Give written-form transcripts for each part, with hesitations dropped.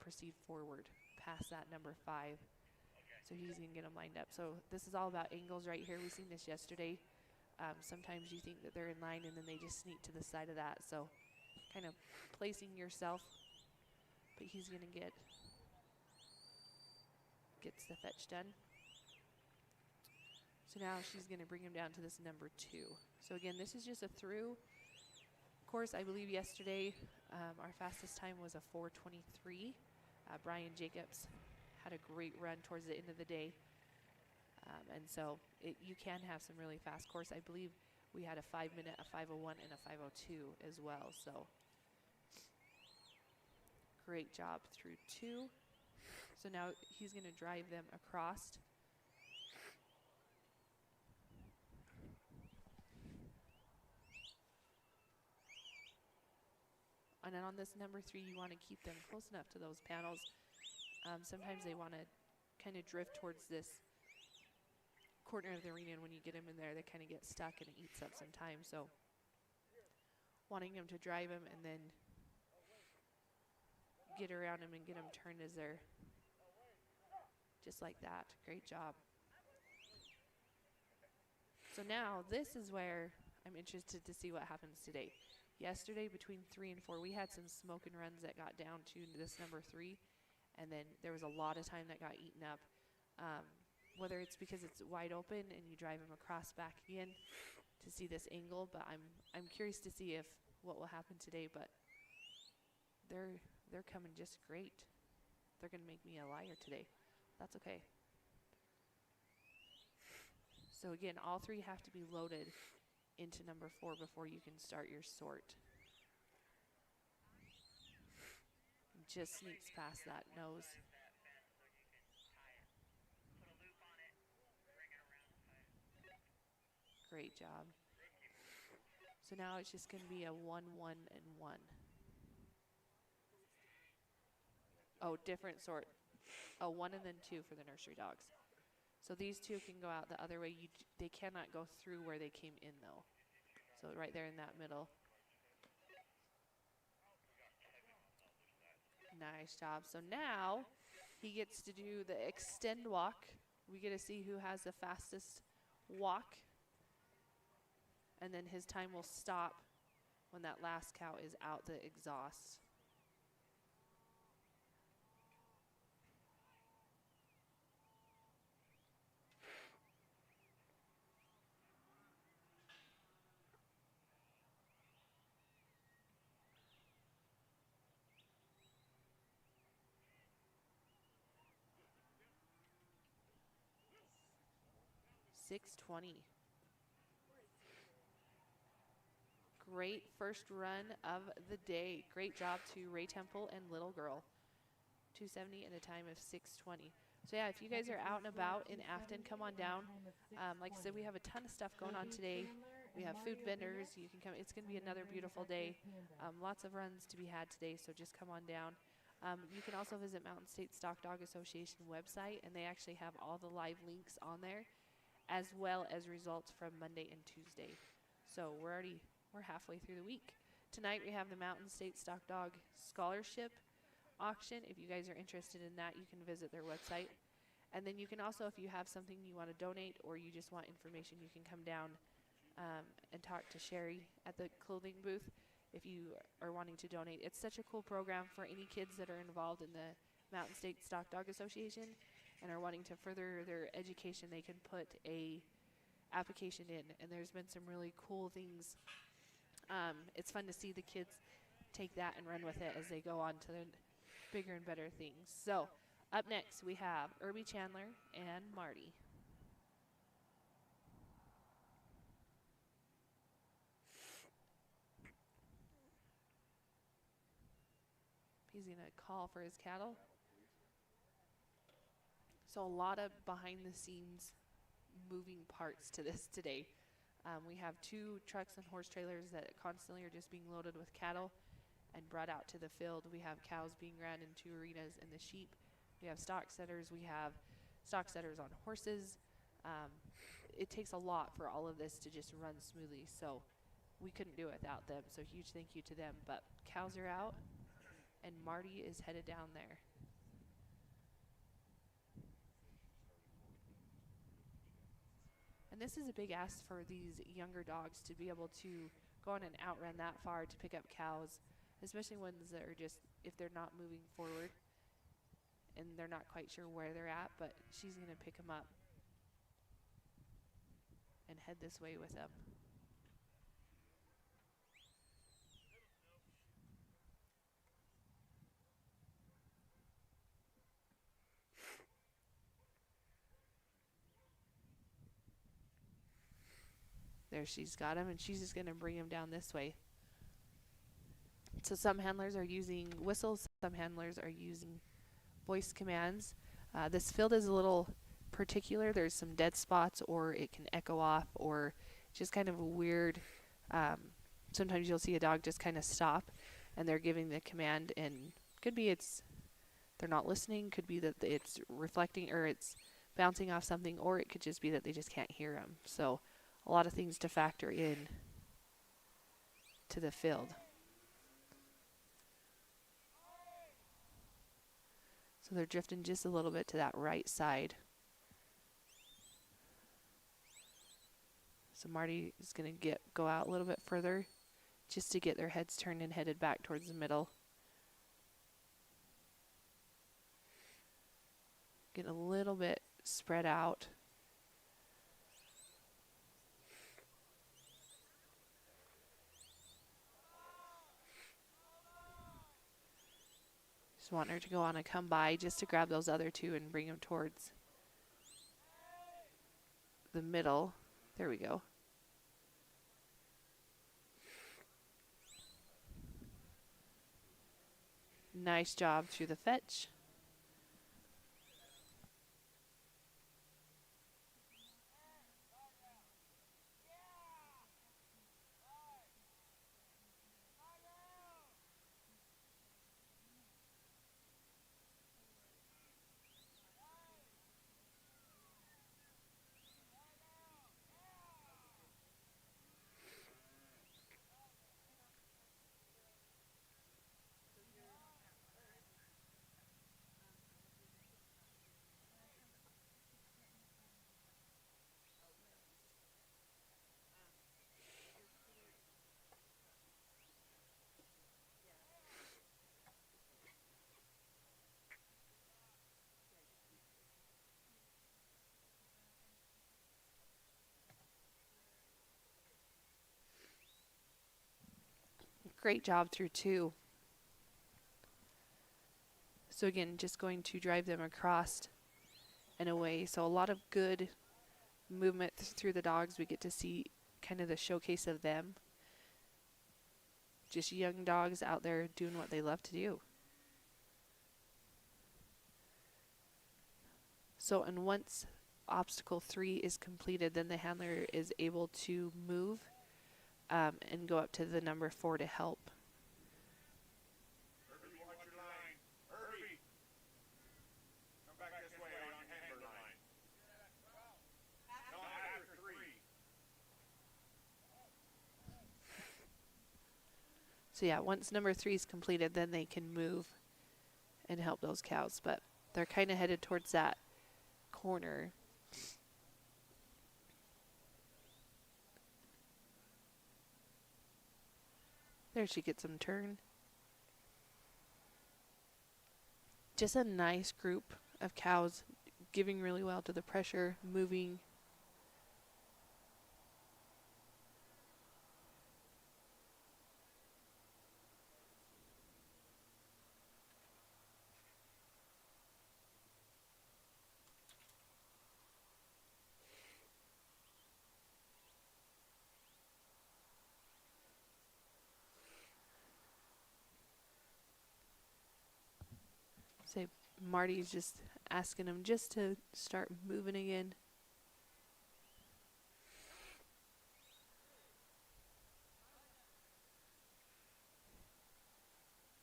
proceed forward past that number 5. So he's going to get them lined up. So this is all about angles right here. We seen this yesterday. Sometimes you think that they're in line and then they just sneak to the side of that. So kind of placing yourself. But he's going to gets the fetch done. So now she's going to bring him down to this number 2. So again, this is just a through course. I believe yesterday our fastest time was a 4:23. Brian Jacobs had a great run towards the end of the day. And so you can have some really fast course. I believe we had a 5-minute, a 5:01, and a 5:02 as well. So great job through 2. So now he's going to drive them across. And then on this number 3, you want to keep them close enough to those panels. Sometimes they want to kind of drift towards this corner of the arena, and when you get them in there, they kind of get stuck and it eats up some time. So wanting them to drive them and then get around them and get them turned as they're just like that. Great job. So now this is where I'm interested to see what happens today. Yesterday between 3 and 4, we had some smoke and runs that got down to this number 3, and then there was a lot of time that got eaten up. Whether it's because it's wide open and you drive them across back again to see this angle, but I'm curious to see if what will happen today. But they're coming just great. They're going to make me a liar today. That's okay. So again, all 3 have to be loaded into number 4 before you can start your sort. Just sneaks past that nose. Great job. So now it's just going to be a 1, 1, and 1. Oh, different sort. Oh, 1 and then 2 for the nursery dogs. So these 2 can go out the other way. They cannot go through where they came in, though. So right there in that middle. Nice job. So now he gets to do the extend walk. We get to see who has the fastest walk. And then his time will stop when that last cow is out the exhaust. .620. Great first run of the day. Great job to Ray Temple and Little Girl. 270 and a time of 6:20. So yeah, if you guys are out and about in Afton, come on down. Like I said, we have a ton of stuff going on today. We have food vendors. You can come. It's going to be another beautiful day. Lots of runs to be had today, so just come on down. You can also visit Mountain State Stockdog Association website, and they actually have all the live links on there, as well as results from Monday and Tuesday. So we're halfway through the week. Tonight we have the Mountain State Stockdog Scholarship auction. If you guys are interested in that, you can visit their website. And then you can also, if you have something you want to donate or you just want information, you can come down and talk to Sherry at the clothing booth if you are wanting to donate. It's such a cool program for any kids that are involved in the Mountain State Stockdog Association and are wanting to further their education. They can put a application in, and there's been some really cool things. It's fun to see the kids take that and run with it as they go on to the bigger and better things. So up next we have Irby Chandler and Marty. He's going to call for his cattle. So a lot of behind the scenes moving parts to this today. We have 2 trucks and horse trailers that constantly are just being loaded with cattle and brought out to the field. We have cows being ran into arenas and the sheep. We have stock setters. We have stock setters on horses. It takes a lot for all of this to just run smoothly, so we couldn't do it without them. So huge thank you to them. But cows are out, and Marty is headed down there. And this is a big ask for these younger dogs to be able to go on and outrun that far to pick up cows, especially ones that are just, if they're not moving forward and they're not quite sure where they're at, but she's going to pick them up and head this way with them. There, she's got him, and she's just going to bring him down this way. So some handlers are using whistles, some handlers are using voice commands. This field is a little particular. There's some dead spots, or it can echo off, or just kind of a weird. Sometimes you'll see a dog just kind of stop, and they're giving the command, and could be they're not listening, could be that it's reflecting or it's bouncing off something, or it could just be that they just can't hear them. So a lot of things to factor in to the field. So they're drifting just a little bit to that right side. So Marty is going to go out a little bit further just to get their heads turned and headed back towards the middle. Get a little bit spread out. Just want her to go on and come by just to grab those other two and bring them towards the middle. There we go. Nice job through the fetch. Great job through two. So again, just going to drive them across and away. So a lot of good movement through the dogs. We get to see kind of the showcase of them. Just young dogs out there doing what they love to do. So, and once obstacle 3 is completed, then the handler is able to move and go up to the number 4 to help. Herbie, watch your line. Herbie, come back this way on handler line. No, after 3. So yeah, once number 3 is completed, then they can move and help those cows. But they're kind of headed towards that corner. There, she gets them turned. Just a nice group of cows, giving really well to the pressure, moving. Say Marty's just asking him just to start moving again.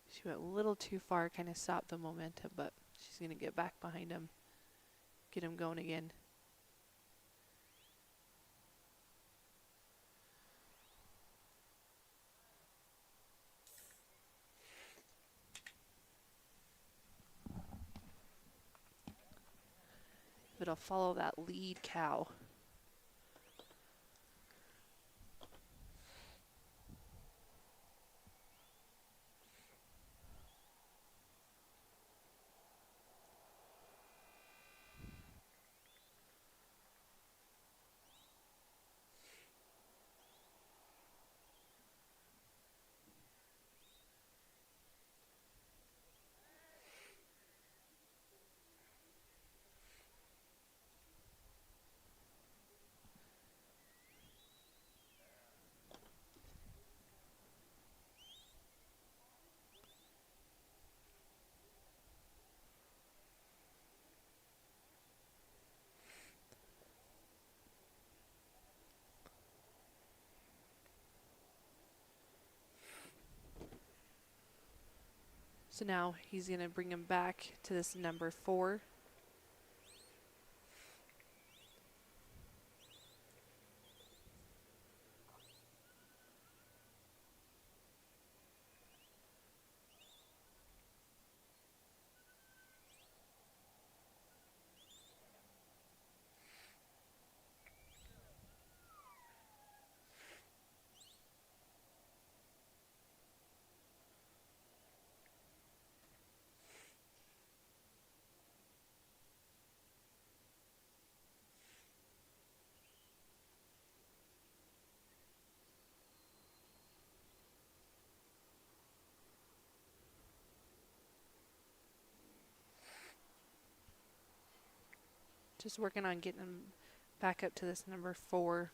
She went a little too far, kind of stopped the momentum, but she's going to get back behind him, get him going again. It'll follow that lead cow. So now he's going to bring him back to this number 4. Just working on getting him back up to this number 4.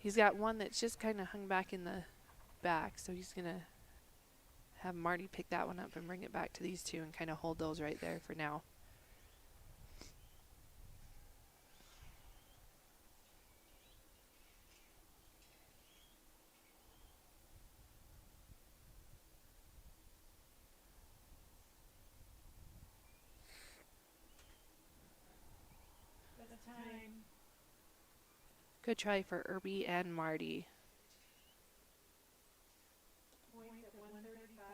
He's got one that's just kind of hung back in the back, so he's going to have Marty pick that one up and bring it back to these two and kind of hold those right there for now. Good try for Irby and Marty. Points at 135.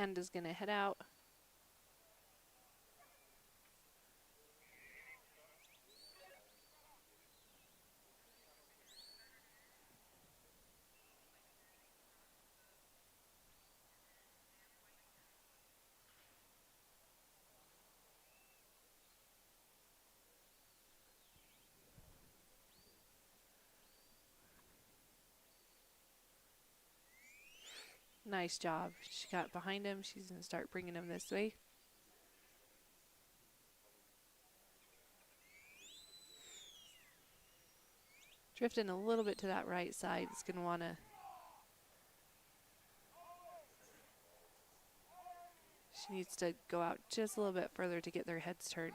Panda's going to head out. Nice job. She got behind him. She's going to start bringing him this way. Drifting a little bit to that right side. It's going to want to... She needs to go out just a little bit further to get their heads turned.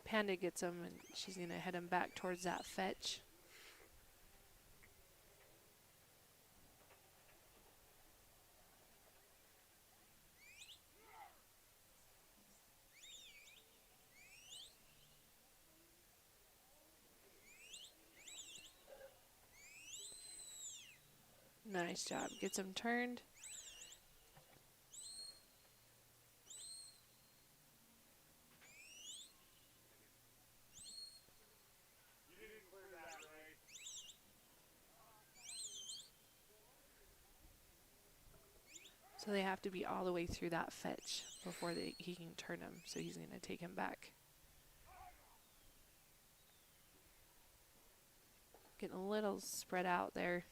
Panda gets him, and she's going to head him back towards that fetch. Nice job. Gets him turned. So they have to be all the way through that fetch before he can turn him. So he's going to take him back. Getting a little spread out there.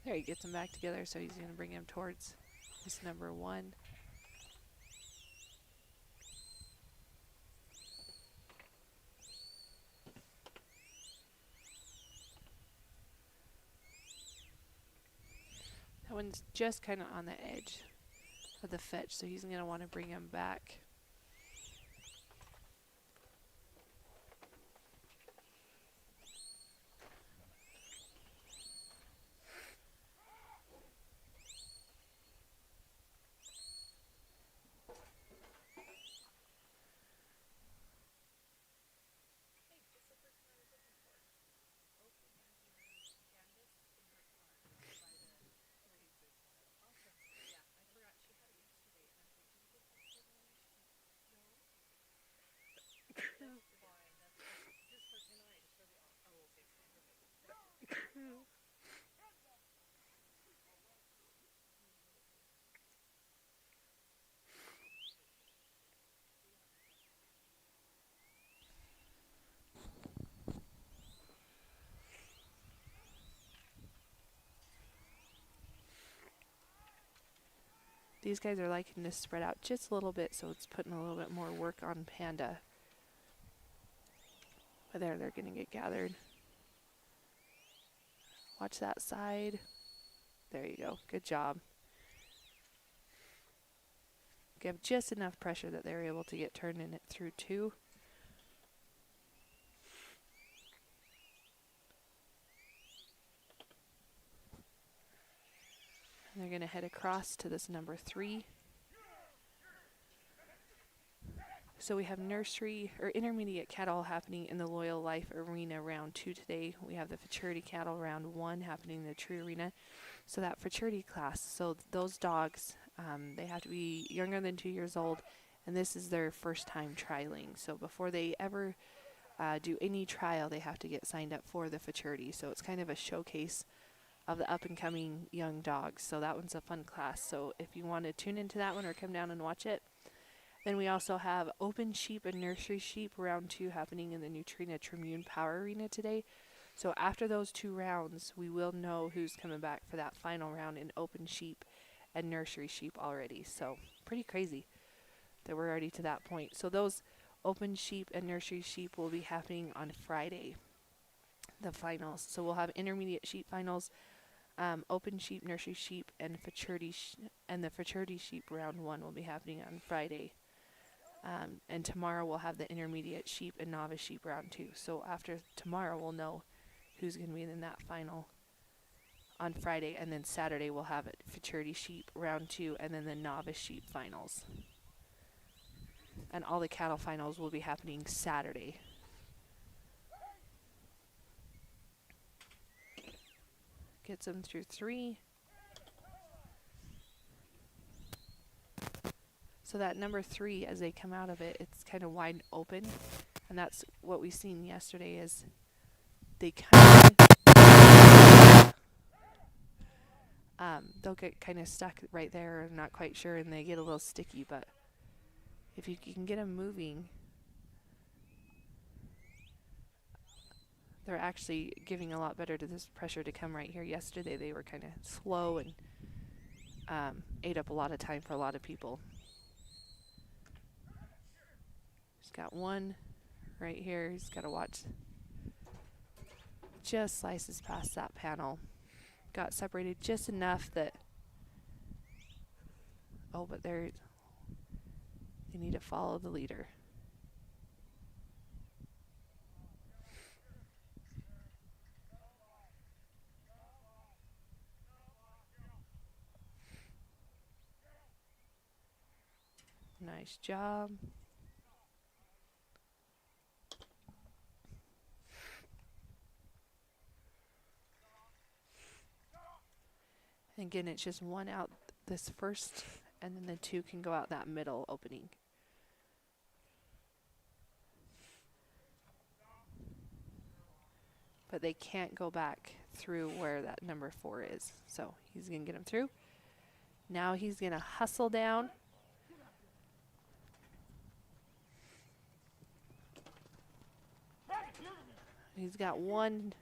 There, he gets them back together, so he's going to bring him towards this number 1. That one's just kind of on the edge of the fetch, so he's going to want to bring him back. These guys are liking to spread out just a little bit, so it's putting a little bit more work on Panda. But there, they're going to get gathered. Watch that side. There you go. Good job. Give just enough pressure that they're able to get turned in it through 2. And they're going to head across to this number 3. So we have nursery or intermediate cattle happening in the Loyal Life Arena round 2 today. We have the Futurity Cattle round 1 happening in the True Arena. So that Futurity class, so those dogs, they have to be younger than 2 years old, and this is their first time trialing. So before they ever do any trial, they have to get signed up for the Futurity. So it's kind of a showcase of the up-and-coming young dogs. So that one's a fun class. So if you want to tune into that one or come down and watch it, Then we also have Open Sheep and Nursery Sheep round 2 happening in the Nutrena Tribune Power Arena today. So after those 2 rounds, we will know who's coming back for that final round in Open Sheep and Nursery Sheep already. So pretty crazy that we're already to that point. So those Open Sheep and Nursery Sheep will be happening on Friday, the finals. So we'll have intermediate sheep finals, Open Sheep, Nursery Sheep, and the Futurity Sheep round 1 will be happening on Friday. And tomorrow we'll have the intermediate sheep and novice sheep round 2. So after tomorrow we'll know who's going to be in that final on Friday, and then Saturday we'll have it Futurity Sheep round 2, and then the novice sheep finals. And all the cattle finals will be happening Saturday. Gets them through 3. So that number 3, as they come out of it, it's kind of wide open, and that's what we seen yesterday. Is they kind of they'll get kind of stuck right there, and not quite sure, and they get a little sticky. But if you can get them moving, they're actually giving a lot better to this pressure to come right here. Yesterday they were kind of slow and ate up a lot of time for a lot of people. Got one right here. He's got to watch. Just slices past that panel. Got separated just enough that. Oh, but they need to follow the leader. Nice job. Again, it's just one out this first, and then the 2 can go out that middle opening. But they can't go back through where that number 4 is. So he's going to get him through. Now he's going to hustle down. He's got one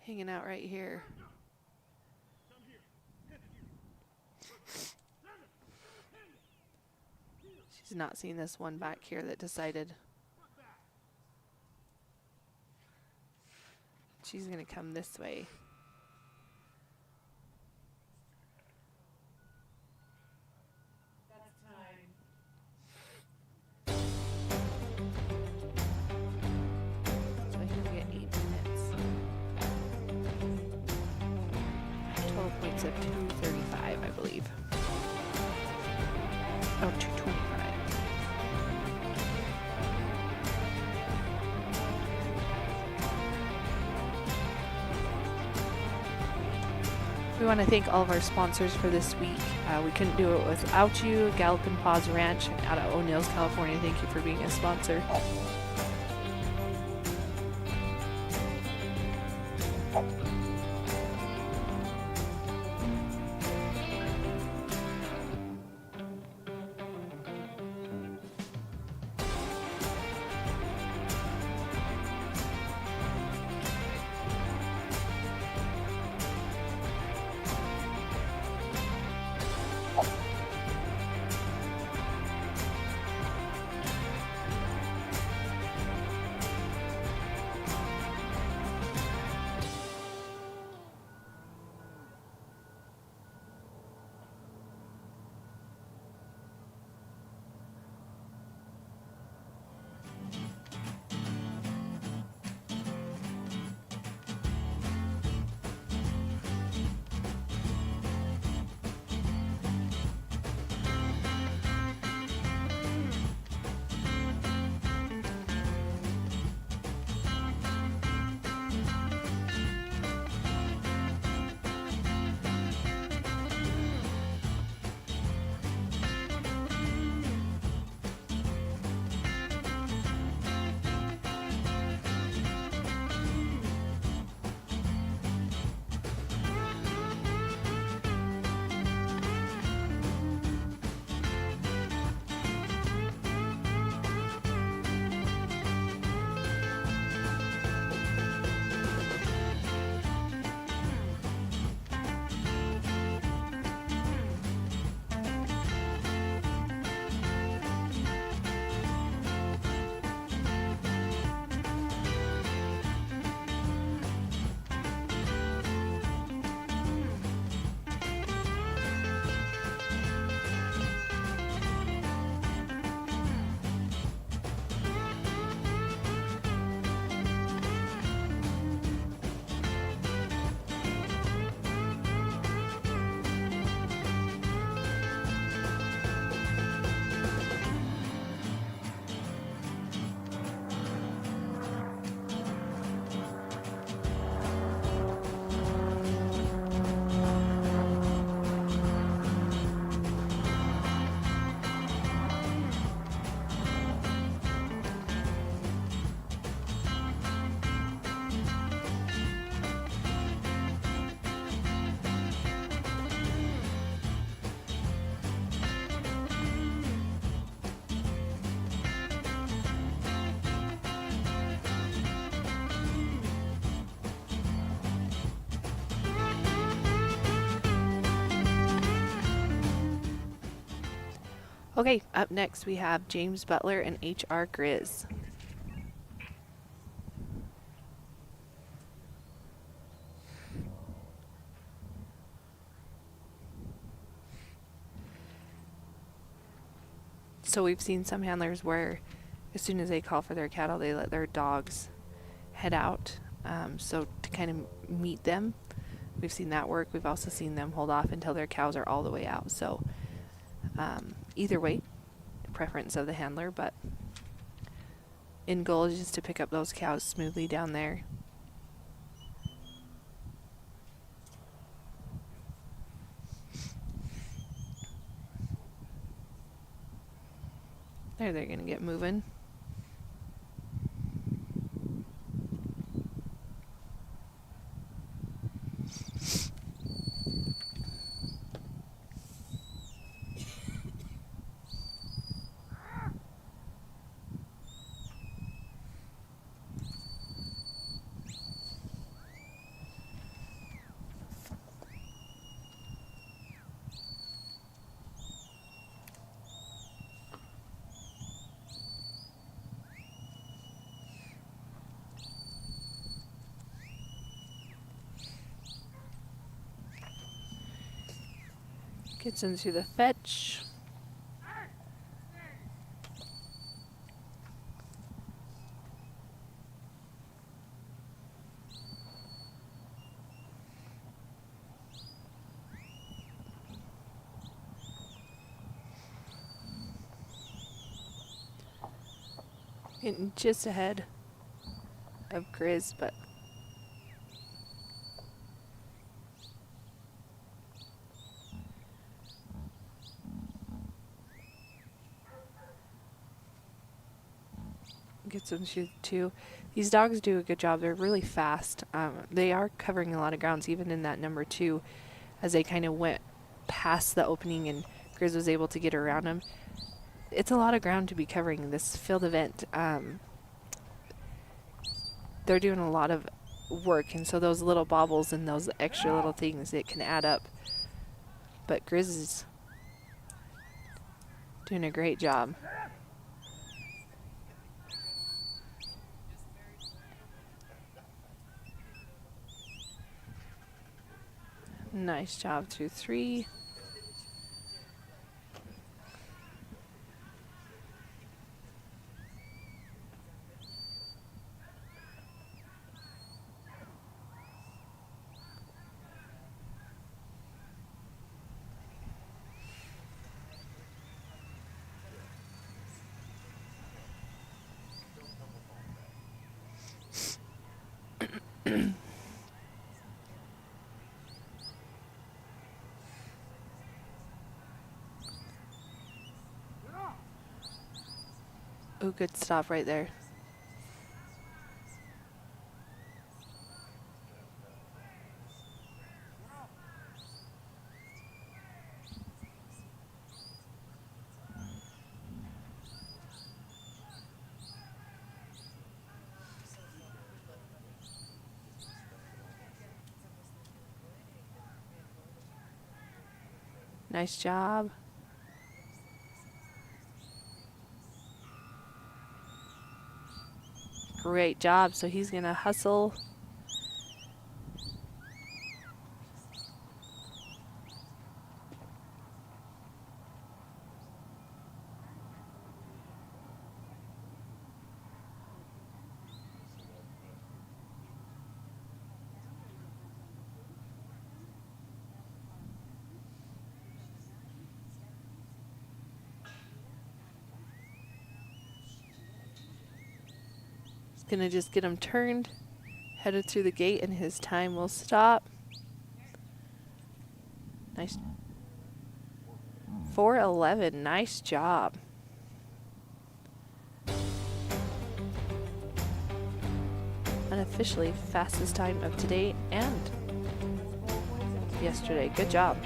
hanging out right here. She's not seeing this one back here that decided she's going to come this way. So he's going to get 8 minutes. Total points of 235, I believe. Oh, 225. We want to thank all of our sponsors for this week. We couldn't do it without you. Gallopin' Paws Ranch out of O'Neill's, California. Thank you for being a sponsor. Okay, up next we have James Butler and HR Grizz. So we've seen some handlers where as soon as they call for their cattle, they let their dogs head out. So to kind of meet them, we've seen that work. We've also seen them hold off until their cows are all the way out. So either way, preference of the handler, but end goal is just to pick up those cows smoothly down there. There, they're going to get moving. Gets into the fetch. Getting just ahead of Grizz, but gets them to. These dogs do a good job. They're really fast. They are covering a lot of grounds, even in that number 2, as they kind of went past the opening and Grizz was able to get around them. It's a lot of ground to be covering this field event. They're doing a lot of work, and so those little bobbles and those extra little things, it can add up. But Grizz is doing a great job. Nice job through 3. Oh, good stop right there. Nice job. Great job. So he's going to hustle. Gonna just get him turned, headed through the gate, and his time will stop. Nice. 4:11. Nice job. Unofficially fastest time of today and yesterday. Good job.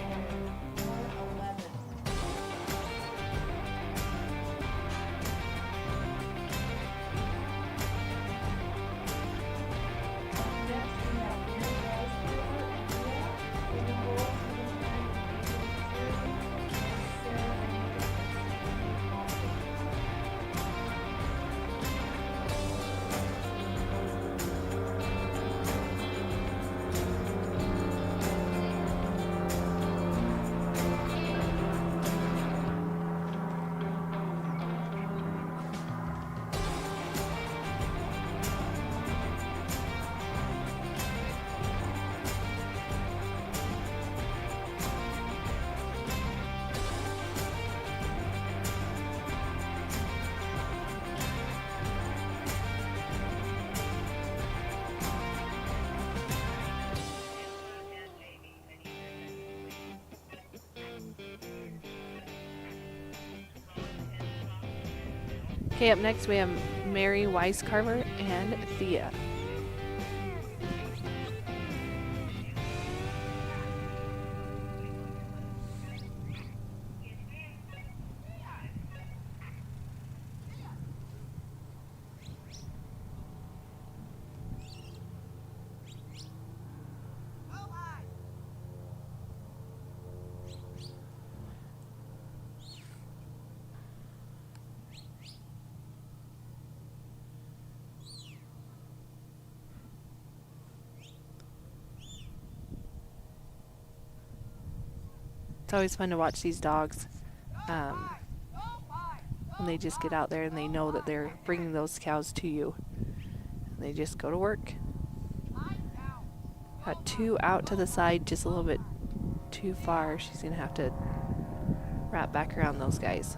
Okay, up next we have Mary Weiscarver and Thea. It's always fun to watch these dogs when they just get out there and they know that they're bringing those cows to you. They just go to work. Got 2 out to the side, just a little bit too far. She's going to have to wrap back around those guys.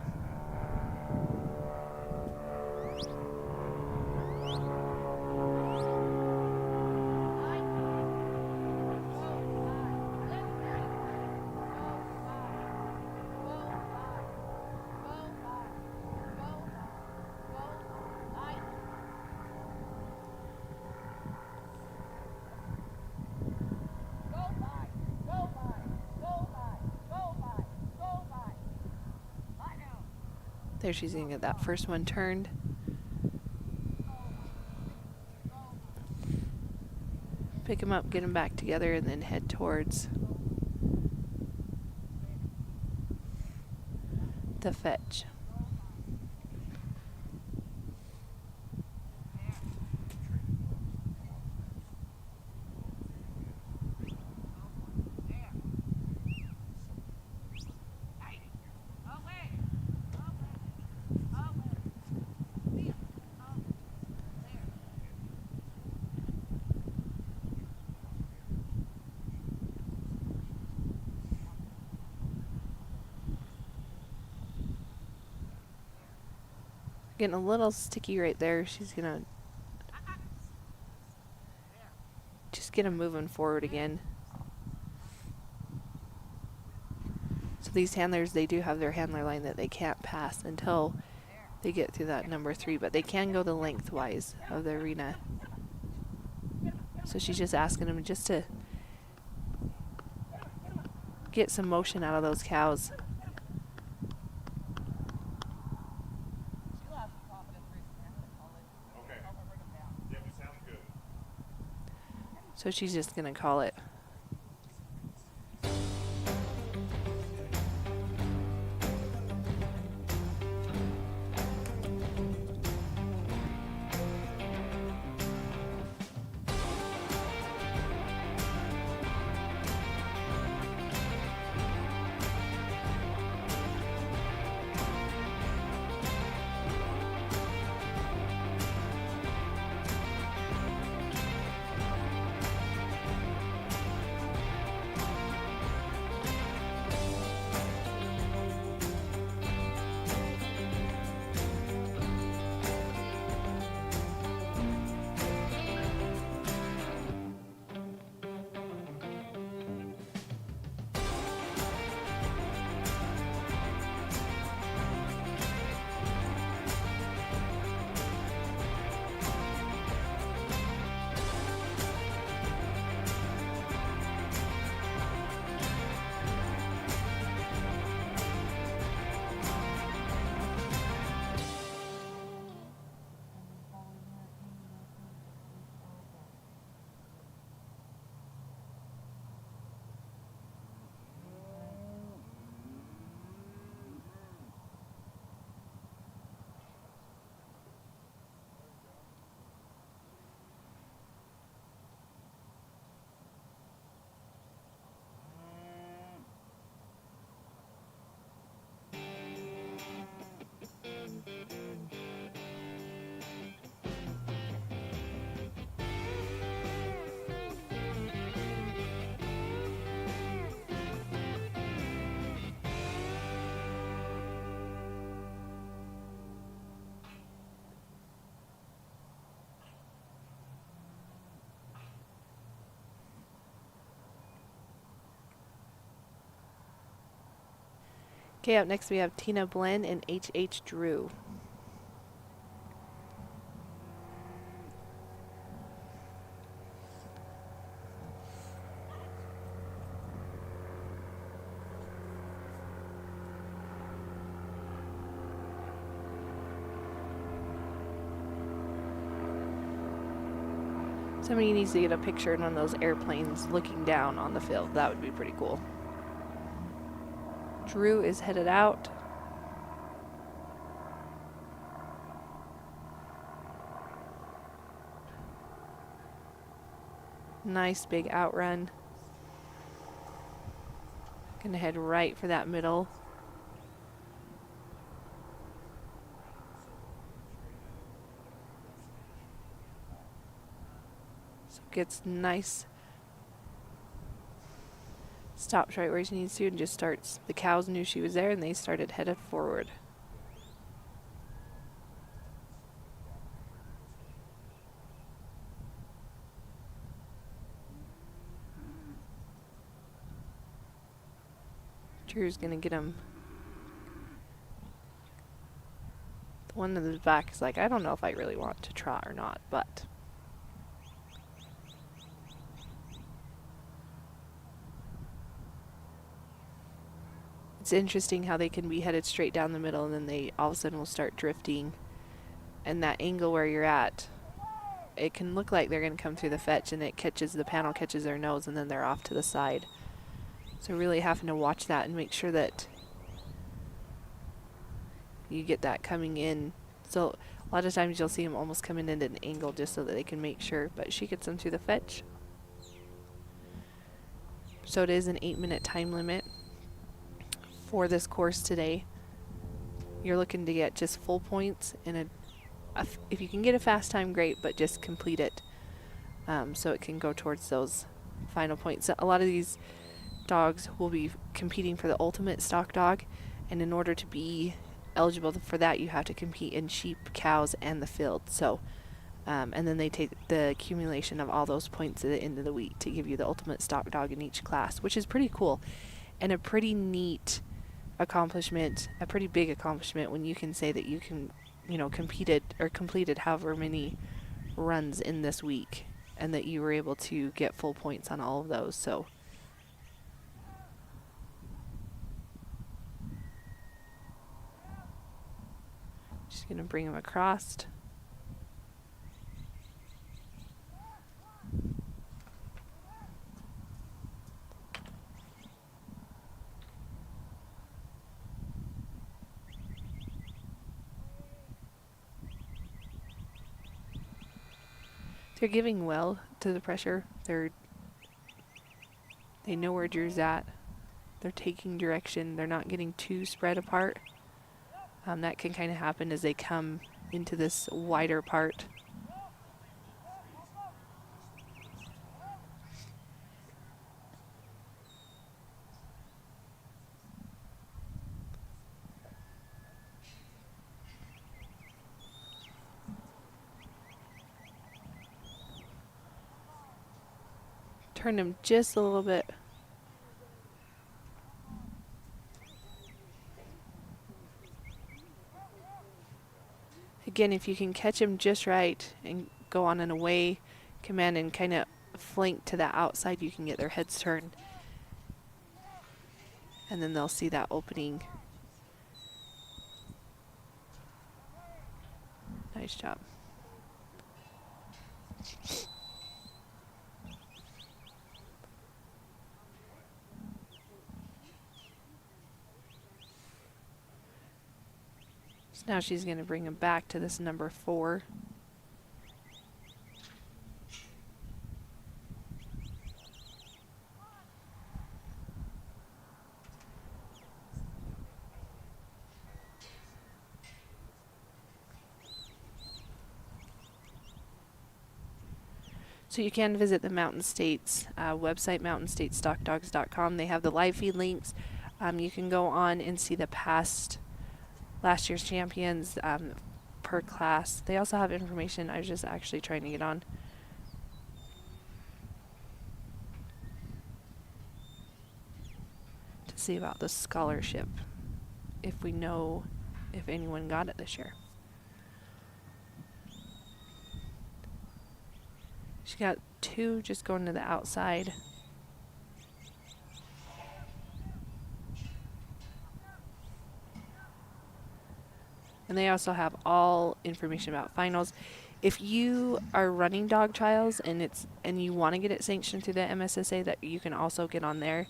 There she's going to get that first one turned. Pick him up, get him back together, and then head towards the fetch. Getting a little sticky right there. She's going to just get him moving forward again. So these handlers, they do have their handler line that they can't pass until they get through that number 3, but they can go the lengthwise of the arena. So she's just asking him just to get some motion out of those cows. So she's just going to call it. Okay, up next we have Tina Blen and H.H. Drew. Somebody needs to get a picture in one of those airplanes looking down on the field. That would be pretty cool. Drew is headed out. Nice big outrun. Gonna head right for that middle. So gets nice. Stops right where she needs to and just starts. The cows knew she was there and they started headed forward. Drew's gonna get him. The one in the back is like, I don't know if I really want to trot or not, but. It's interesting how they can be headed straight down the middle and then they all of a sudden will start drifting. And that angle where you're at, it can look like they're gonna come through the fetch and it catches, the panel catches their nose and then they're off to the side. So really having to watch that and make sure that you get that coming in. So a lot of times you'll see them almost coming in at an angle just so that they can make sure, but she gets them through the fetch. So it is an 8-minute time limit for this course today. You're looking to get just full points and if you can get a fast time, great, but just complete it so it can go towards those final points. So a lot of these dogs will be competing for the ultimate stock dog, and in order to be eligible for that you have to compete in sheep, cows, and the field. So and then they take the accumulation of all those points at the end of the week to give you the ultimate stock dog in each class, which is pretty cool and a pretty neat accomplishment, a pretty big accomplishment when you can say that you can, you know, competed or completed however many runs in this week and that you were able to get full points on all of those. So just going to bring him across. They're giving well to the pressure. They know where Drew's at. They're taking direction. They're not getting too spread apart. That can kind of happen as they come into this wider part. Turn him just a little bit. Again, if you can catch him just right and go on an away command and kind of flank to the outside, you can get their heads turned. And then they'll see that opening. Nice job. Now she's going to bring him back to this number 4. So you can visit the Mountain States website, mountainstatesstockdogs.com. They have the live feed links. You can go on and see the last year's champions per class. They also have information. I was just actually trying to get on. To see about the scholarship, if we know if anyone got it this year. She got 2 just going to the outside. And they also have all information about finals. if you are running dog trials and you want to get it sanctioned through the MSSA, that you can also get on there,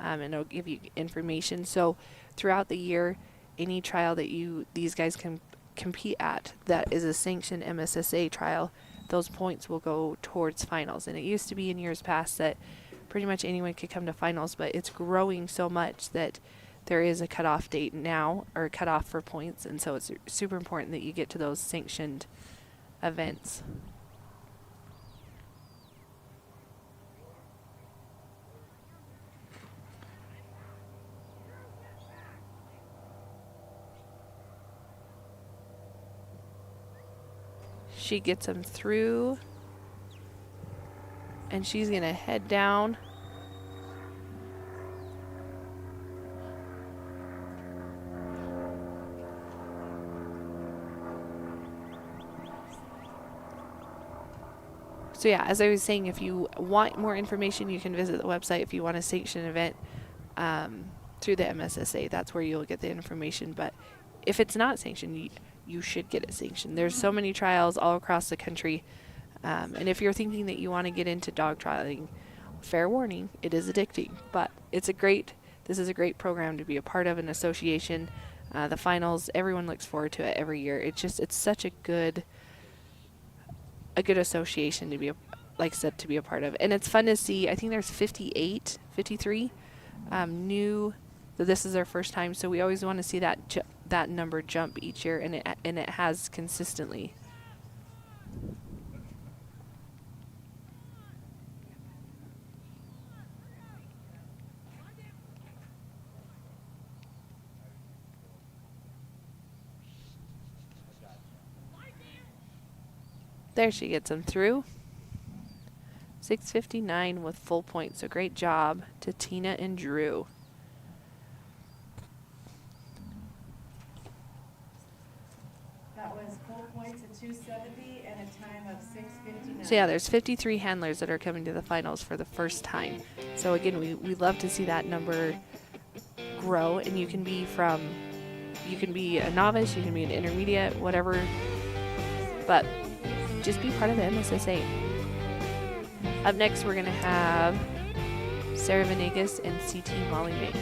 and it'll give you information. So throughout the year, any trial that these guys can compete at that is a sanctioned MSSA trial, those points will go towards finals. And it used to be in years past that pretty much anyone could come to finals, but it's growing so much that there is a cutoff date now, or a cutoff for points, and so it's super important that you get to those sanctioned events. She gets them through, and she's going to head down. So yeah, as I was saying, if you want more information, you can visit the website. If you want a sanctioned event through the MSSA, that's where you'll get the information. But if it's not sanctioned, you should get it sanctioned. There's so many trials all across the country. And if you're thinking that you want to get into dog trialing, fair warning, it is addicting. But this is a great program to be a part of, an association. The finals, everyone looks forward to it every year. It's such a good association to be, like I said, to be a part of. And it's fun to see. I think there's 53 new. So this is their first time. So we always want to see that number jump each year, and it has consistently. There she gets them through. 6:59 with full points. So great job to Tina and Drew. That was full points of 270 and a time of 6:59. So yeah, there's 53 handlers that are coming to the finals for the first time. So again, we love to see that number grow, and you can be a novice, you can be an intermediate, whatever, but just be part of the MSSA. Up next, we're going to have Sarah Venegas and CT Molly May.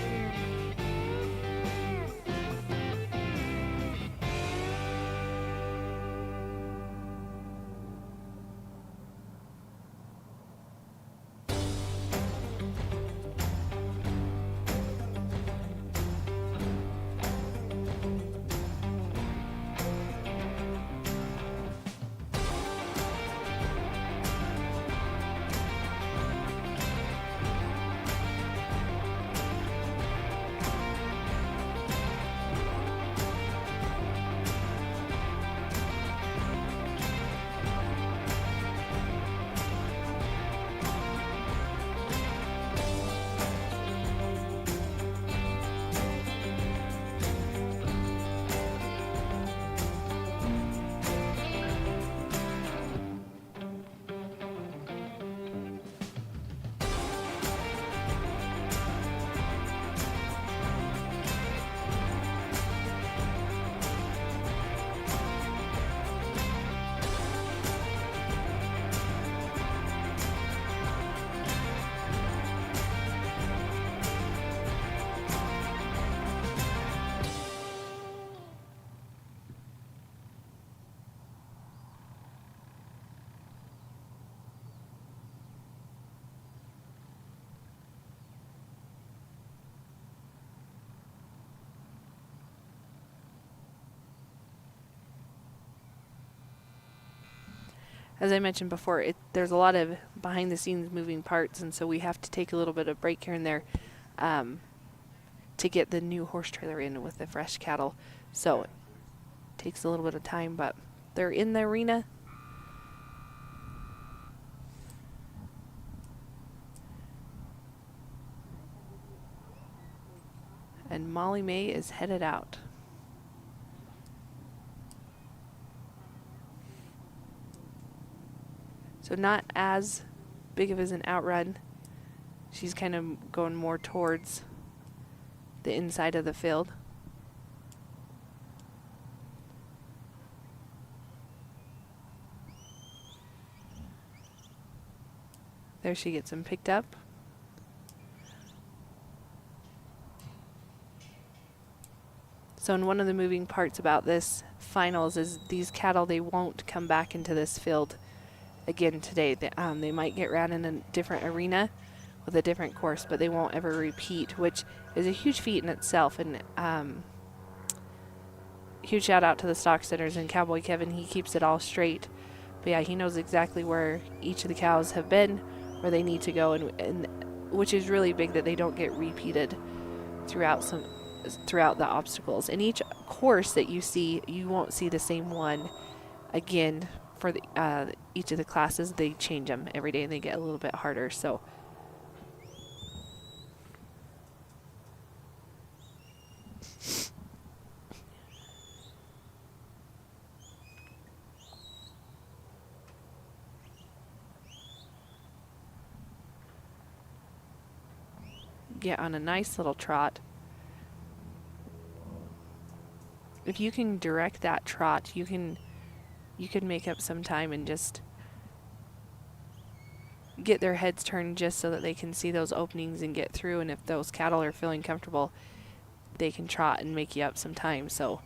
As I mentioned before, there's a lot of behind-the-scenes moving parts, and so we have to take a little bit of break here and there to get the new horse trailer in with the fresh cattle. So it takes a little bit of time, but they're in the arena. And Molly May is headed out. So not as big of as an outrun. She's kind of going more towards the inside of the field. There she gets him picked up. So in one of the moving parts about this finals is these cattle, they won't come back into this field again today. They might get ran in a different arena with a different course, but they won't ever repeat, which is a huge feat in itself. And huge shout out to the stock centers and Cowboy Kevin. He keeps it all straight. But yeah, he knows exactly where each of the cows have been, where they need to go, and which is really big that they don't get repeated throughout the obstacles. In each course that you see, you won't see the same one again for each of the classes. They change them every day and they get a little bit harder. So get on a nice little trot. If you can direct that trot, you can make up some time and just get their heads turned just so that they can see those openings and get through. And if those cattle are feeling comfortable, they can trot and make you up some time. So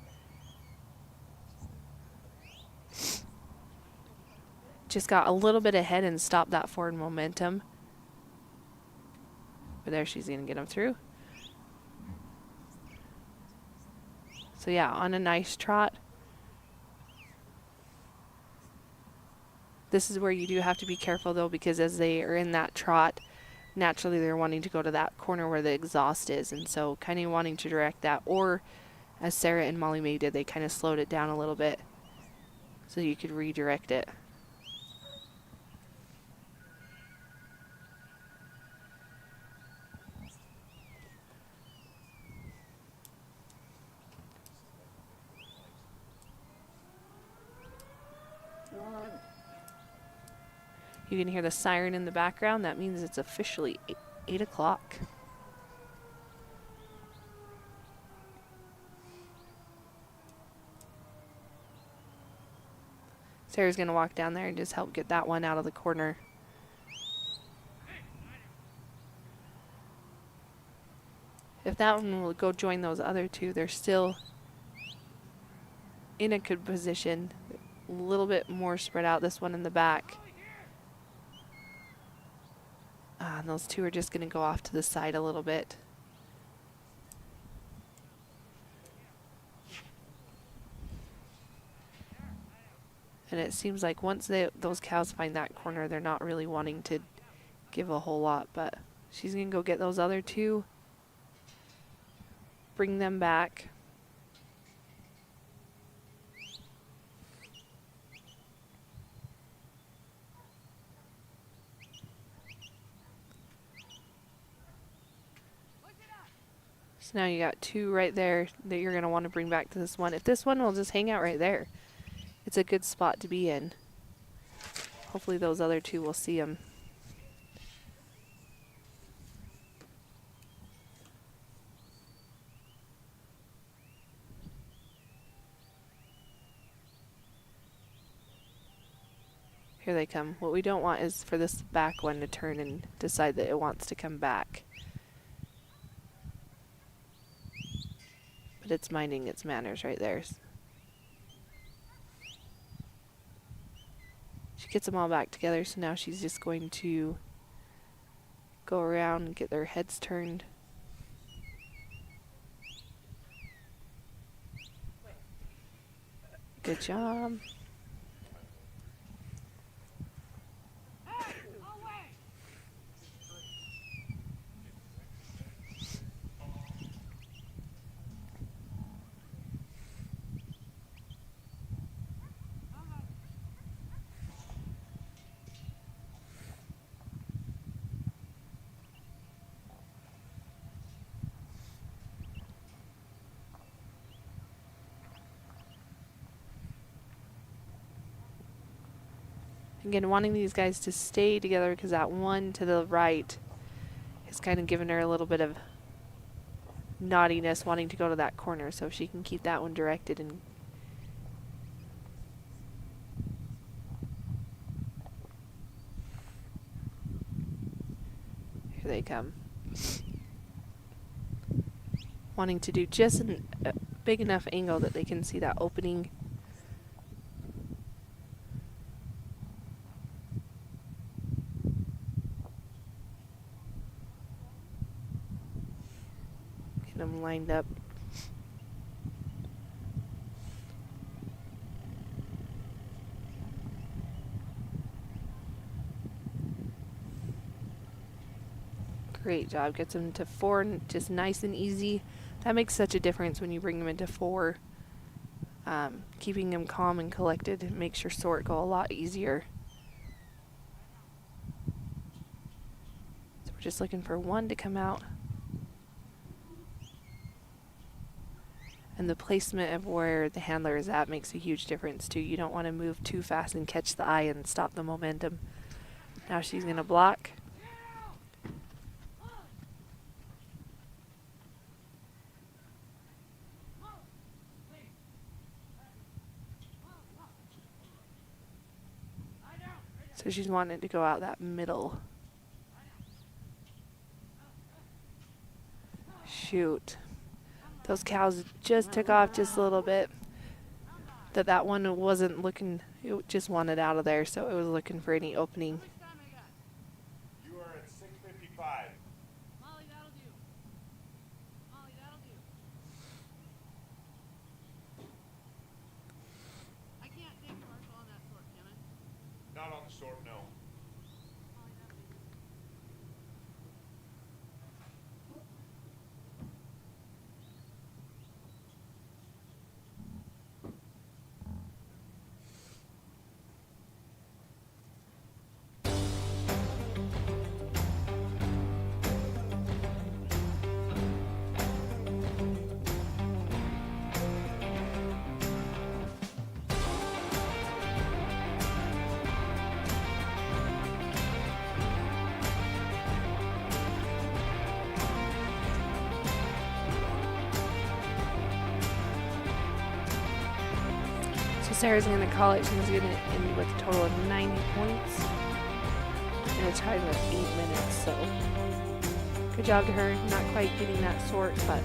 just got a little bit ahead and stopped that forward momentum. But there, she's going to get them through. So yeah, on a nice trot. This is where you do have to be careful though, because as they are in that trot, naturally they're wanting to go to that corner where the exhaust is, and so kind of wanting to direct that, or as Sarah and Molly Mae did, they kind of slowed it down a little bit so you could redirect it. You can hear the siren in the background. That means it's officially 8 o'clock. Sarah's going to walk down there and just help get that one out of the corner. If that one will go join those other two, they're still in a good position. A little bit more spread out, this one in the back. And those two are just going to go off to the side a little bit. And it seems like once those cows find that corner, they're not really wanting to give a whole lot. But she's going to go get those other two, bring them back. So now you got two right there that you're going to want to bring back to this one. If this one will just hang out right there, it's a good spot to be in. Hopefully those other two will see them. Here they come. What we don't want is for this back one to turn and decide that it wants to come back. But it's minding its manners right there. She gets them all back together, so now she's just going to go around and get their heads turned. Good job. Again, wanting these guys to stay together because that one to the right is kind of giving her a little bit of naughtiness, wanting to go to that corner. So if she can keep that one directed and they come. Wanting to do just a big enough angle that they can see that opening. Get them lined up. Great job. Gets them to 4, just nice and easy. That makes such a difference when you bring them into 4. Keeping them calm and collected makes your sort go a lot easier. So we're just looking for 1 to come out. And the placement of where the handler is at makes a huge difference too. You don't want to move too fast and catch the eye and stop the momentum. Now she's going to block. So she's wanting to go out that middle. Shoot. Those cows just took off just a little bit. That one wasn't looking, it just wanted out of there, so it was looking for any opening. You are at 6:55. Molly, that'll do. Molly, that'll do. I can't take commercial on that sort, can I? Not on the sort, no. Molly, that'll do. So Sarah's going to call it. She's going to end with a total of 90 points. And a time of 8 minutes, so good job to her. Not quite getting that sort, but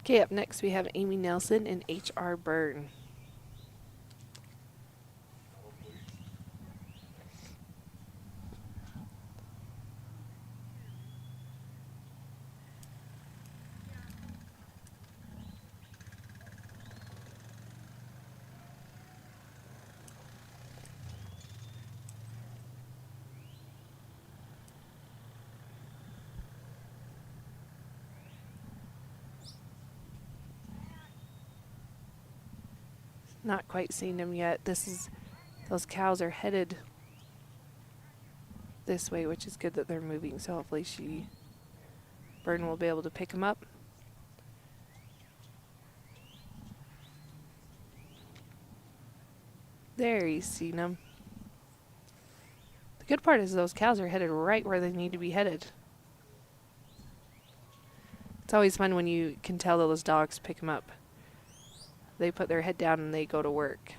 okay, up next we have Amy Nelson and H.R. Byrne. Not quite seen them yet. Those cows are headed this way, which is good that they're moving. So hopefully Byrne will be able to pick them up. There, he's seen them. The good part is those cows are headed right where they need to be headed. It's always fun when you can tell those dogs pick them up. They put their head down and they go to work.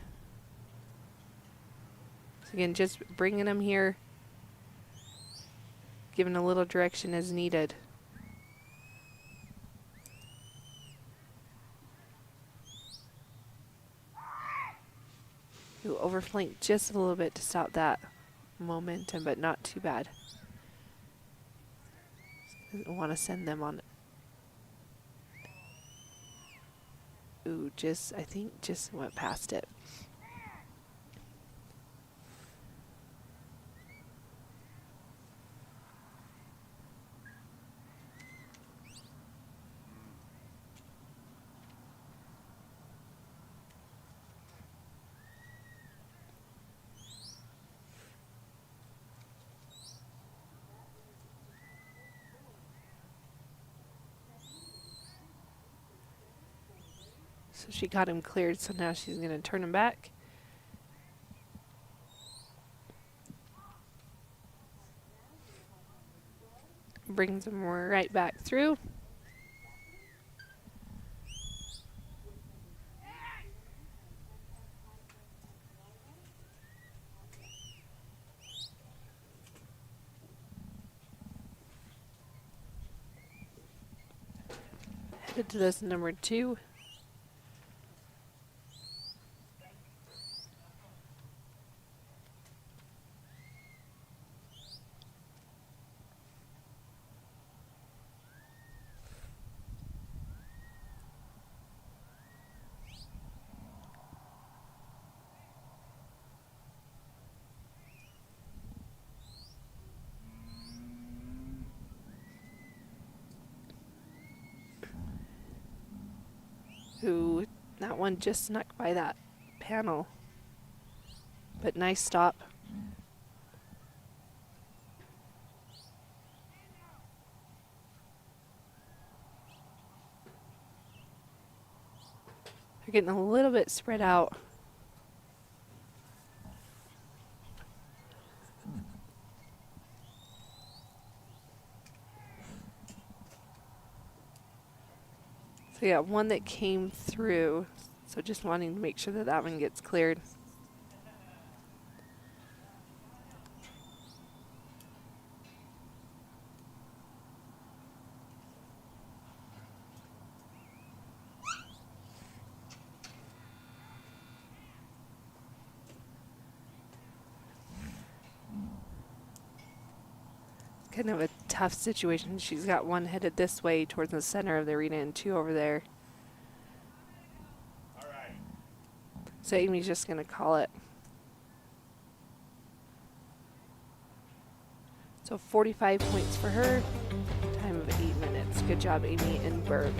So again, just bringing them here, giving a little direction as needed. Ooh, overflanked just a little bit to stop that. momentum, but not too bad. Didn't want to send them on. Ooh, I think just went past it. So she got him cleared, so now she's going to turn him back. Brings him right back through. Headed to this number 2. Ooh, that one just snuck by that panel. But nice stop. They're getting a little bit spread out. So yeah, one that came through. So just wanting to make sure that that one gets cleared. Kind of a tough situation. She's got one headed this way towards the center of the arena and 2 over there. All right. So Amy's just going to call it. So 45 points for her. Time of 8 minutes. Good job, Amy and Berg.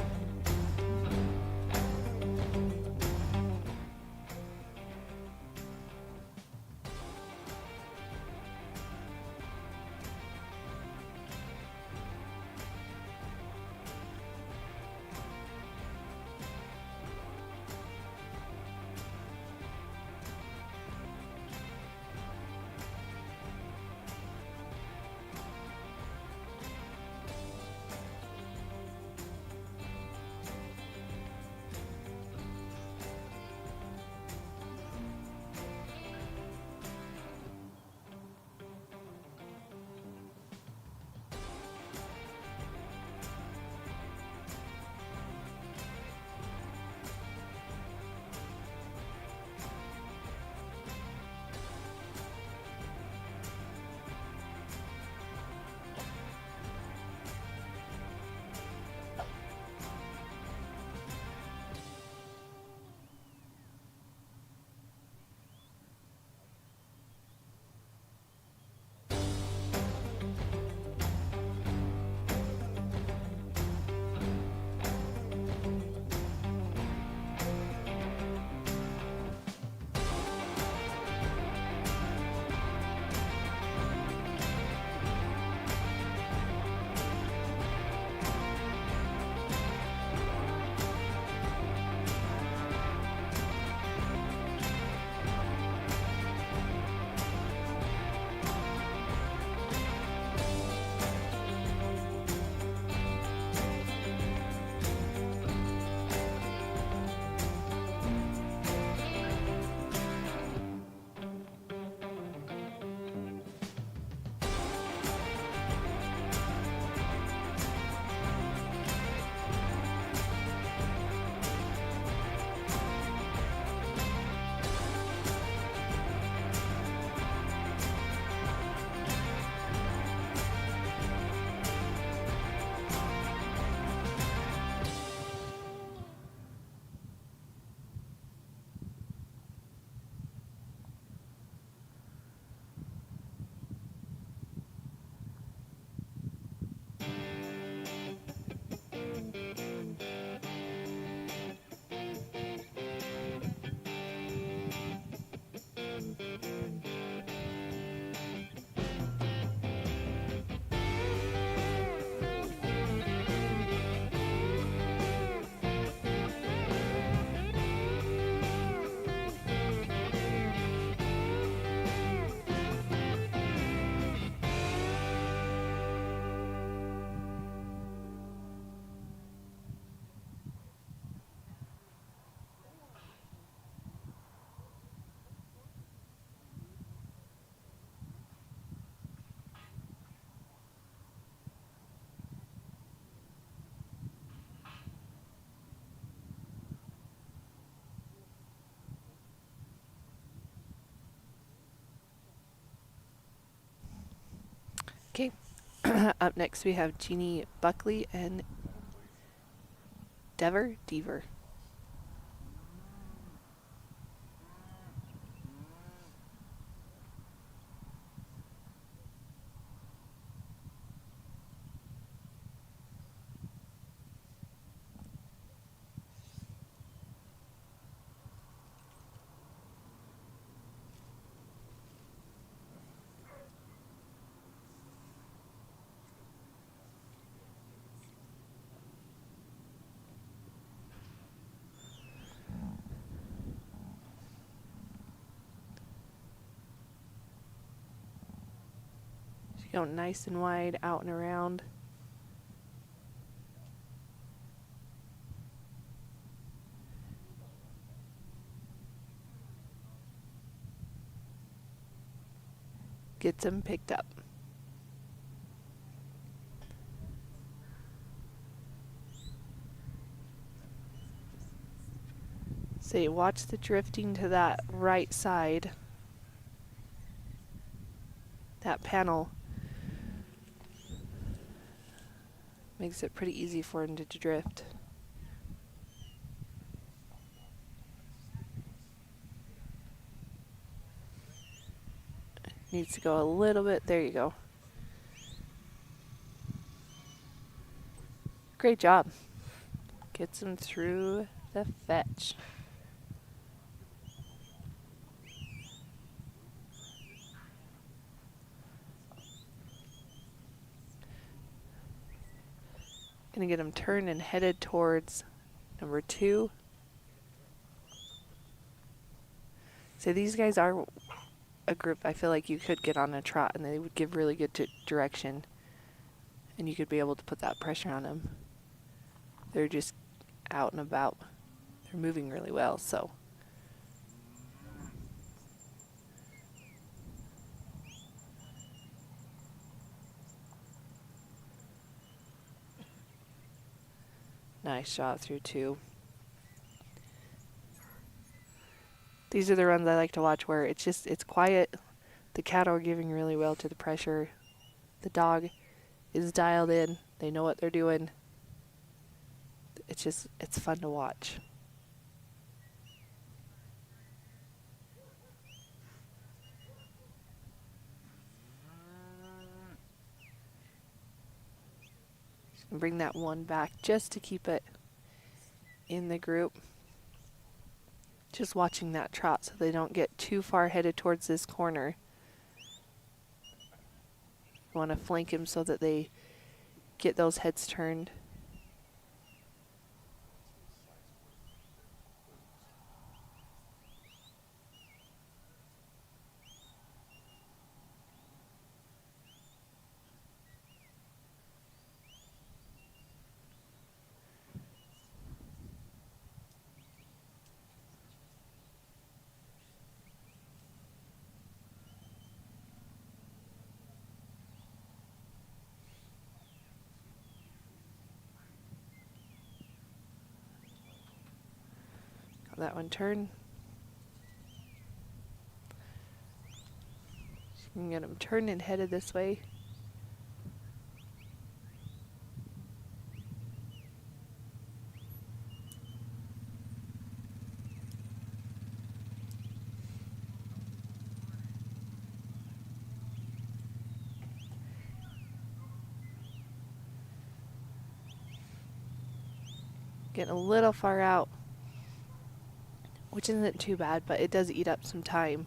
Okay. Up next we have Jeannie Buckley and Dever. She's going nice and wide, out and around. Gets them picked up. Say, watch the drifting to that right side. That panel makes it pretty easy for him to drift. Needs to go a little bit. There you go. Great job. Gets him through the fetch. Gonna get him turned and headed towards number 2. So these guys are a group I feel like you could get on a trot and they would give really good direction and you could be able to put that pressure on them. They're just out and about. They're moving really well, so. Nice shot through 2. These are the runs I like to watch where it's quiet. The cattle are giving really well to the pressure. The dog is dialed in. They know what they're doing. It's fun to watch. Bring that one back just to keep it in the group. Just watching that trot so they don't get too far headed towards this corner. You want to flank him so that they get those heads turned. That one turn. You can get him turned and headed this way. Getting a little far out, which isn't too bad, but it does eat up some time.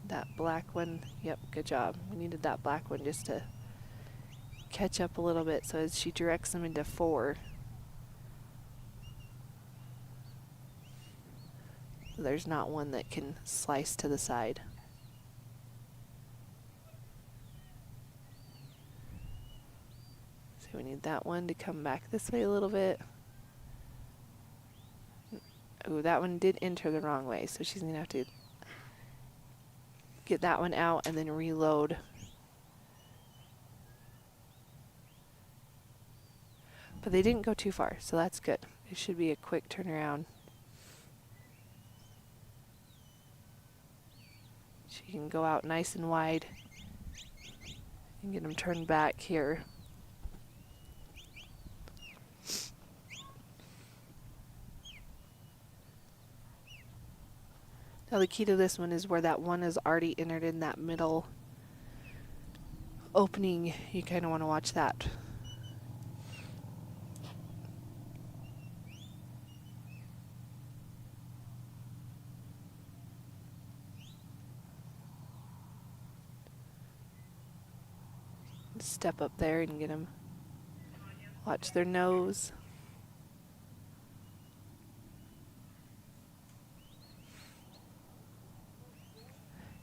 That black one, yep, good job. We needed that black one just to catch up a little bit, so as she directs them into 4. There's not one that can slice to the side. So we need that one to come back this way a little bit. Oh, that one did enter the wrong way, so she's gonna have to get that one out and then reload. But they didn't go too far, so that's good. It should be a quick turnaround. She can go out nice and wide and get them turned back here. Now the key to this one is where that one is already entered in that middle opening. You kind of want to watch that. Step up there and get them. Watch their nose.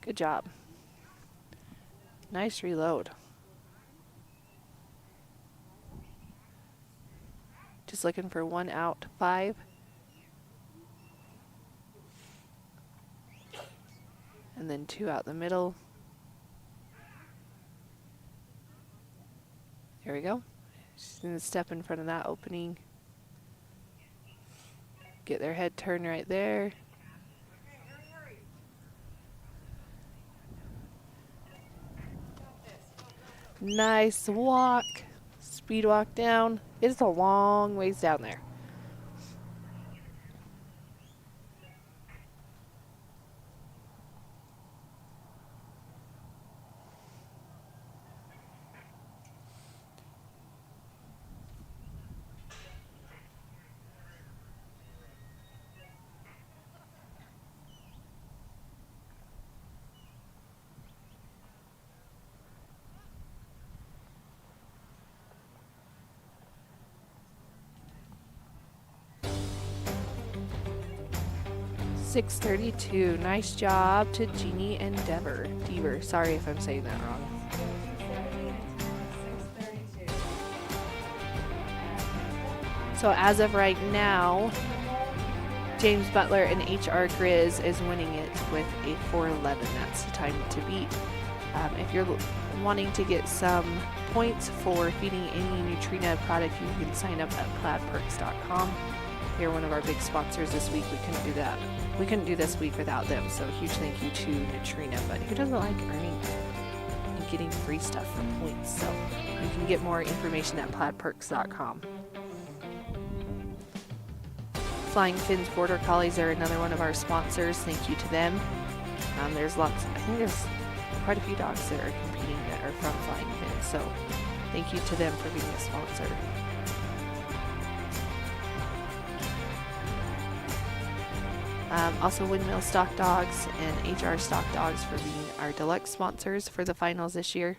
Good job. Nice reload. Just looking for one out, 5. And then 2 out the middle. There we go. She's going to step in front of that opening. Get their head turned right there. Nice walk. Speed walk down. It's a long ways down there. .632. Nice job to Jeannie and Dever. Sorry if I'm saying that wrong. So as of right now, James Butler and HR Grizz is winning it with a 4:11. That's the time to beat. If you're wanting to get some points for feeding any Nutrena product, you can sign up at plaidperks.com. They're one of our big sponsors this week. We couldn't do that. We couldn't do this week without them, so huge thank you to Nutrena. But who doesn't like earning and getting free stuff for points? So you can get more information at plaidperks.com. Flying Fins Border Collies are another one of our sponsors. Thank you to them. There's lots, I think there's quite a few dogs that are competing that are from Flying Fins, so thank you to them for being a sponsor. Also Windmill Stockdogs and HR Stockdogs for being our deluxe sponsors for the finals this year.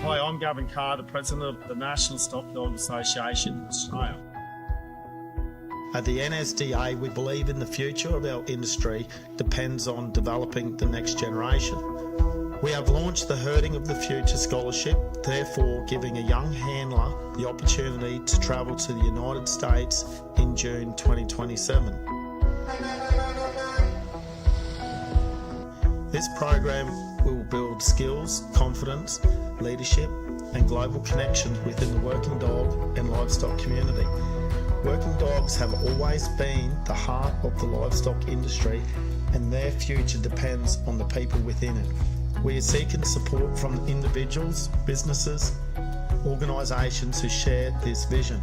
Hi, I'm Gavin Carr, the President of the National Stockdog Association, Australia. At the NSDA, we believe in the future of our industry depends on developing the next generation. We have launched the Herding of the Future Scholarship, therefore giving a young handler the opportunity to travel to the United States in June 2027. This program will build skills, confidence, leadership and global connections within the working dog and livestock community. Working dogs have always been the heart of the livestock industry and their future depends on the people within it. We are seeking support from individuals, businesses, organisations who share this vision.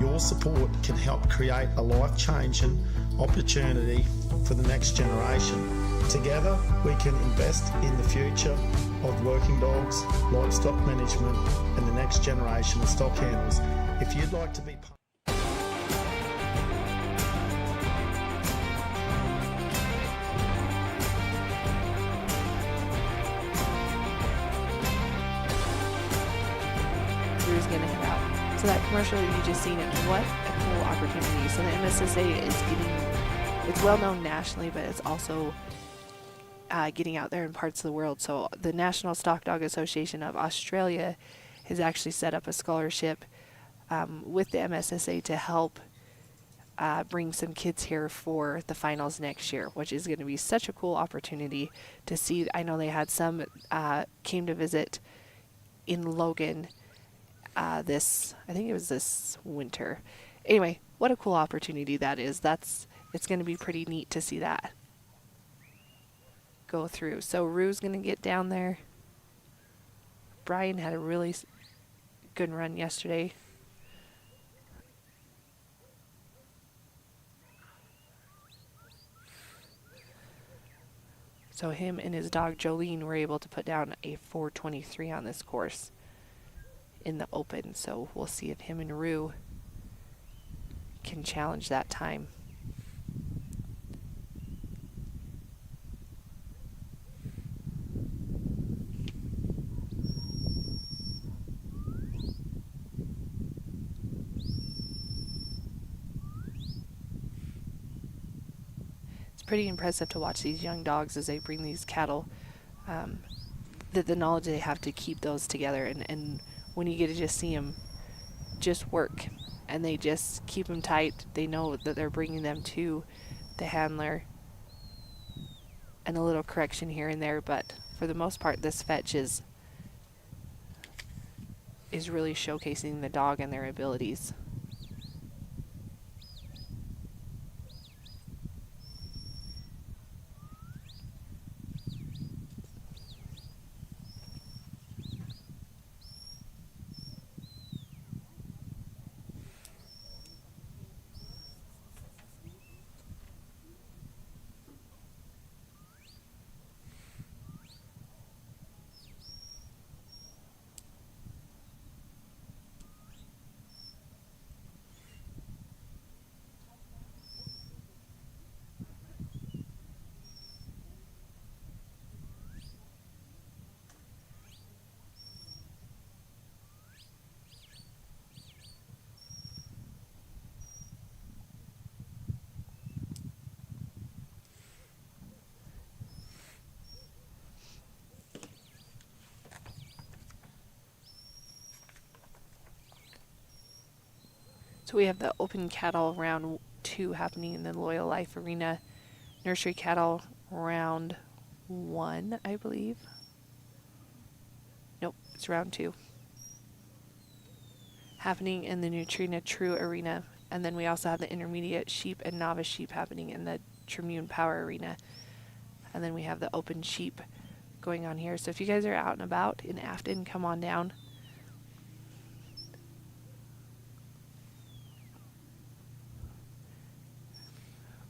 Your support can help create a life-changing opportunity for the next generation. Together, we can invest in the future of working dogs, livestock management, and the next generation of stock handlers. If you'd like to be part Drew's gonna head out. So that commercial you just seen it, what a cool opportunity. So the MSSA is getting, it's well known nationally, but it's also getting out there in parts of the world. So the National Stockdog Association of Australia has actually set up a scholarship with the MSSA to help bring some kids here for the finals next year, which is going to be such a cool opportunity to see. I know they had some came to visit in Logan I think it was this winter. Anyway, what a cool opportunity that is. It's going to be pretty neat to see that go through. So Rue's going to get down there. Brian had a really good run yesterday. So him and his dog Jolene were able to put down a 4:23 on this course in the open. So we'll see if him and Rue can challenge that time. Pretty impressive to watch these young dogs as they bring these cattle, the knowledge they have to keep those together, and when you get to just see them just work and they just keep them tight, they know that they're bringing them to the handler, and a little correction here and there, but for the most part this fetch is really showcasing the dog and their abilities. So we have the open cattle round 2 happening in the Loyal Life Arena. Nursery cattle round 1, I believe. Nope, it's round 2. Happening in the Nutrena True Arena. And then we also have the intermediate sheep and novice sheep happening in the Tribune Power Arena. And then we have the open sheep going on here. So if you guys are out and about in Afton, come on down.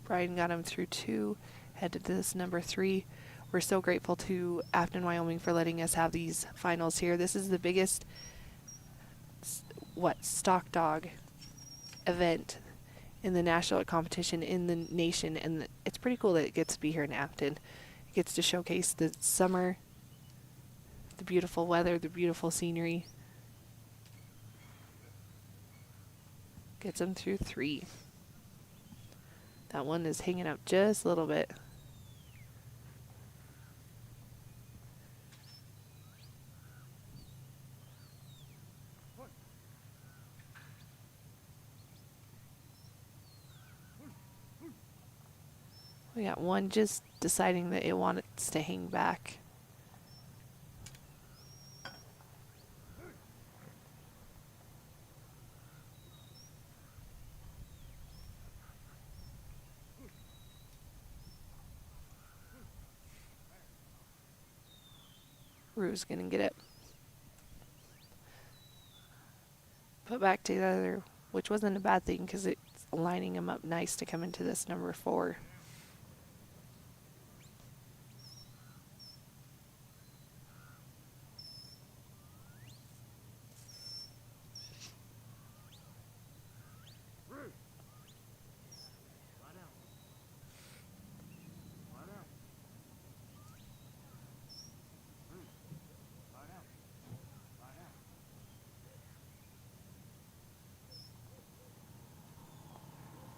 Brian got him through 2, headed to this number 3. We're so grateful to Afton, Wyoming for letting us have these finals here. This is the biggest, Stockdog event in the national competition in the nation, and it's pretty cool that it gets to be here in Afton. It gets to showcase the summer, the beautiful weather, the beautiful scenery. Gets them through 3. That one is hanging up just a little bit. We got one just deciding that it wants to hang back. Rue's gonna get it. Put back together, which wasn't a bad thing because it's lining him up nice to come into this number 4.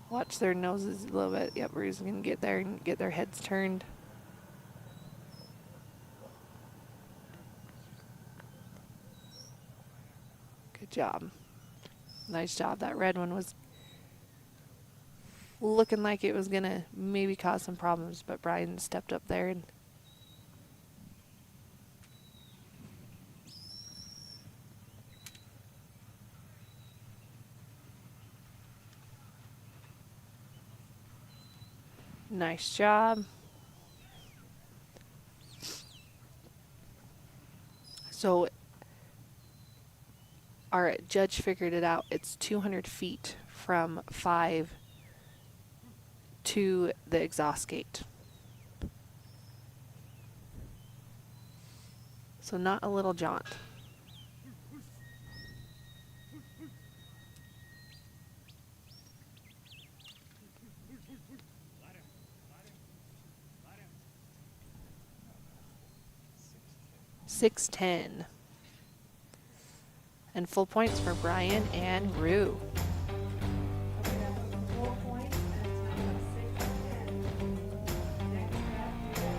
Watch their noses a little bit. Yep, Rue's gonna get there and get their heads turned. Good job. Nice job. That red one was looking like it was going to maybe cause some problems, but Brian stepped up there and nice job. So our judge figured it out. It's 200 feet from 5 to the exhaust gate. So not a little jaunt. .610. And full points for Brian and Rue. Okay, that was 4 points and a time of 6:10. Next up,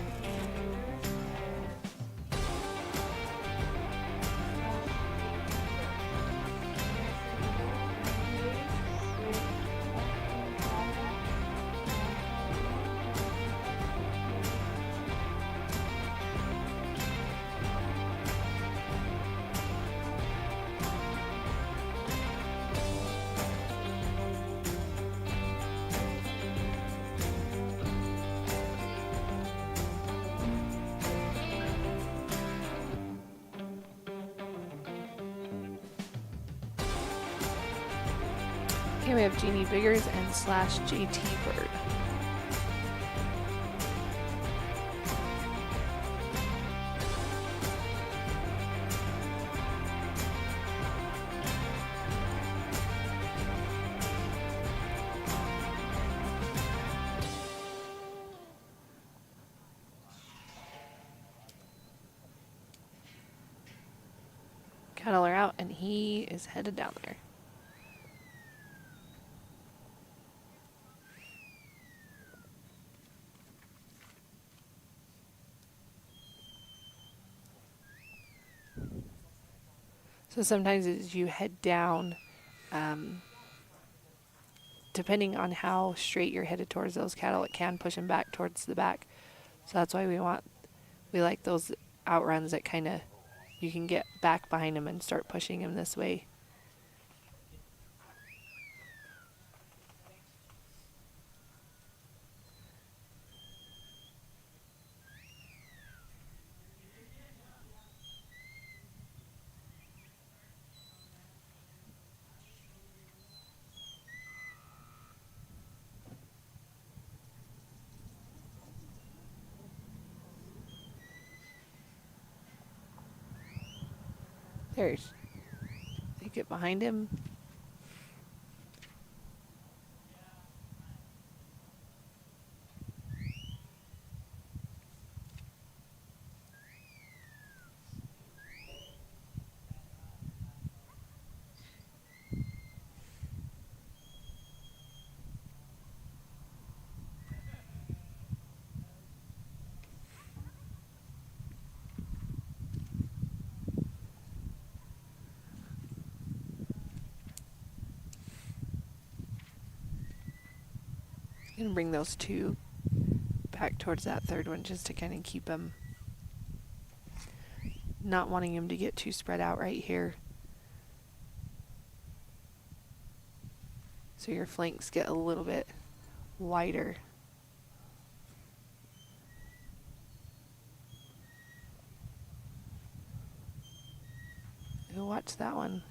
we Okay, we have Jeannie Biggers and slash JT Bird. Cattle are out and he is headed down there. So sometimes as you head down, depending on how straight you're headed towards those cattle, it can push them back towards the back. So that's why we like those outruns that kind of, you can get back behind them and start pushing them this way. There's, they get behind him. And bring those two back towards that third one just to kind of keep them, not wanting them to get too spread out right here. So your flanks get a little bit wider. Go watch that one.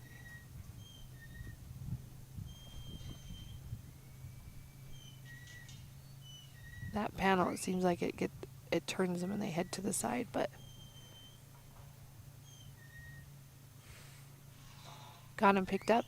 That panel, it seems like it turns them and they head to the side, but got him picked up.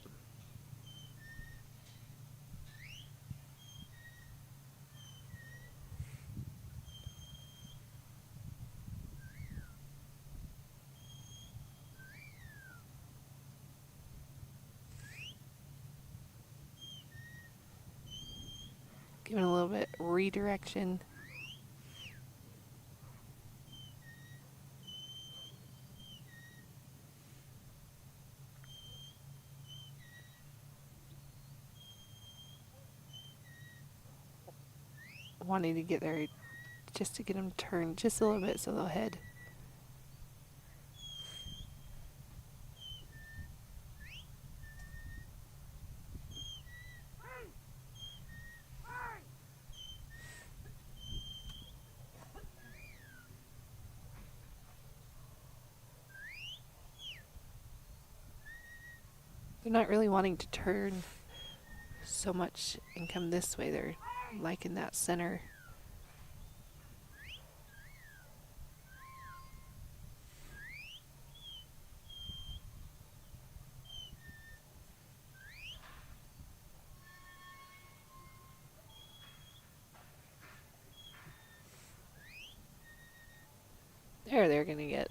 Giving a little bit redirection. wanting to get there just to get them turned just a little bit so they'll head. They're not really wanting to turn so much and come this way. They're liking that center. There, they're going to get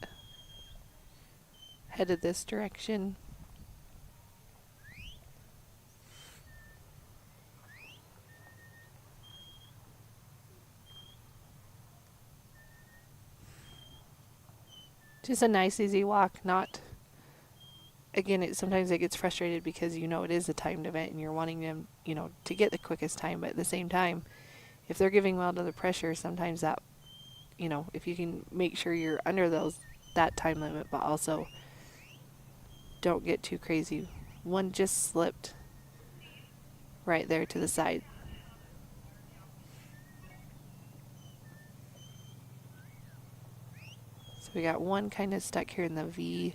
headed this direction. Just a nice, easy walk. Not, again, sometimes it gets frustrated because you know it is a timed event and you're wanting them, you know, to get the quickest time. But at the same time, if they're giving well to the pressure, sometimes that, you know, if you can make sure you're under that time limit, but also don't get too crazy. One just slipped right there to the side. So we got one kind of stuck here in the V.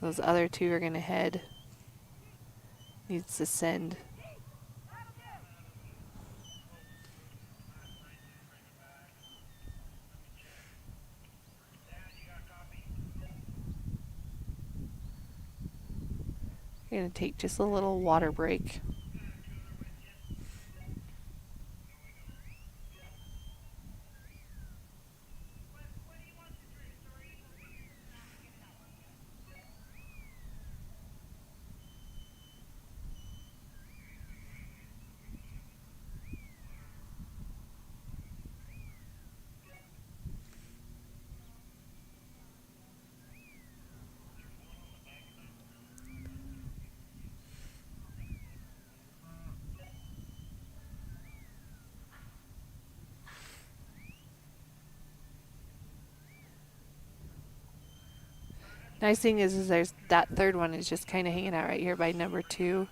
Those other two are going to head. Needs to send. Going to take just a little water break. Nice thing is there's that third one is just kind of hanging out right here by number 2.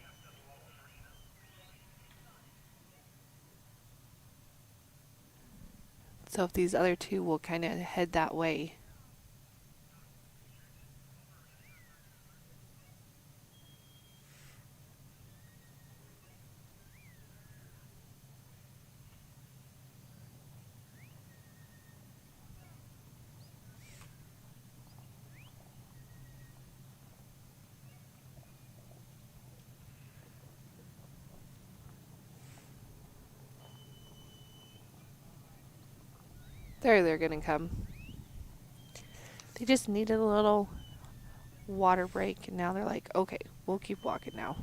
So if these other two will kind of head that way. There they're going to come. They just needed a little water break, and now they're like, okay, we'll keep walking now.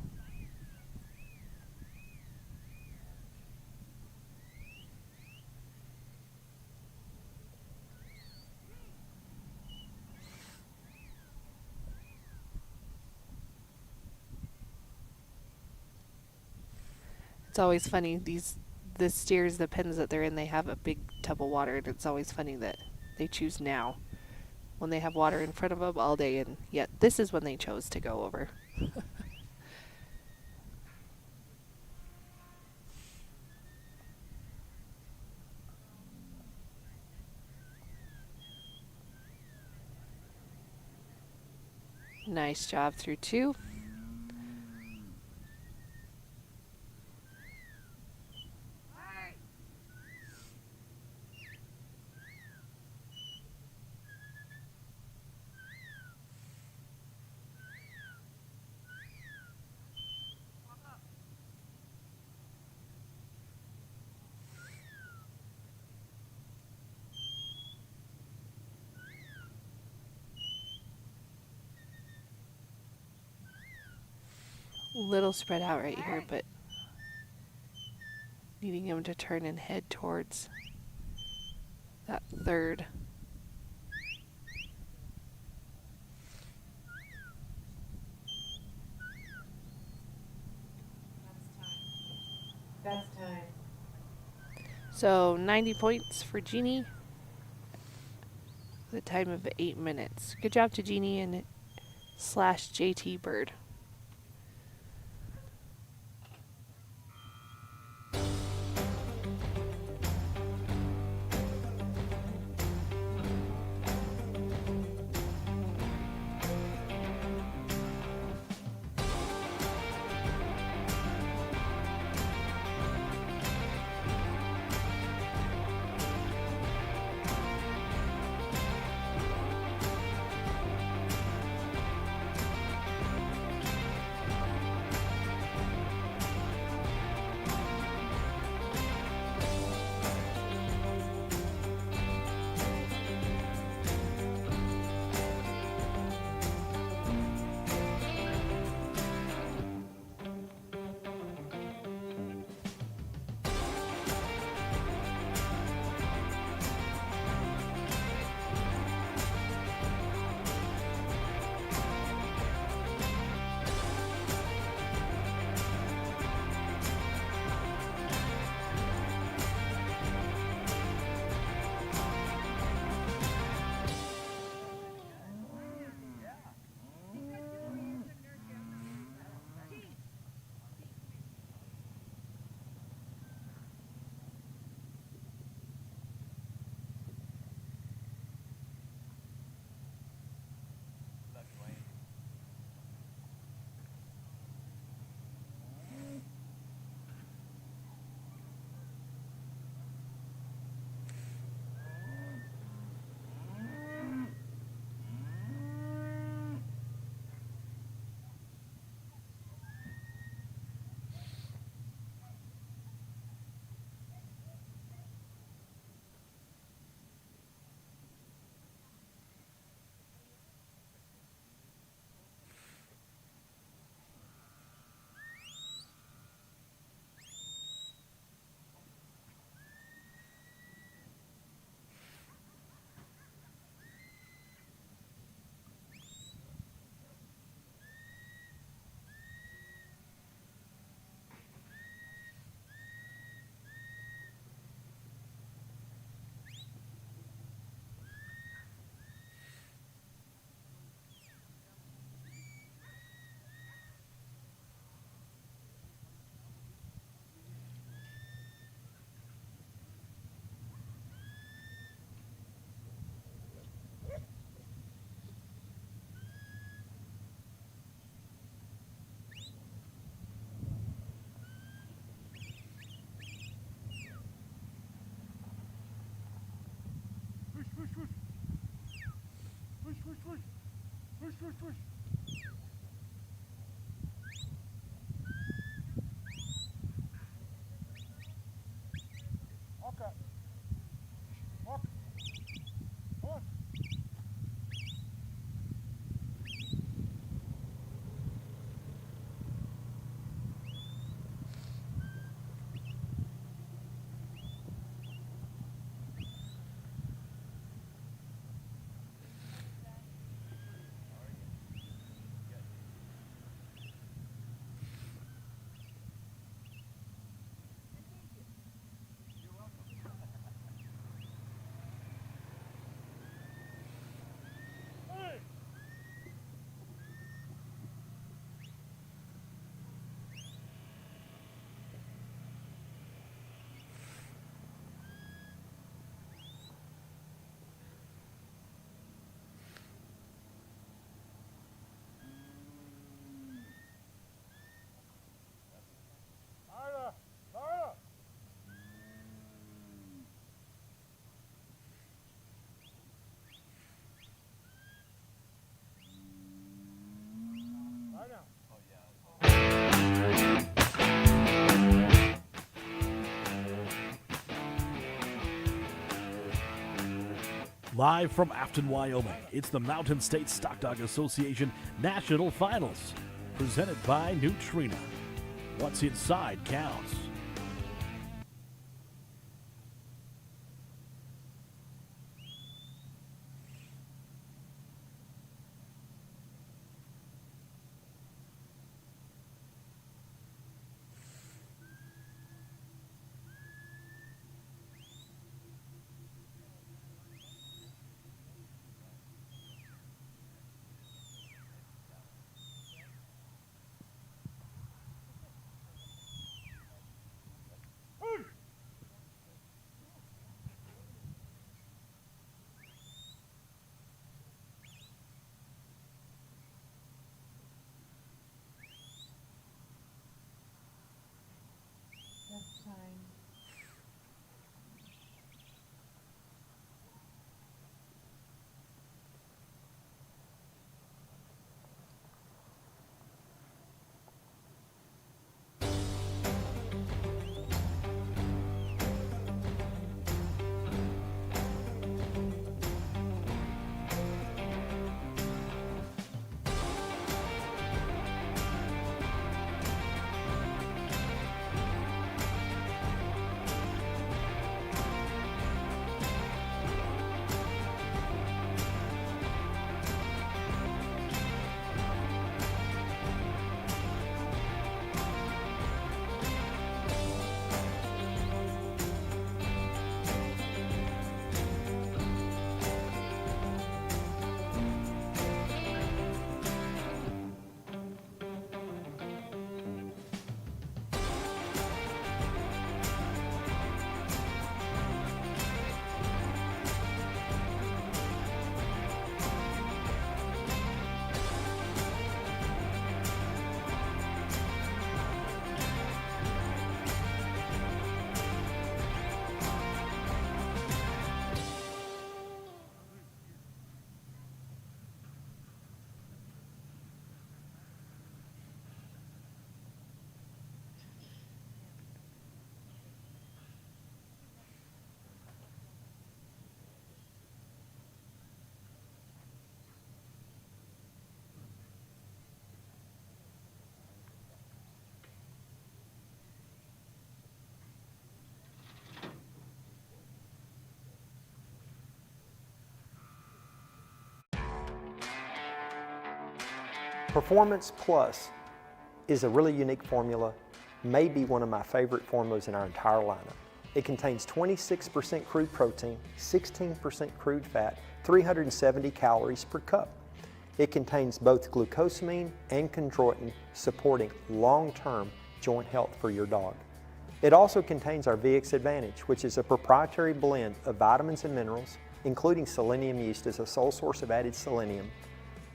It's always funny, the steers, the pens that they're in, they have a big tub of water, and it's always funny that they choose now when they have water in front of them all day, and yet this is when they chose to go over. Nice job through 2. Little spread out right here, but needing him to turn and head towards that third. That's time. So 90 points for Jeannie. The time of 8 minutes. Good job to Jeannie and slash JT Bird. Okay. Walk. Come on. Ida, Ida. Lie down. Live from Afton, Wyoming, it's the Mountain State Stockdog Association National Finals, presented by Nutrena. What's inside counts. Performance Plus is a really unique formula, maybe one of my favorite formulas in our entire lineup. It contains 26% crude protein, 16% crude fat, 370 calories per cup. It contains both glucosamine and chondroitin, supporting long-term joint health for your dog. It also contains our VX Advantage, which is a proprietary blend of vitamins and minerals, including selenium yeast as a sole source of added selenium,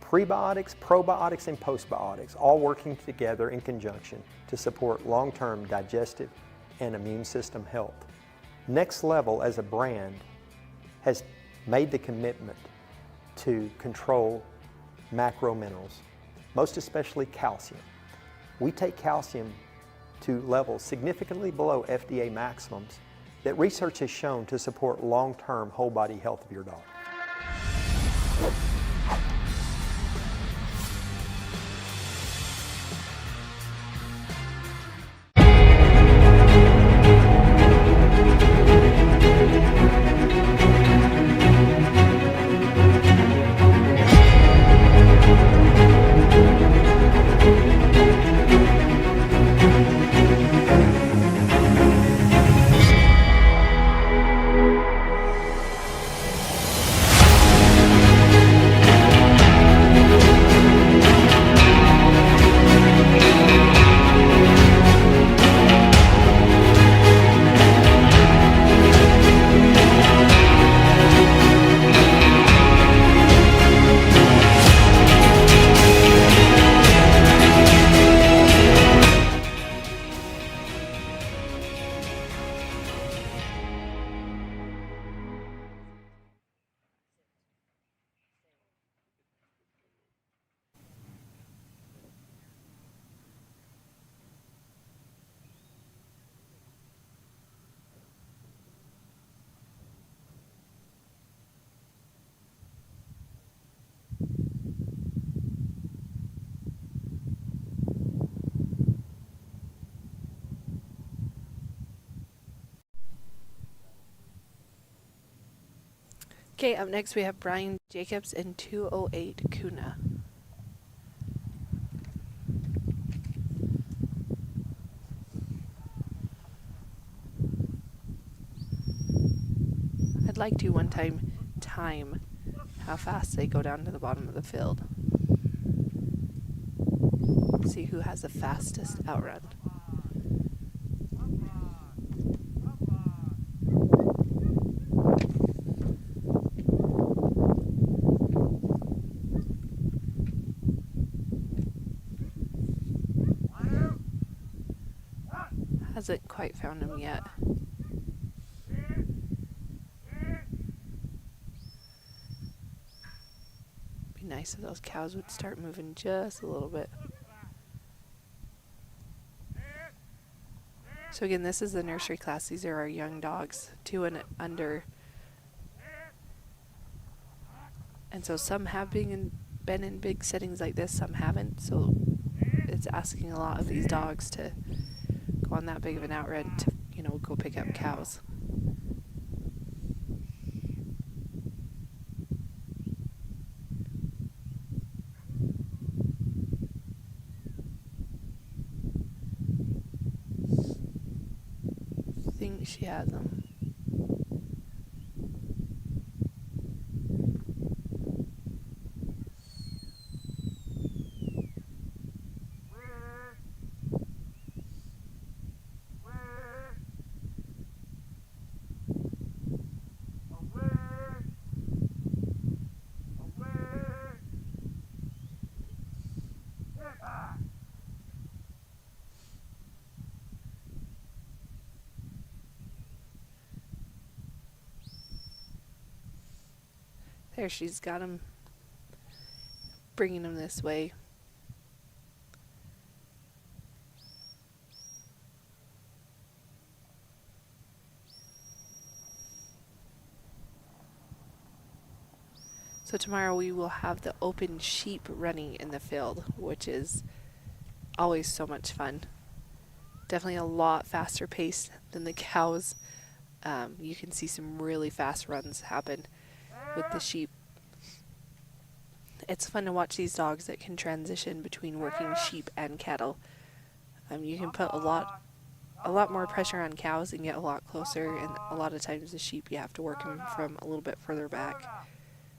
prebiotics, probiotics, and postbiotics, all working together in conjunction to support long-term digestive and immune system health. Next Level as a brand has made the commitment to control macro minerals, most especially calcium. We take calcium to levels significantly below FDA maximums that research has shown to support long-term whole body health of your dog. Okay, up next we have Brian Jacobs and 208 Kuna. I'd like to one time how fast they go down to the bottom of the field. See who has the fastest outrun. Hasn't quite found him yet. Be nice if those cows would start moving just a little bit. So again, this is the nursery class. These are our young dogs, 2 and under. And so some have been in big settings like this, some haven't. So it's asking a lot of these dogs to go on that big of an outrun to, go pick up cows. I think she has them. There, she's got him, bringing him this way. So tomorrow we will have the open sheep running in the field, which is always so much fun. Definitely a lot faster pace than the cows. You can see some really fast runs happen with the sheep. it's fun to watch these dogs that can transition between working sheep and cattle. You can put a lot more pressure on cows and get a lot closer, and a lot of times the sheep you have to work them from a little bit further back.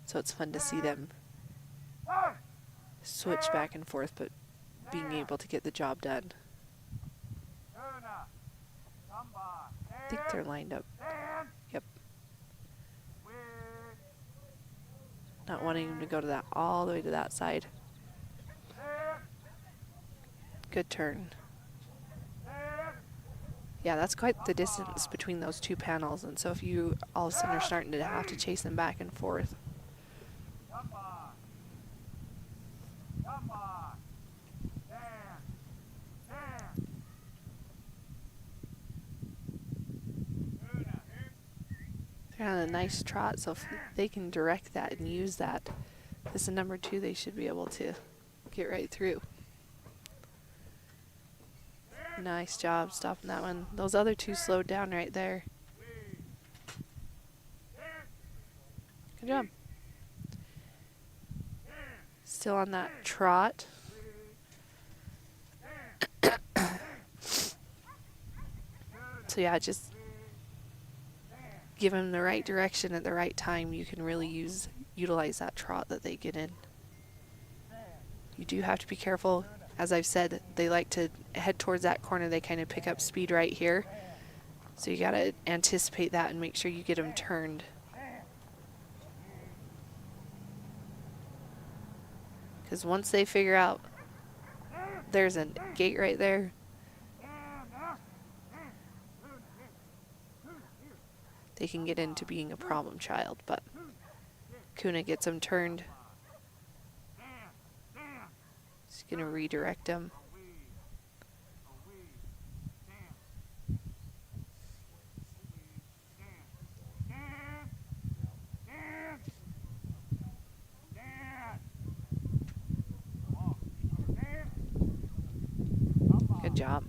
So it's fun to see them switch back and forth, but being able to get the job done. I think they're lined up. Yep. Not wanting him to go to that all the way to that side. Good turn. Yeah, that's quite the distance between those two panels, and so if you all of a sudden are starting to have to chase them back and forth. They're on a nice trot, so if they can direct that and use that, this is number 2, they should be able to get right through. Nice job stopping that one. Those other 2 slowed down right there. Good job. Still on that trot. So yeah, just give them the right direction at the right time. You can really utilize that trot that they get in. You do have to be careful. As I've said, they like to head towards that corner. They kind of pick up speed right here. So you got to anticipate that and make sure you get them turned. Because once they figure out there's a gate right there, they can get into being a problem child. But Kuna gets them turned. He's going to redirect them. Good job.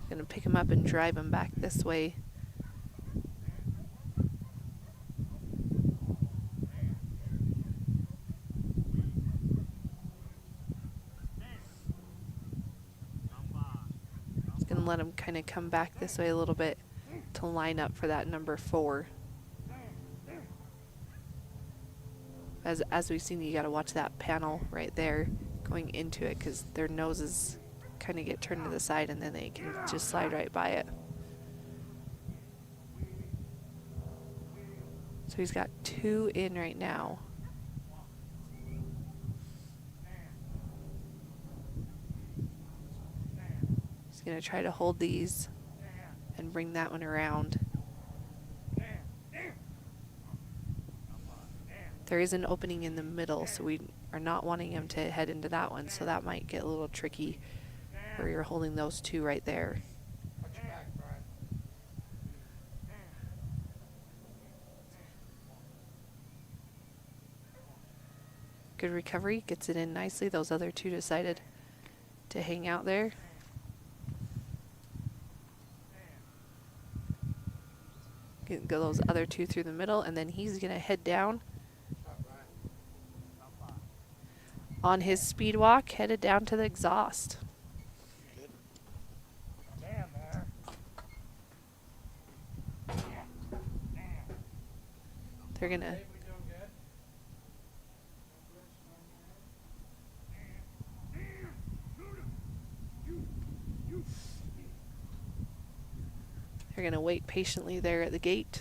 Gonna pick him up and drive him back this way. Just gonna let him kind of come back this way a little bit to line up for that number 4. As we've seen, you gotta watch that panel right there going into it, because their noses kind of get turned to the side and then they can just slide right by it. So he's got 2 in right now. He's going to try to hold these and bring that one around. There is an opening in the middle, so we are not wanting him to head into that one, so that might get a little tricky where you're holding those 2 right there. Good recovery, gets it in nicely. Those other 2 decided to hang out there. Go those other 2 through the middle, and then he's going to head down on his speed walk, headed down to the exhaust. They're gonna wait patiently there at the gate.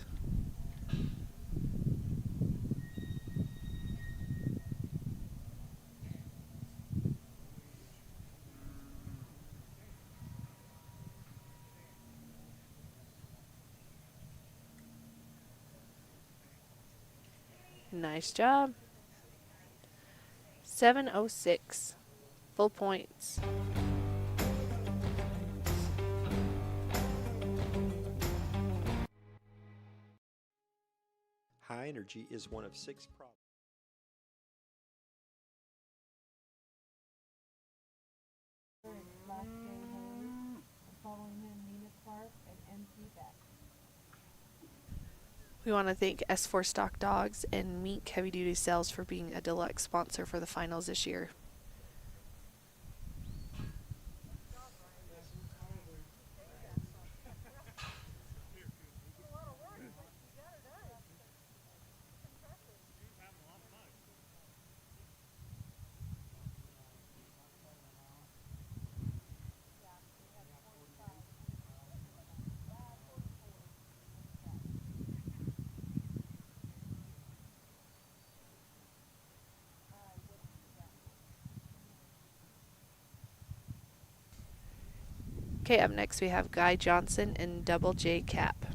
Nice job. 7:06. Full points. High energy is one of 6 problems. We want to thank S4 Stock Dogs and Mink Heavy Duty Sales for being a deluxe sponsor for the finals this year. Okay, up next we have Guy Johnson and Double J Cap.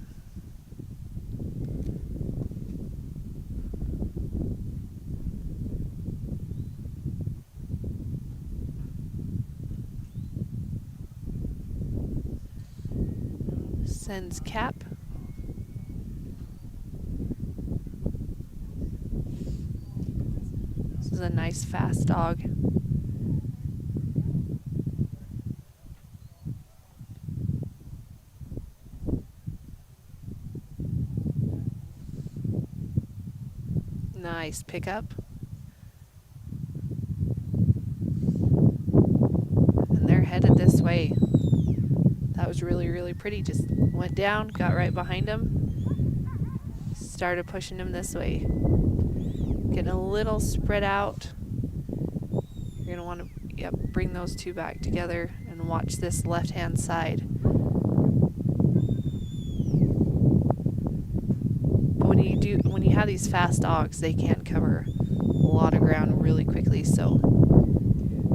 Sends Cap. This is a nice fast dog. Nice pickup. And they're headed this way. That was really, really pretty. Just went down, got right behind him, started pushing him this way. Getting a little spread out. You're going to want to bring those two back together and watch this left-hand side. When you have these fast dogs, they can't cover a lot of ground really quickly, so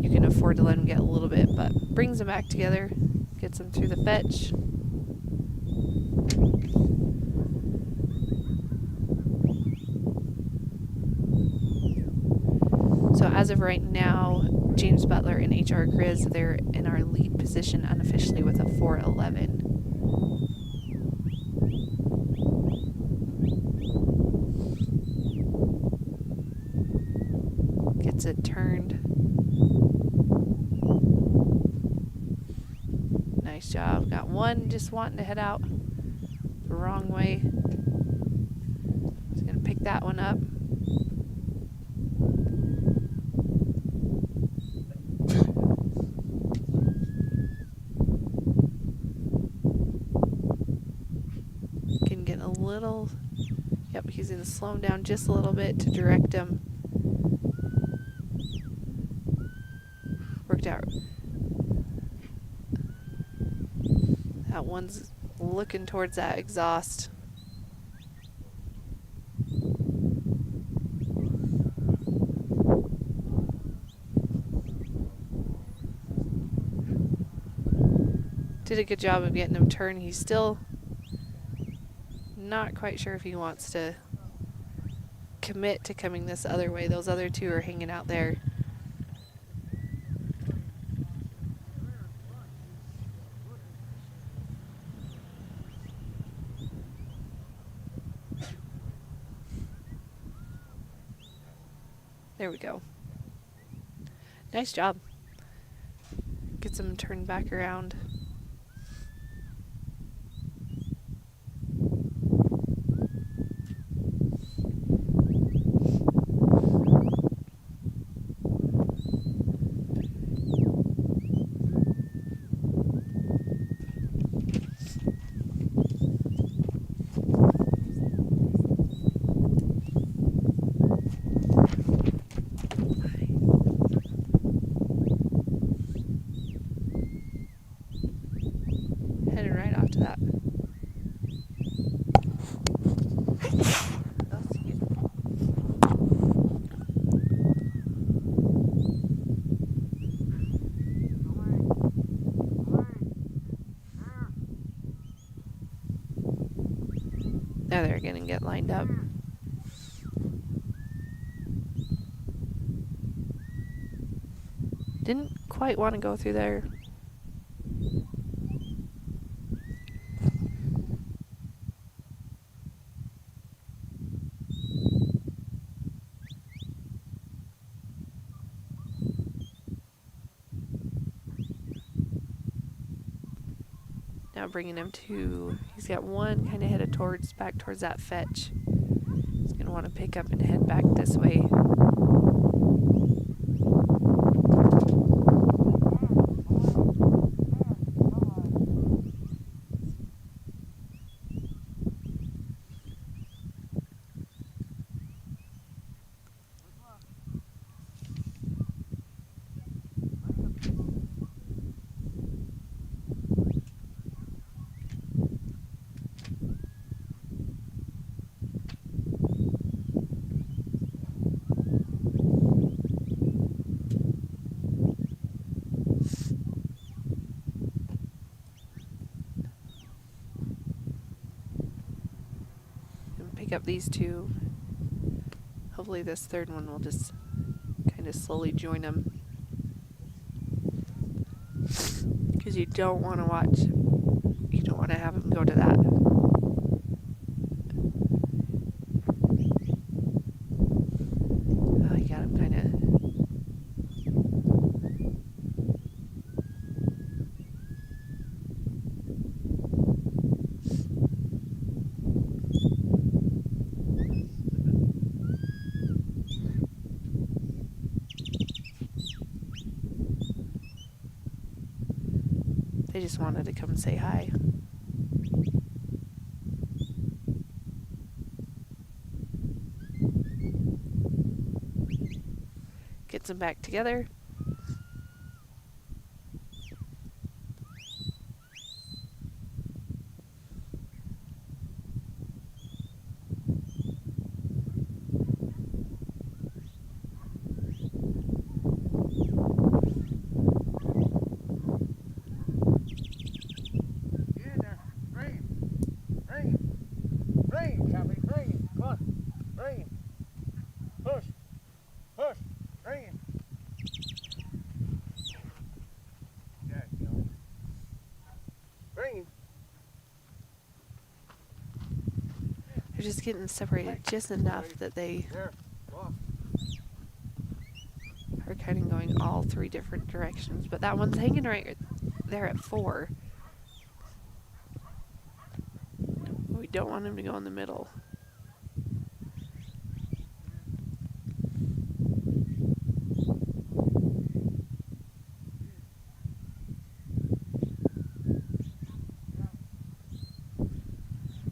you can afford to let them get a little bit, but brings them back together, gets them through the fetch. So as of right now, James Butler and HR Grizz, they're in our lead position unofficially with a 411. Gets it turned. Nice job. Got one just wanting to head out the wrong way. Just gonna pick that one up. Can get a little, yep, he's gonna slow him down just a little bit to direct him. Worked out. That one's looking towards that exhaust. Did a good job of getting him turned. He's still not quite sure if he wants to commit to coming this other way. Those other two are hanging out there. There we go. Nice job. Gets them turned back around. Headed right off to that. Now they're going to get lined up. Didn't quite want to go through there. Now bringing him to, he's got one kind of headed back towards that fetch. He's going to want to pick up and head back this way. Pick up these two. Hopefully this third one will just kind of slowly join them. Because you don't want to watch, you don't want to have them go to that. Oh, you got him kind of. They just wanted to come and say hi. Gets them back together. They're just getting separated just enough that they are kind of going all three different directions. But that one's hanging right there at 4. We don't want him to go in the middle.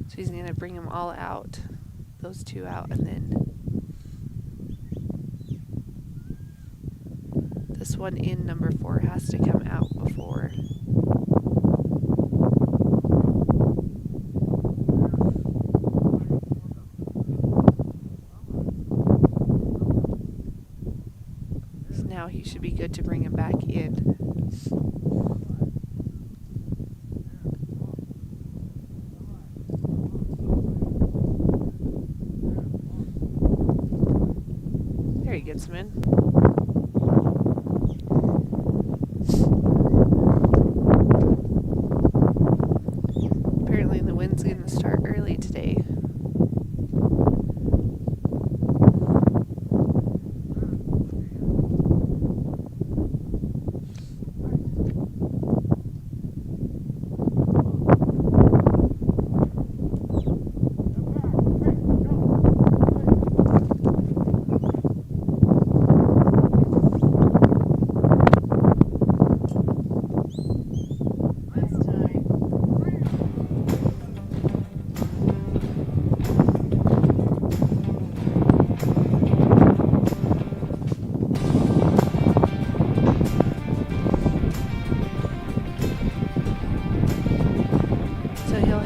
So he's going to bring them all out, those two out, and then this one in number 4 has to come out before. So now he should be good to bring him back in. There he gets him in. Apparently the wind's going to start early today.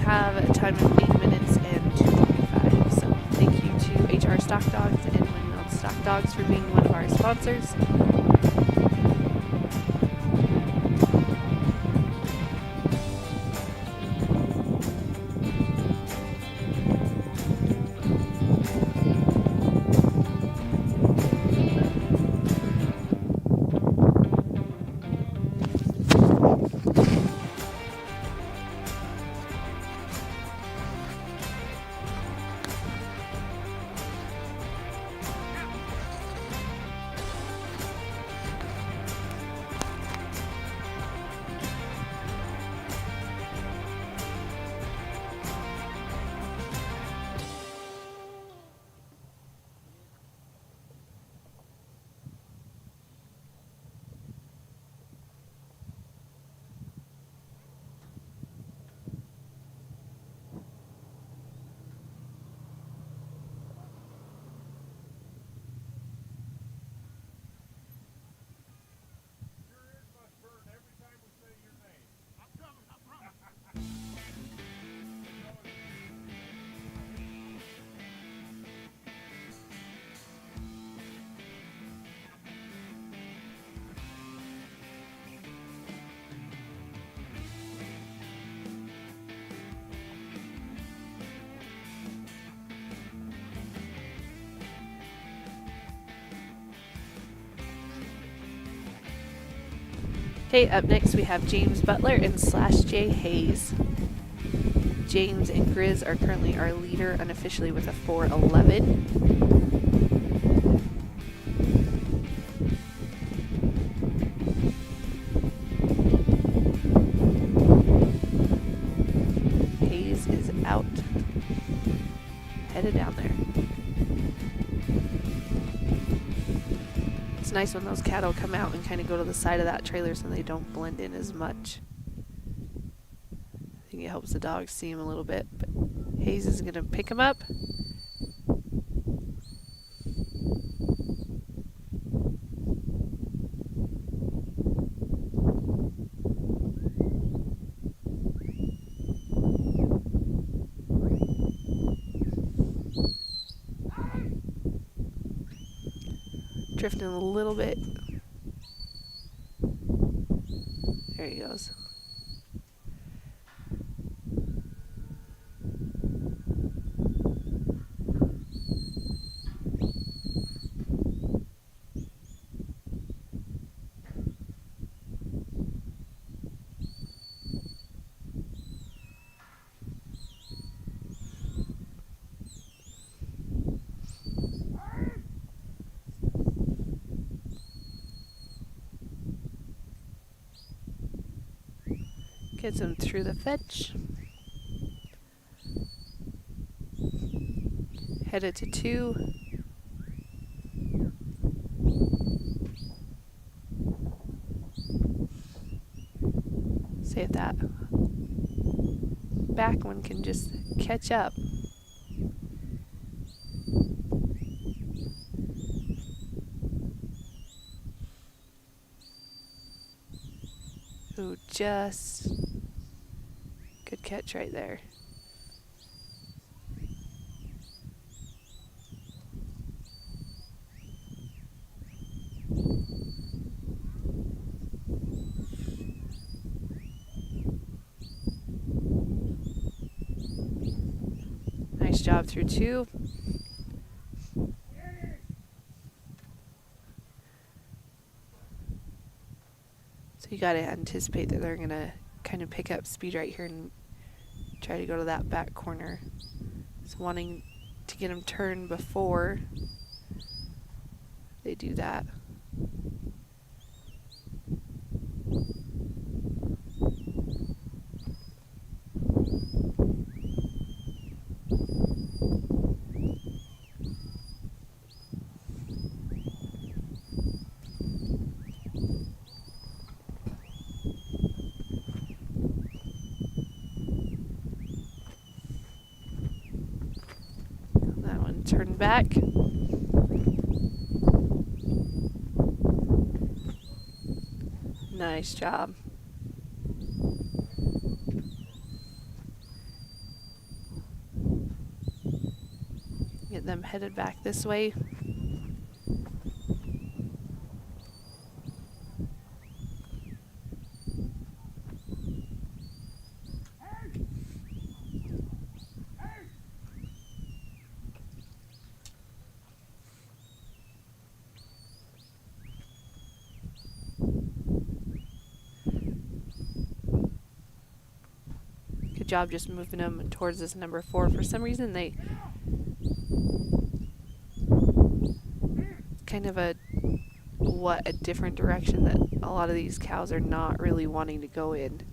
Have a time of 8 minutes and 2:25. So thank you to HR Stockdogs and Windmill Stockdogs for being one of our sponsors. Okay, up next we have James Butler and /J Hayes. James and Grizz are currently our leader unofficially with a 4:11. Hayes is out. Headed down there. It's nice when those cattle come out and kind of go to the side of that trailer so they don't blend in as much. I think it helps the dogs see him a little bit, but Hayes is going to pick him up. Drifting a little bit. There he goes. Gets him through the fetch. Headed to 2. See if that back one can just catch up. Ooh, just good catch right there. Nice job through 2. So you got to anticipate that they're going to kind of pick up speed right here and try to go to that back corner. Just wanting to get them turned before they do that. That one turned back. Nice job. Get them headed back this way. Good job just moving them towards this number 4. For some reason they kind of a different direction that a lot of these cows are not really wanting to go in.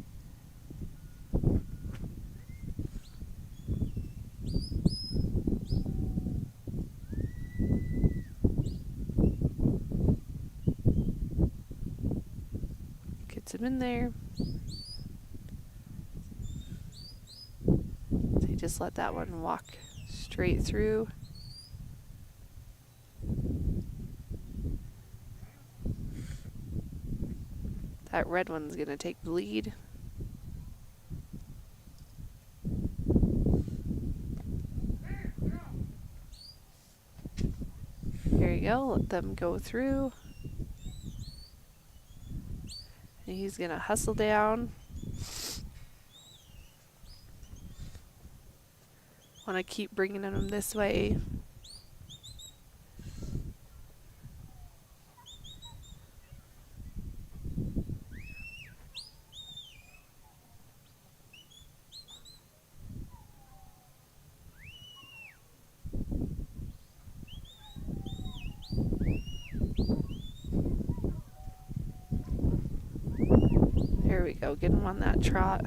Gets them in there. So you just let that one walk straight through. That red one's gonna take the lead. There you go, let them go through. And he's gonna hustle down. Wanna keep bringing them this way. Here we go. Get him on that trot.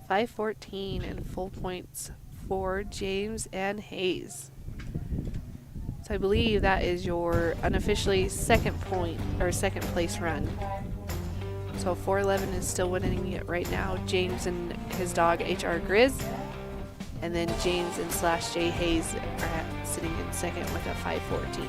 .514 and full points for James and Hayes. So I believe that is your unofficially second place run. So 411 is still winning it right now. James and his dog HR Grizz, and then James and /J Hayes are sitting in second with a 514.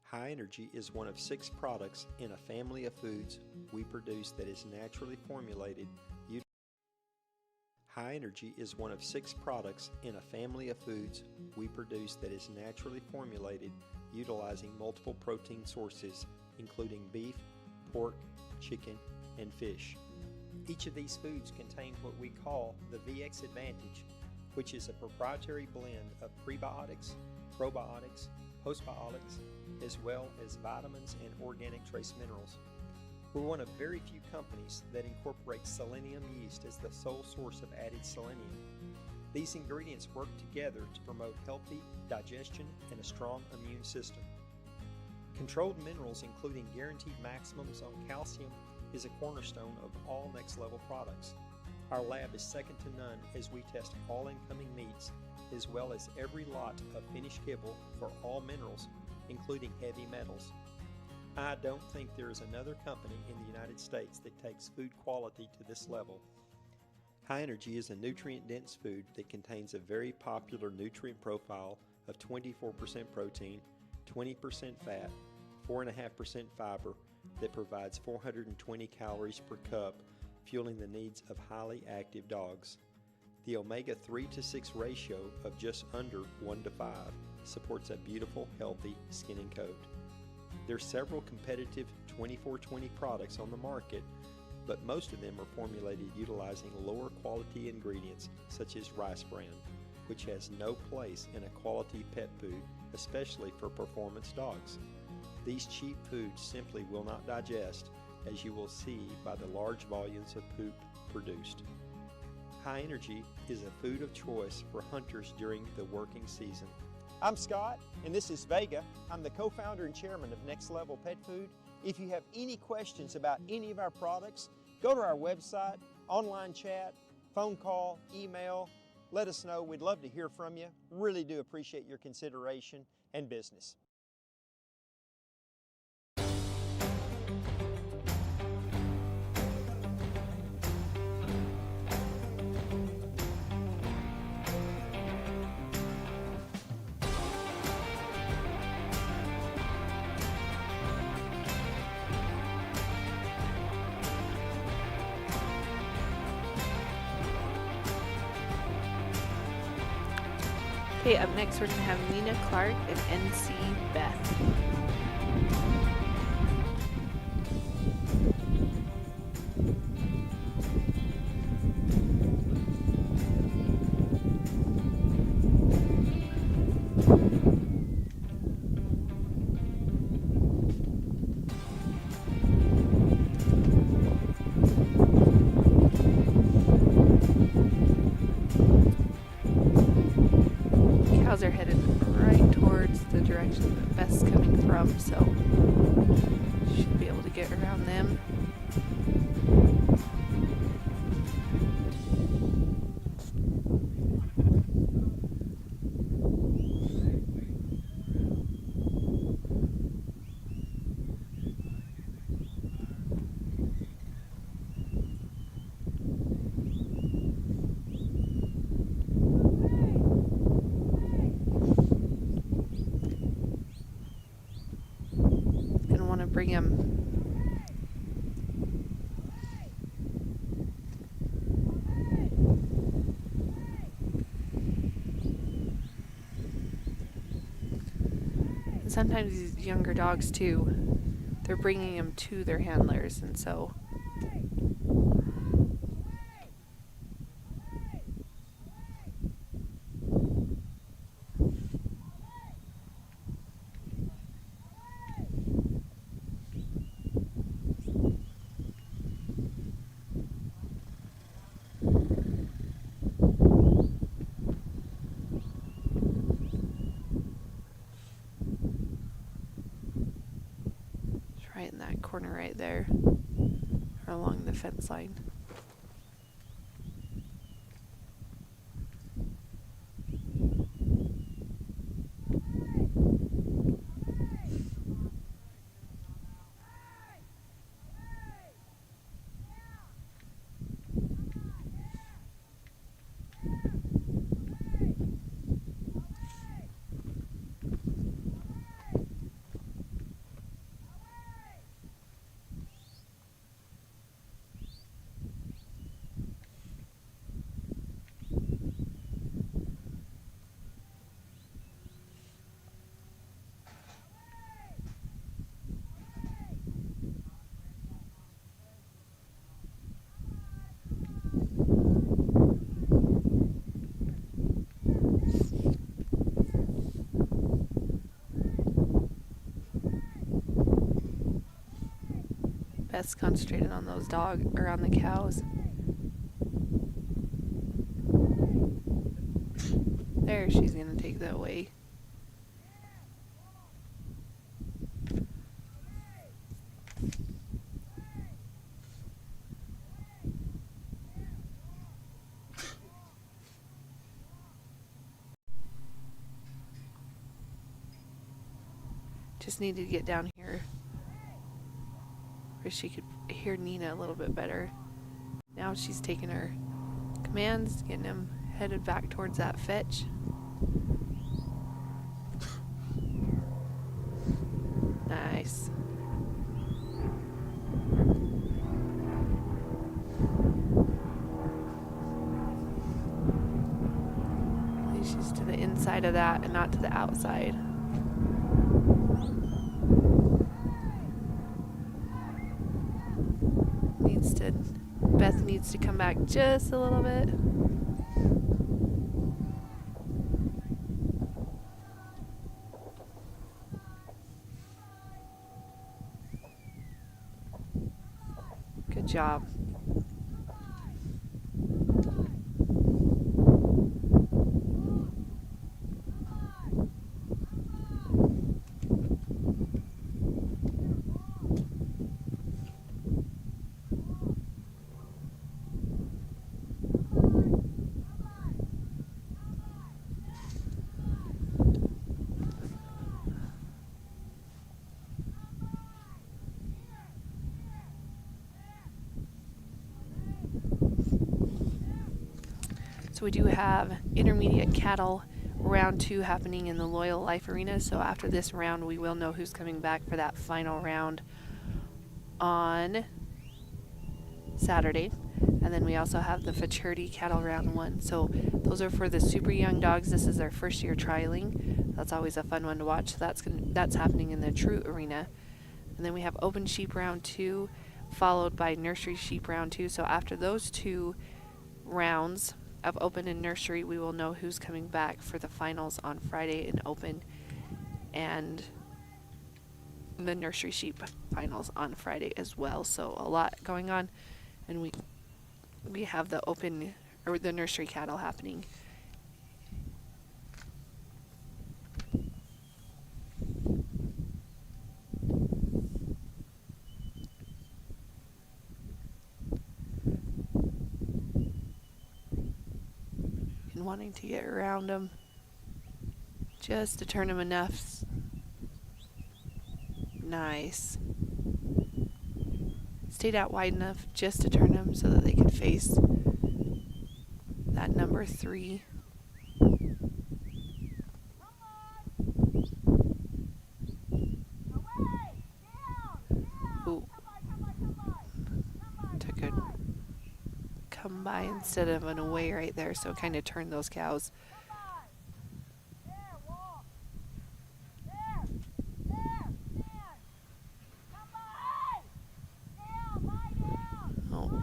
High Energy is one of 6 products in a family of foods we produce that is naturally formulated. High Energy is one of 6 products in a family of foods we produce that is naturally formulated utilizing multiple protein sources, including beef, pork, chicken, and fish. Each of these foods contain what we call the VX Advantage, which is a proprietary blend of prebiotics, probiotics, postbiotics, as well as vitamins and organic trace minerals. We're one of very few companies that incorporate selenium yeast as the sole source of added selenium. These ingredients work together to promote healthy digestion and a strong immune system. Controlled minerals, including guaranteed maximums on calcium, is a cornerstone of all Next Level products. Our lab is second to none as we test all incoming meats as well as every lot of finished kibble for all minerals, including heavy metals. I don't think there is another company in the United States that takes food quality to this level. High Energy is a nutrient-dense food that contains a very popular nutrient profile of 24% protein, 20% fat, 4.5% fiber that provides 420 calories per cup, fueling the needs of highly active dogs. The omega-3 to 6 ratio of just under 1 to 5 supports a beautiful, healthy skin and coat. There are several competitive 24/20 products on the market, but most of them are formulated utilizing lower quality ingredients such as rice bran, which has no place in a quality pet food, especially for performance dogs. These cheap foods simply will not digest, as you will see by the large volumes of poop produced. High Energy is a food of choice for hunters during the working season. I'm Scott, and this is Vega. I'm the co-founder and chairman of Next Level Pet Food. If you have any questions about any of our products, go to our website, online chat, phone call, email. Let us know. We'd love to hear from you. Really do appreciate your consideration and business. Okay, up next we're going to have Nina Clark and NC Beth. them. And sometimes these younger dogs too, they're bringing them to their handlers, and so right in that corner right there, or along the fence line. Beth's concentrating on those or on the cows. There, she's gonna take that away. Just needed to get down here where she could hear Nina a little bit better. Now she's taking her commands, getting him headed back towards that fetch. Nice. At least she's to the inside of that and not to the outside. Beth needs to come back just a little bit. Good job. So we do have intermediate cattle round 2 happening in the Loyal Life Arena. So after this round, we will know who's coming back for that final round on Saturday. And then we also have the Futurity Cattle Round 1. So those are for the super young dogs. This is their first year trialing. That's always a fun one to watch. So that's happening in the True Arena. And then we have Open Sheep Round 2, followed by Nursery Sheep Round 2. So after those 2 rounds of Open and Nursery, we will know who's coming back for the finals on Friday in Open, and the Nursery Sheep finals on Friday as well. So a lot going on, and we have the Open or the Nursery cattle happening. Wanting to get around them just to turn them enough. Nice. Stayed out wide enough just to turn them so that they could face that number 3. high instead of an away right there, so it kind of turned those cows. Oh,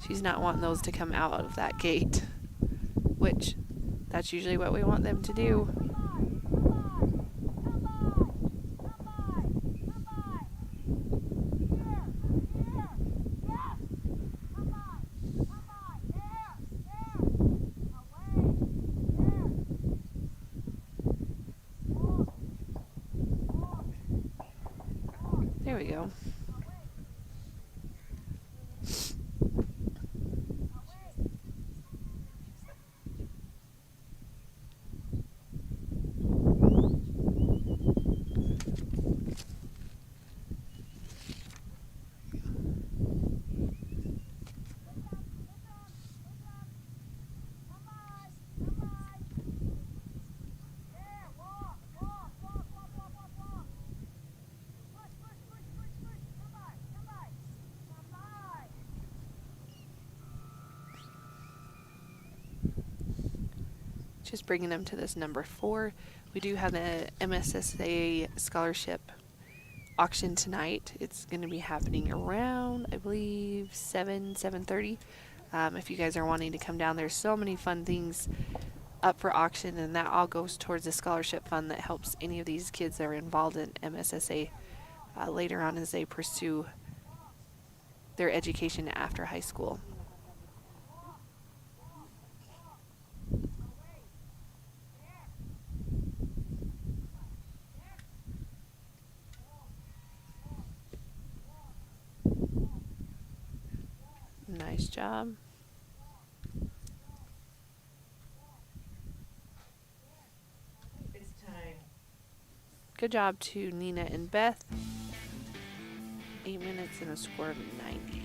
she's not wanting those to come out of that gate, which that's usually what we want them to do. There we go. Just bringing them to this number 4. We do have the MSSA scholarship auction tonight. It's going to be happening around, I believe, 7:30. If you guys are wanting to come down, there's so many fun things up for auction, and that all goes towards the scholarship fund that helps any of these kids that are involved in MSSA later on as they pursue their education after high school. Nice job. It's time. Good job to Nina and Beth. 8 minutes and a score of 90.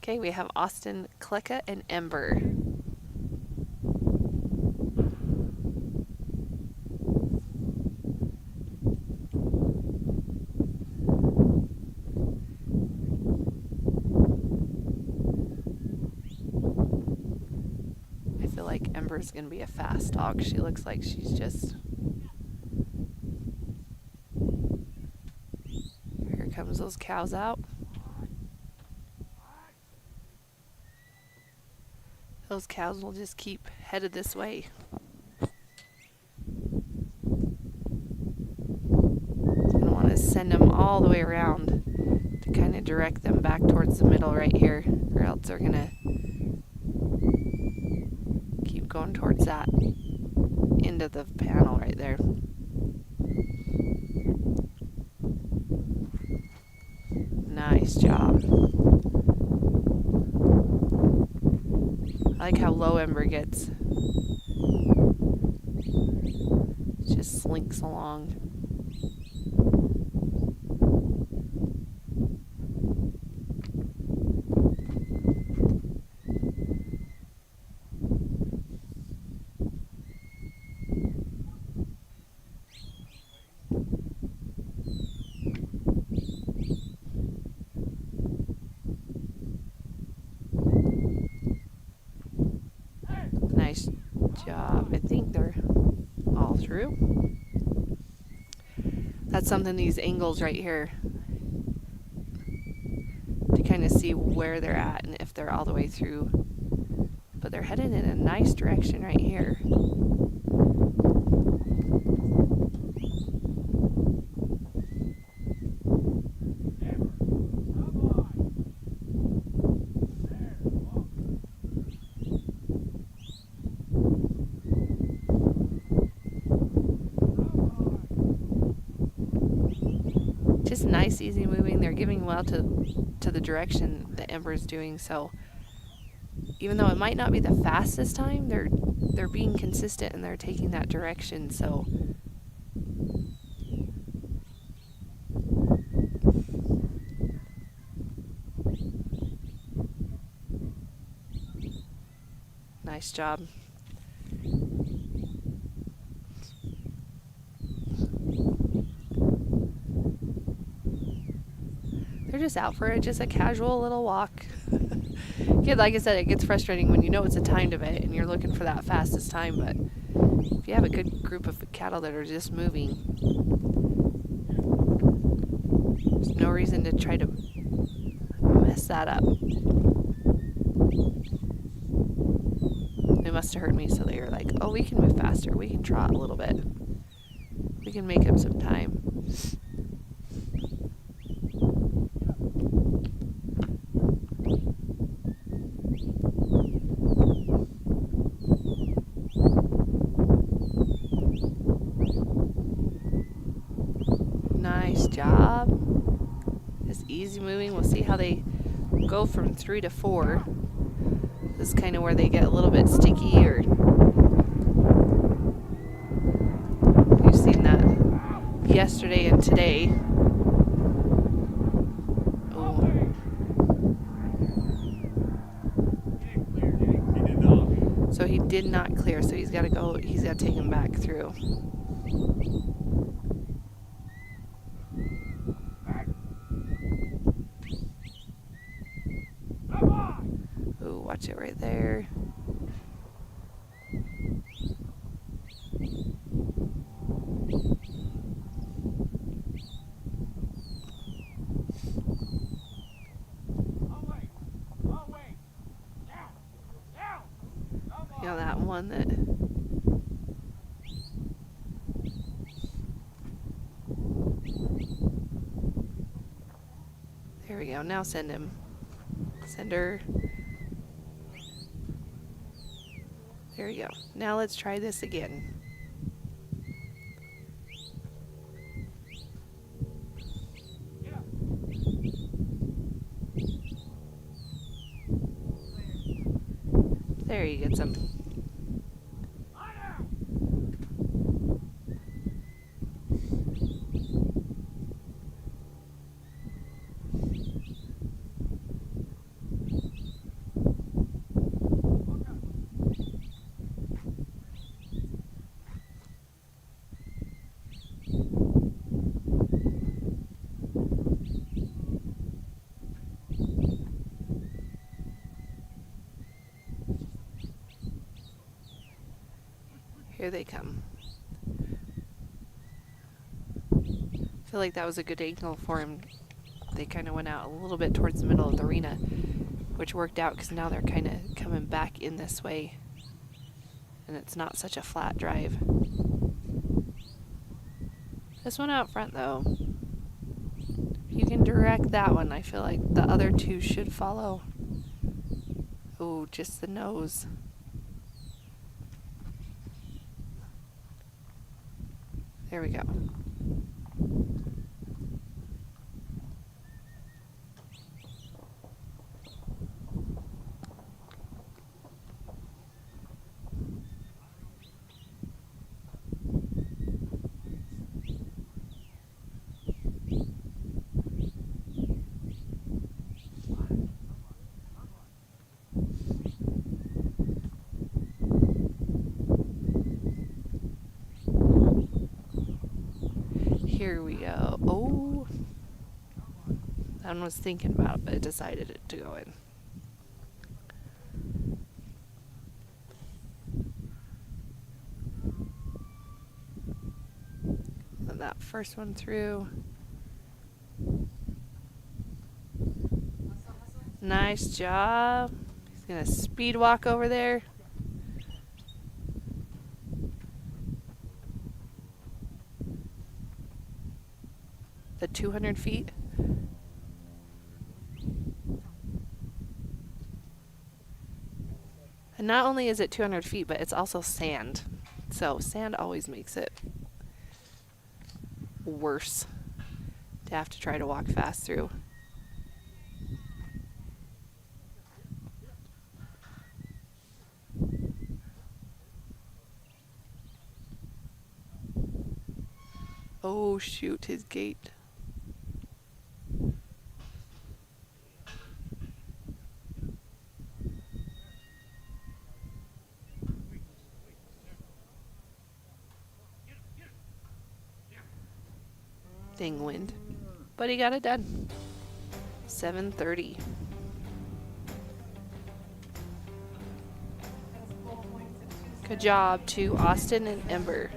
Okay, we have Austin, Klecka, and Ember. Ember's going to be a fast dog. She looks like she's just... Here comes those cows out. Those cows will just keep headed this way. I want to send them all the way around to kind of direct them back towards the middle right here, or else they're going to keep going towards that end of the panel right there. Nice job. I like how low Ember gets. Just slinks along. Nice job. I think they're all through. That's something, these angles right here, to kind of see where they're at and if they're all the way through. But they're headed in a nice direction right here. Just nice, easy moving. They're giving well to the direction that Ember's doing. So even though it might not be the fastest time, they're being consistent and they're taking that direction. So nice job. They're just out for just a casual little walk. Yeah, like I said, it gets frustrating when you know it's a timed event and you're looking for that fastest time, but if you have a good group of cattle that are just moving, there's no reason to try to mess that up. They must have heard me, so they were like, oh, we can move faster. We can trot a little bit. We can make up some time. Nice job. Just easy moving. We'll see how they go from 3 to 4. This is kind of where they get a little bit sticky, or you've seen that yesterday and today. Oh. So he did not clear, so he's got to go, he's got to take him back through. Ooh, watch it right there. You know that one that... There we go. Now send him. Send her. There we go. Now let's try this again. There he gets him. Here they come. I feel like that was a good angle for him. They kind of went out a little bit towards the middle of the arena, which worked out because now they're kind of coming back in this way. And it's not such a flat drive. This one out front, though, you can direct that one. I feel like the other two should follow. Oh, just the nose. There we go. Here we go. Oh, that one was thinking about it, but it decided to go in. And that first one through. Nice job. He's gonna speed walk over there. The 200 feet. And not only is it 200 feet, but it's also sand. So sand always makes it worse to have to try to walk fast through. Oh shoot, his gate. Dang wind. But he got it done. 7:30. Good job to Austin and Ember.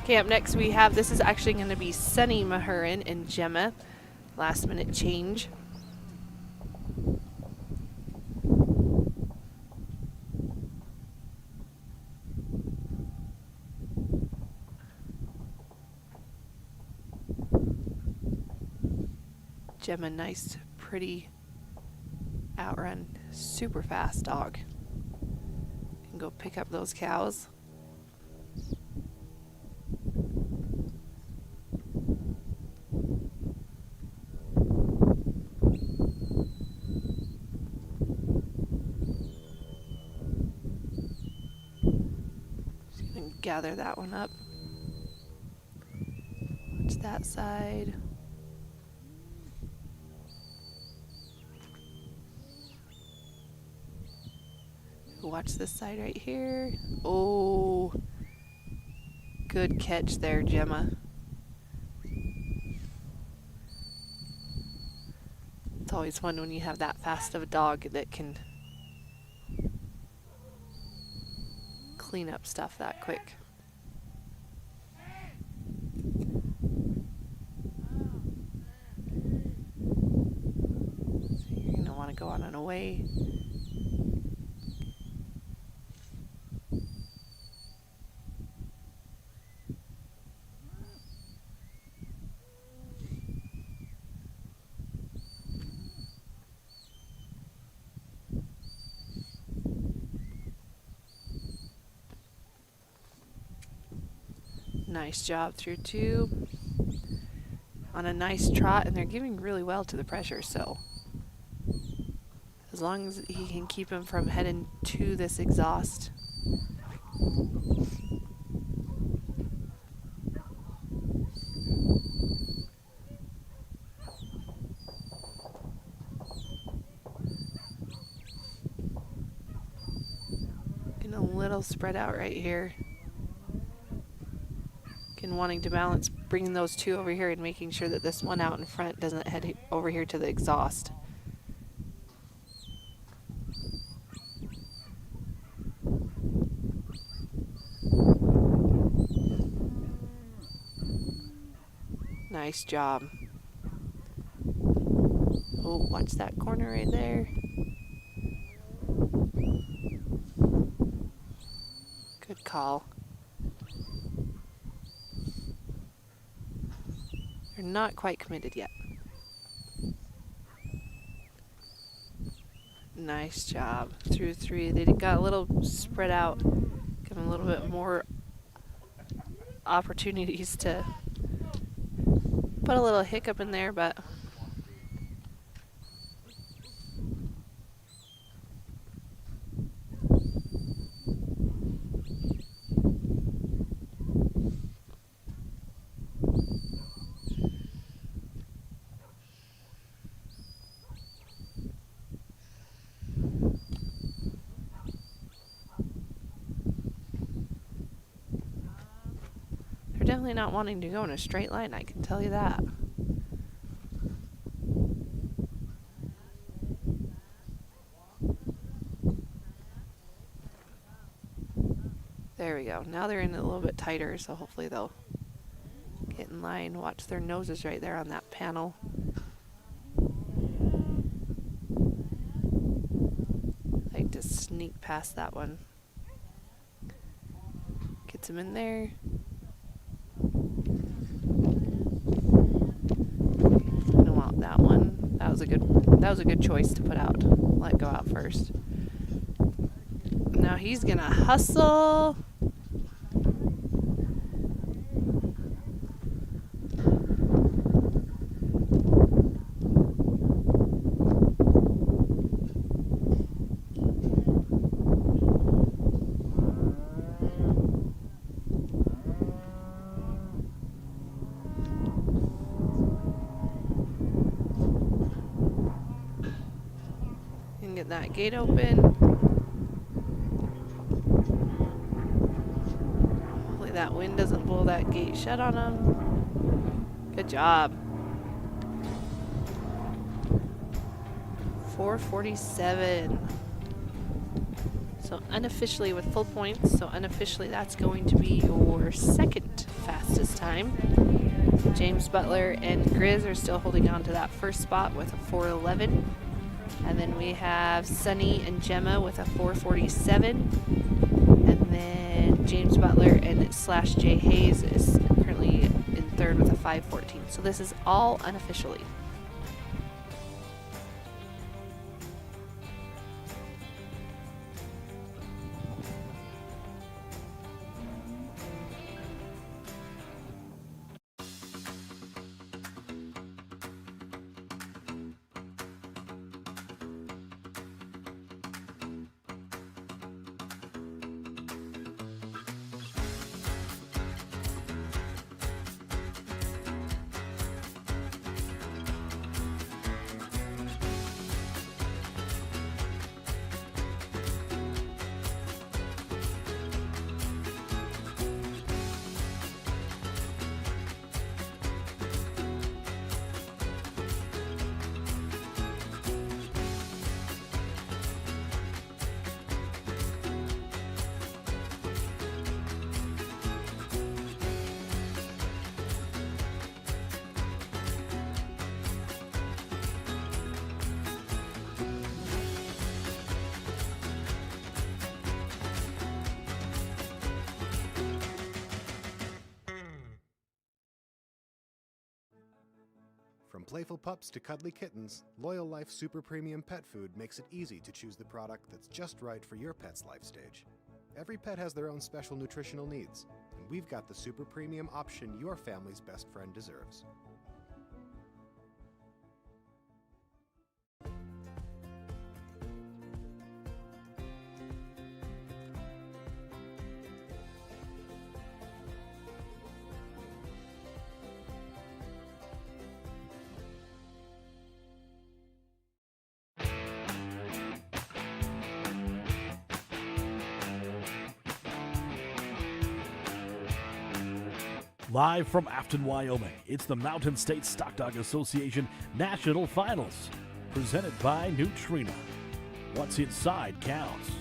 Okay, up next we have, this is actually going to be Sunny Mahurin and Gemma. Last minute change. Gemma, nice, pretty outrun, super fast dog. Can go pick up those cows. Gather that one up. Watch that side. Watch this side right here. Oh, good catch there, Gemma. It's always fun when you have that fast of a dog that can clean up stuff that quick. So you're going to want to go on and away. Nice job through 2. On a nice trot, and they're giving really well to the pressure, so as long as he can keep him from heading to this exhaust. Getting a little spread out right here. Again, wanting to balance, bringing those 2 over here and making sure that this one out in front doesn't head over here to the exhaust. Nice job. Oh, watch that corner right there. Good call. They're not quite committed yet. Nice job. Through 3. They got a little spread out. Give them a little bit more opportunities to put a little hiccup in there, but they're definitely not wanting to go in a straight line, I can tell you that. There we go. Now they're in a little bit tighter, so hopefully they'll get in line. Watch their noses right there on that panel. I like to sneak past that one. Gets him in there. I don't want that one. That was a good choice to put out. Let go out first. Now he's gonna hustle. And get that gate open. That wind doesn't blow that gate shut on them. Good job. 4:47. So unofficially with full points, so unofficially that's going to be your second fastest time. James Butler and Grizz are still holding on to that first spot with a 4:11. And then we have Sunny and Gemma with a 4:47. And then James Butler and / Jay Hayes is currently in third with a 5:14. So this is all unofficially. From playful pups to cuddly kittens, Loyal Life Super Premium Pet Food makes it easy to choose the product that's just right for your pet's life stage. Every pet has their own special nutritional needs, and we've got the super premium option your family's best friend deserves. Live from Afton, Wyoming, it's the Mountain State Stockdog Association National Finals, presented by Nutrena. What's inside counts.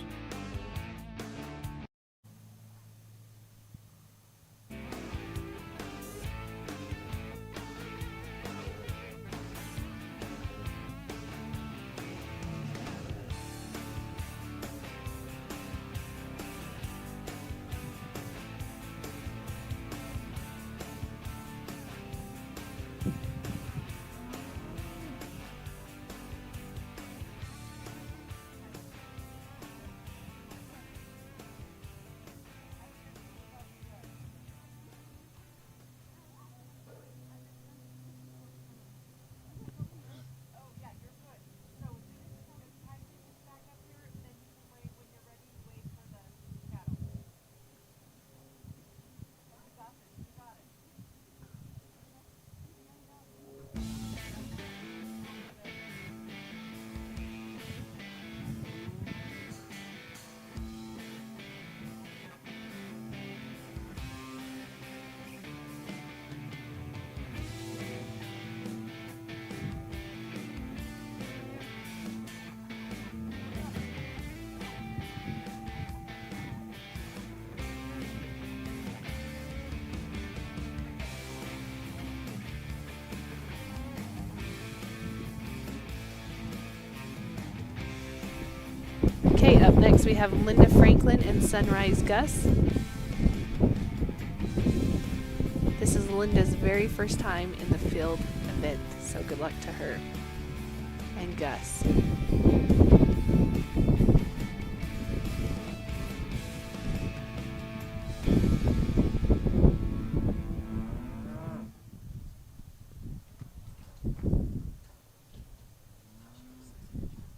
Okay, up next we have Linda Franklin and Sunrise Gus. This is Linda's very first time in the field event, so good luck to her and Gus.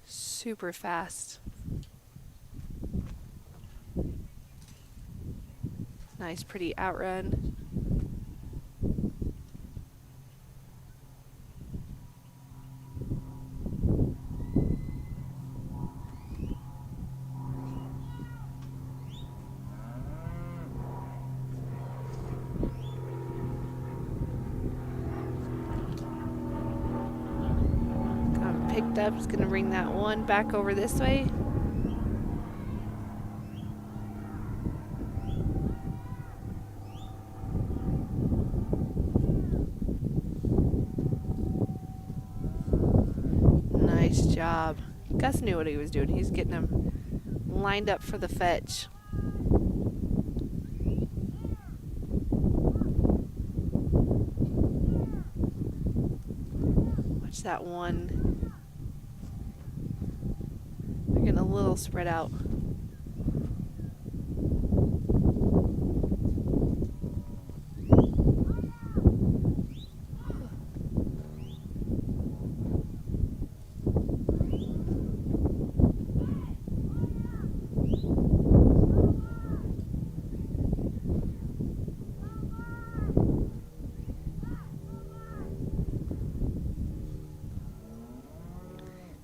Super fast. Nice, pretty outrun. Picked up, just gonna bring that one back over this way. Nice job. Gus knew what he was doing. He's getting them lined up for the fetch. Watch that one. Getting a little spread out.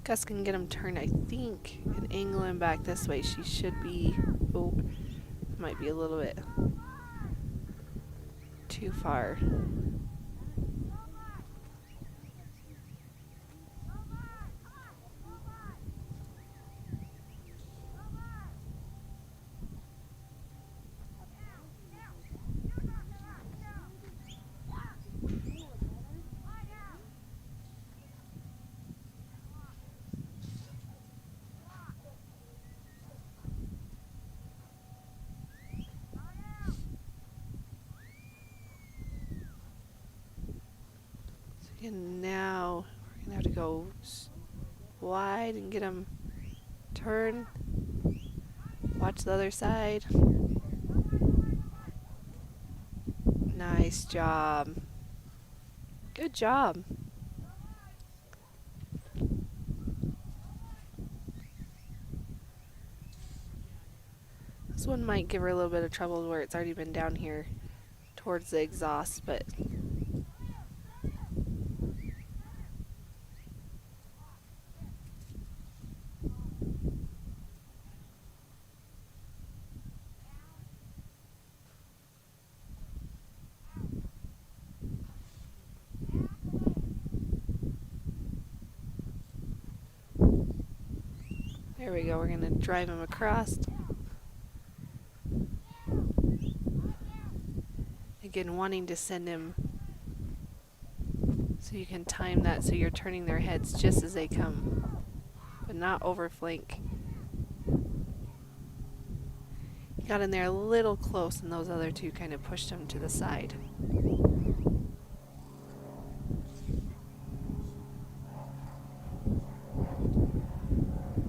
Gus can get him turned, I think, and angle him back this way. She should be, oh, might be a little bit too far. And now we're gonna have to go wide and get him turn. Watch the other side. Nice job. Good job. This one might give her a little bit of trouble where it's already been down here towards the exhaust, but there we go. We're going to drive him across. Again, wanting to send him so you can time that so you're turning their heads just as they come, but not over flank. He got in there a little close, and those other two kind of pushed him to the side.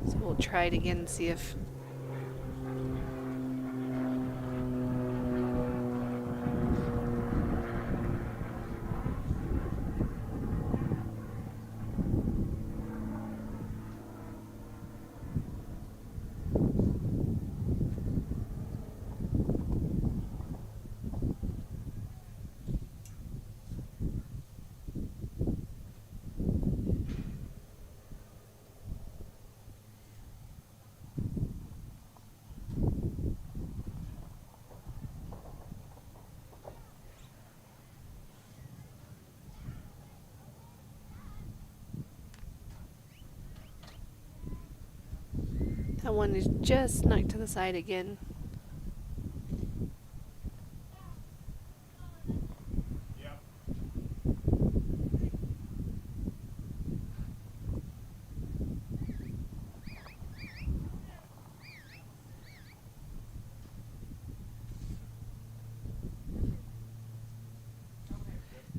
So we'll try it again and see if that one is just snuck to the side again.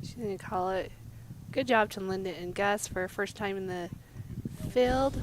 She's going to call it. Good job to Linda and Gus for first time in the field.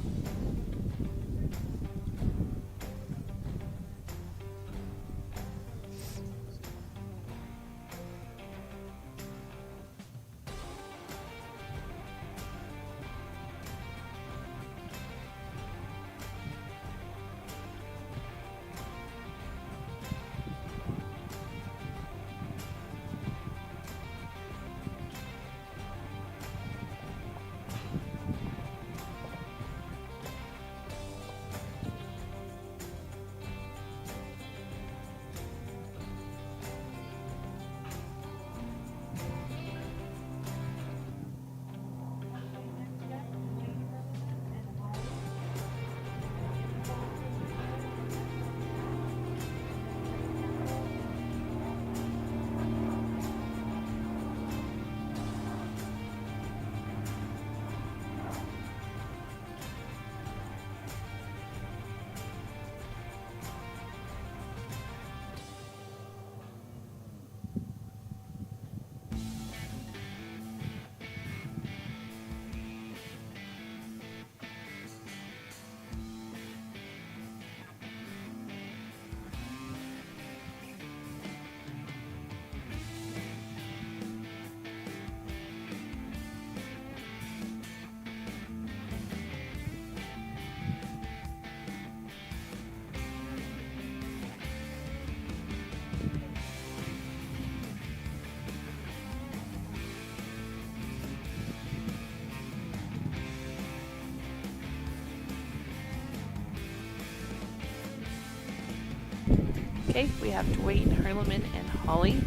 Okay, we have Dwayne, Harleman, and Holly.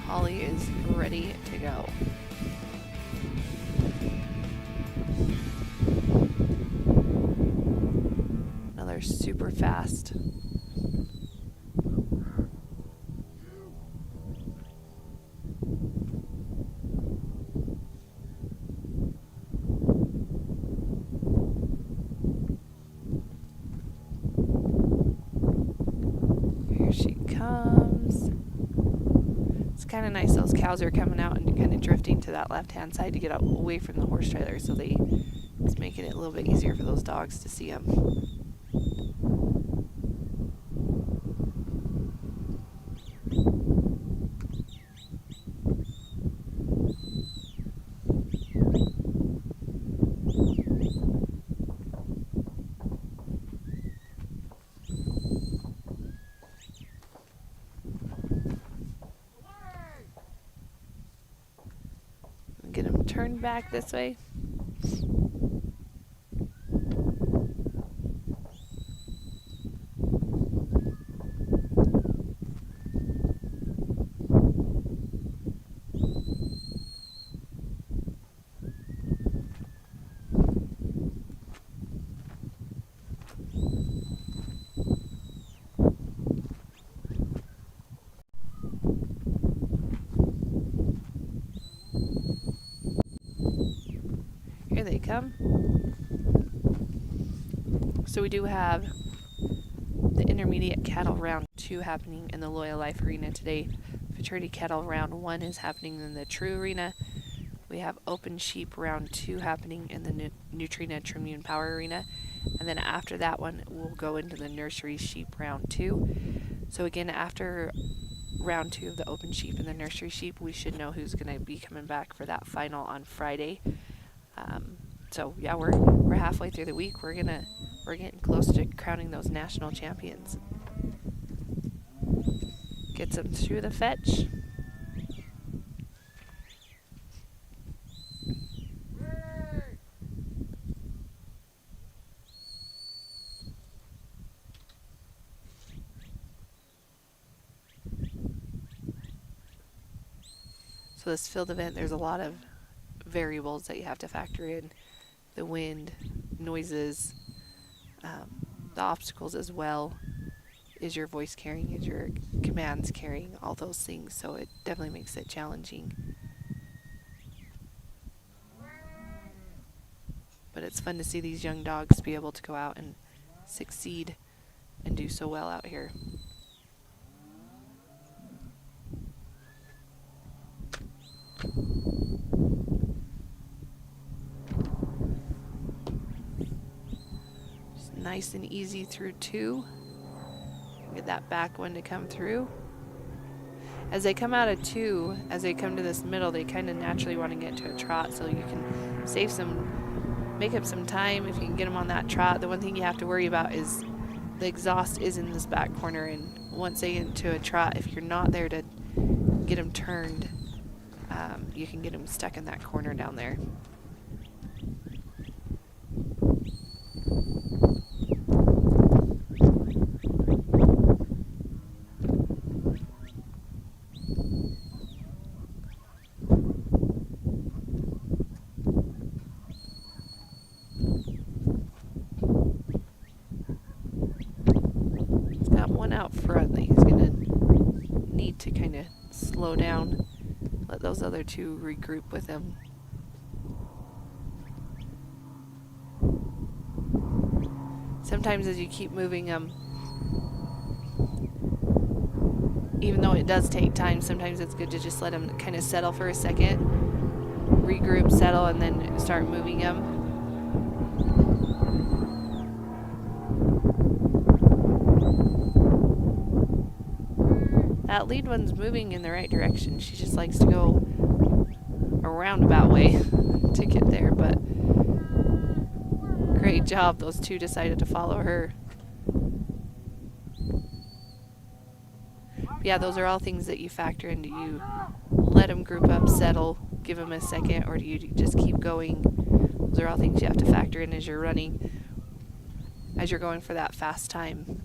Holly is ready to go. Another super fast. Kind of nice. Those cows are coming out and kind of drifting to that left-hand side to get out away from the horse trailer, so it's making it a little bit easier for those dogs to see them. Get them turned back this way. Here they come. So we do have the intermediate cattle round 2 happening in the Loyal Life Arena today. Futurity cattle round 1 is happening in the True Arena. We have open sheep round 2 happening in the Nutrena Tribune Power Arena. And then after that one, we'll go into the Nursery sheep round 2. So again, after round 2 of the open sheep and the Nursery sheep, we should know who's going to be coming back for that final on Friday. So yeah, we're halfway through the week. We're getting close to crowning those national champions. Gets them through the fetch. So this field event, there's a lot of variables that you have to factor in. The wind, noises, the obstacles as well. Is your voice carrying? Is your commands carrying? All those things. So it definitely makes it challenging. But it's fun to see these young dogs be able to go out and succeed and do so well out here. Nice and easy through 2. Get that back one to come through. As they come out of 2, as they come to this middle, they kind of naturally want to get to a trot, so you can make up some time if you can get them on that trot. The one thing you have to worry about is the exhaust is in this back corner, and once they get into a trot, if you're not there to get them turned, you can get them stuck in that corner down there. Out front that he's going to need to kind of slow down, let those other 2 regroup with him. Sometimes as you keep moving them, even though it does take time, sometimes it's good to just let them kind of settle for a second, regroup, settle, and then start moving them. That lead one's moving in the right direction. She just likes to go a roundabout way to get there, but great job. Those 2 decided to follow her. Yeah, those are all things that you factor in. Do you let them group up, settle, give them a second, or do you just keep going? Those are all things you have to factor in as you're running, as you're going for that fast time.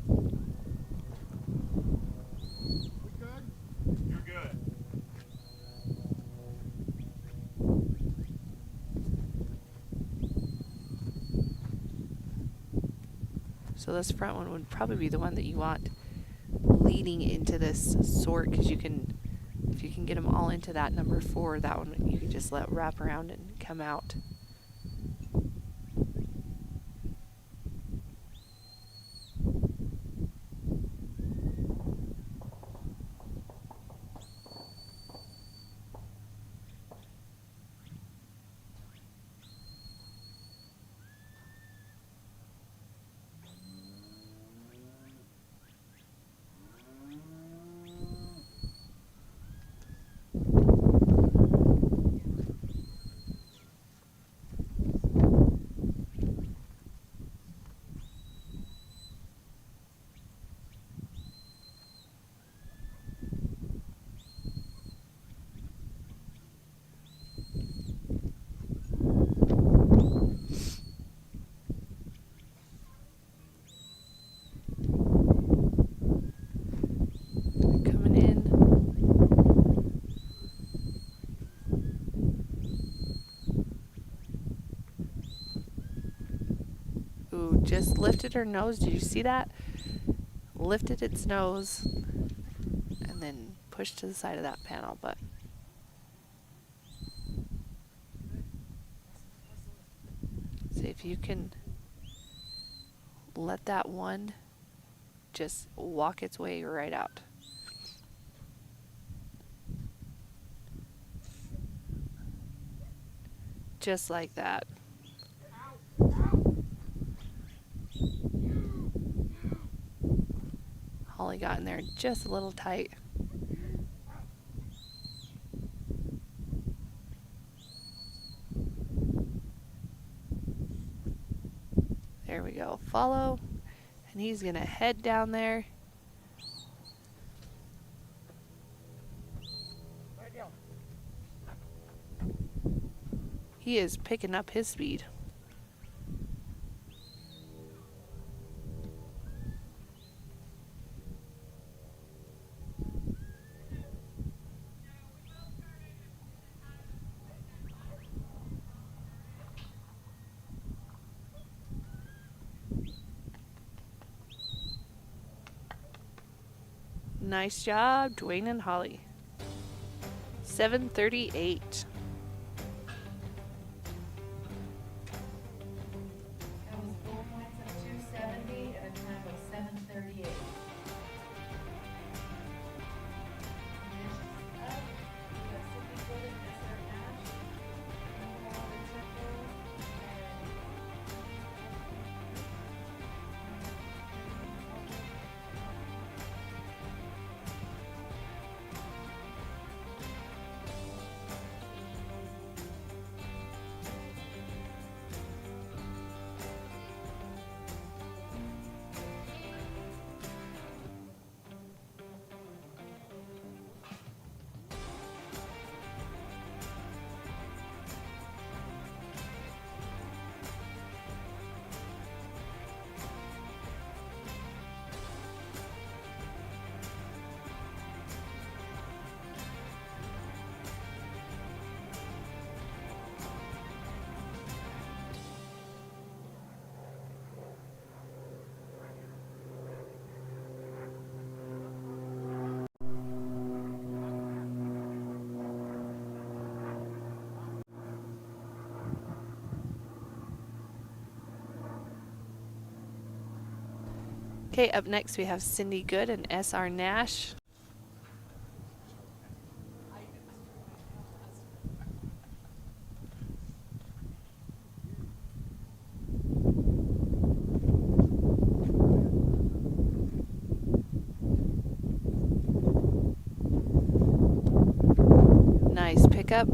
So this front one would probably be the one that you want leading into this sort, because you can, if you can get them all into that number 4, that one you can just let wrap around and come out. just lifted her nose. Did you see that? Lifted its nose and then pushed to the side of that panel. But see if you can let that one just walk its way right out. Just like that. Holly got in there just a little tight. There we go. Follow. And he's going to head down there. He is picking up his speed. Nice job, Dwayne and Holly. 7:38. That was 4 points of 270 at a time of 7:38. Next up, we have Cindy Good and SR Nash. Okay, up next we have Cindy Good and SR Nash. Nice pickup.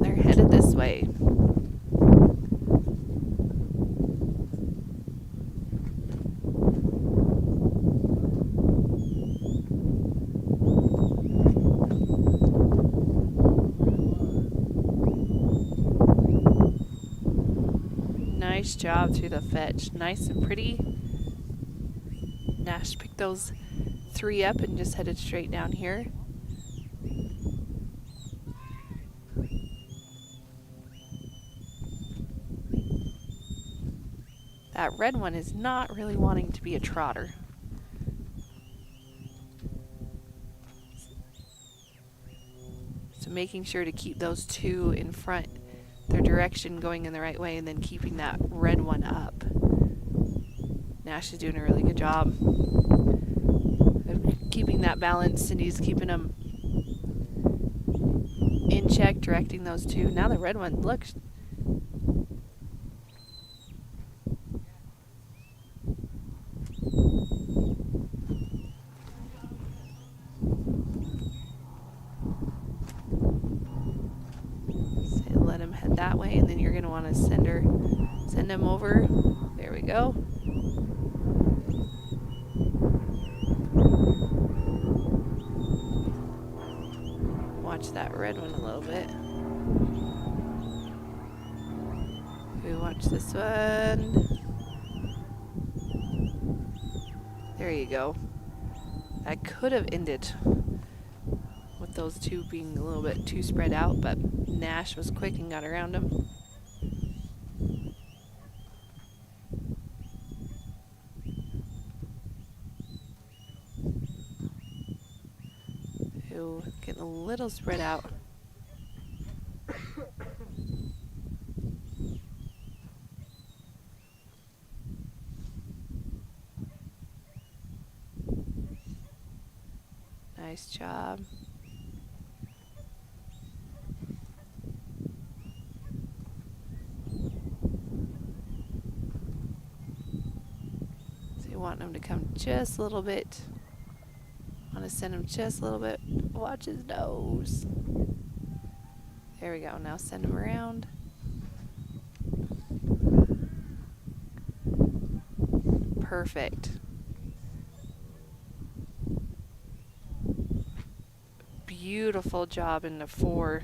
They're headed this way. Nice job through the fetch. Nice and pretty. Nash picked those 3 up and just headed straight down here. That red one is not really wanting to be a trotter. So making sure to keep those 2 in front, their direction going in the right way, and then keeping that red one up. Nash is doing a really good job of keeping that balance. Cindy's keeping them in check, directing those 2. Now the red one, look. Let him head that way, and then you're going to want to send him over. There we go. Watch that red one a little bit. We watch this one. There you go. I could have ended with those two being a little bit too spread out, but Nash was quick and got around him. Ooh, getting a little spread out. Nice job. So you want him to come just a little bit. Want to send him just a little bit. Watch his nose. There we go. Now send him around. Perfect. Beautiful job in the 4.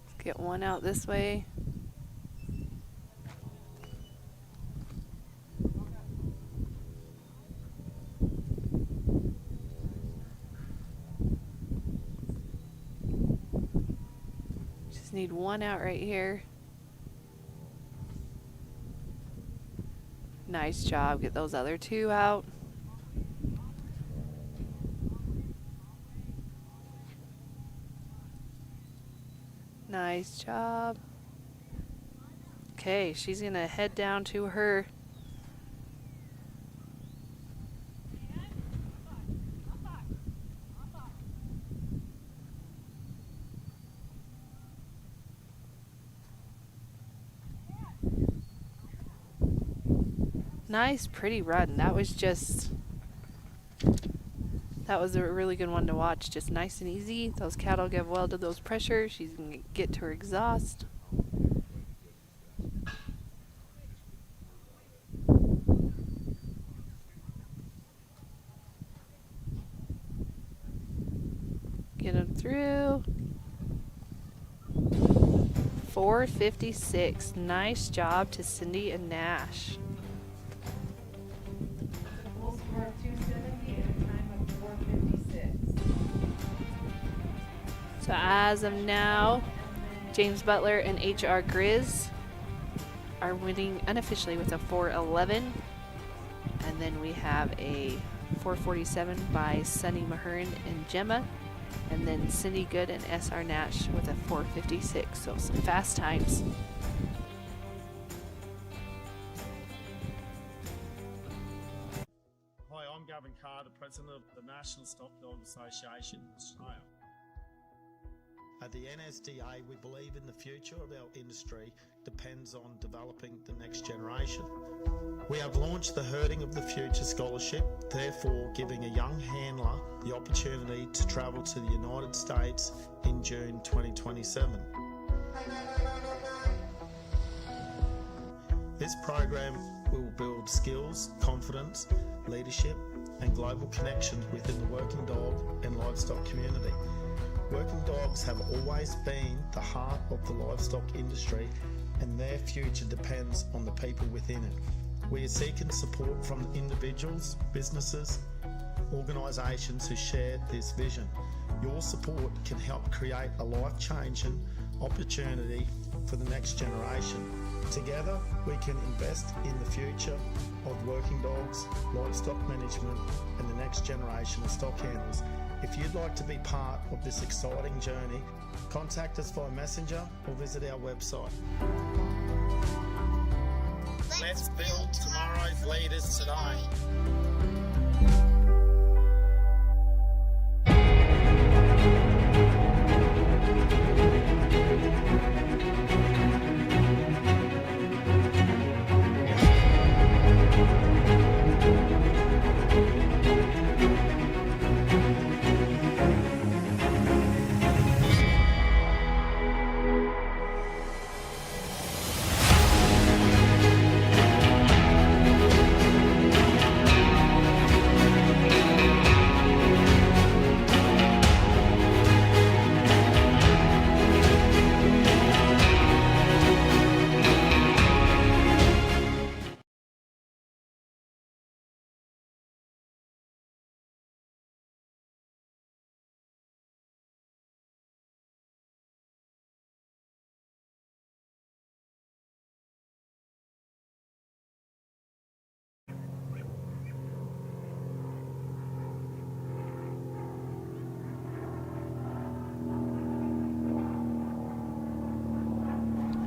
Let's get one out this way. Just need one out right here. Nice job. Get those other 2 out. Nice job. Okay, she's gonna head down to her. Nice, pretty run. That was a really good one to watch. Just nice and easy. Those cattle give well to those pressures. She's going to get to her exhaust. Get them through. 4:56. Nice job to Cindy and Nash. Full score of 270 and a time of 4:56. So as of now, James Butler and HR Grizz are winning unofficially with a 4:11. And then we have a 4:47 by Sunny Mahurin and Gemma. And then Cindy Good and SR Nash with a 4:56. So some fast times. Hi, I'm Gavin Carter, President of the National Stockdog Association in Australia. At the NSDA, we believe in the future of our industry depends on developing the next generation. We have launched the Herding of the Future Scholarship, therefore giving a young handler the opportunity to travel to the United States in June 2027. This program will build skills, confidence, leadership, and global connections within the working dog and livestock community. Working dogs have always been the heart of the livestock industry, and their future depends on the people within it. We are seeking support from individuals, businesses, organisations who share this vision. Your support can help create a life-changing opportunity for the next generation. Together, we can invest in the future of working dogs, livestock management, and the next generation of stock handlers. If you'd like to be part of this exciting journey, contact us via Messenger or visit our website. Let's build tomorrow's leaders today.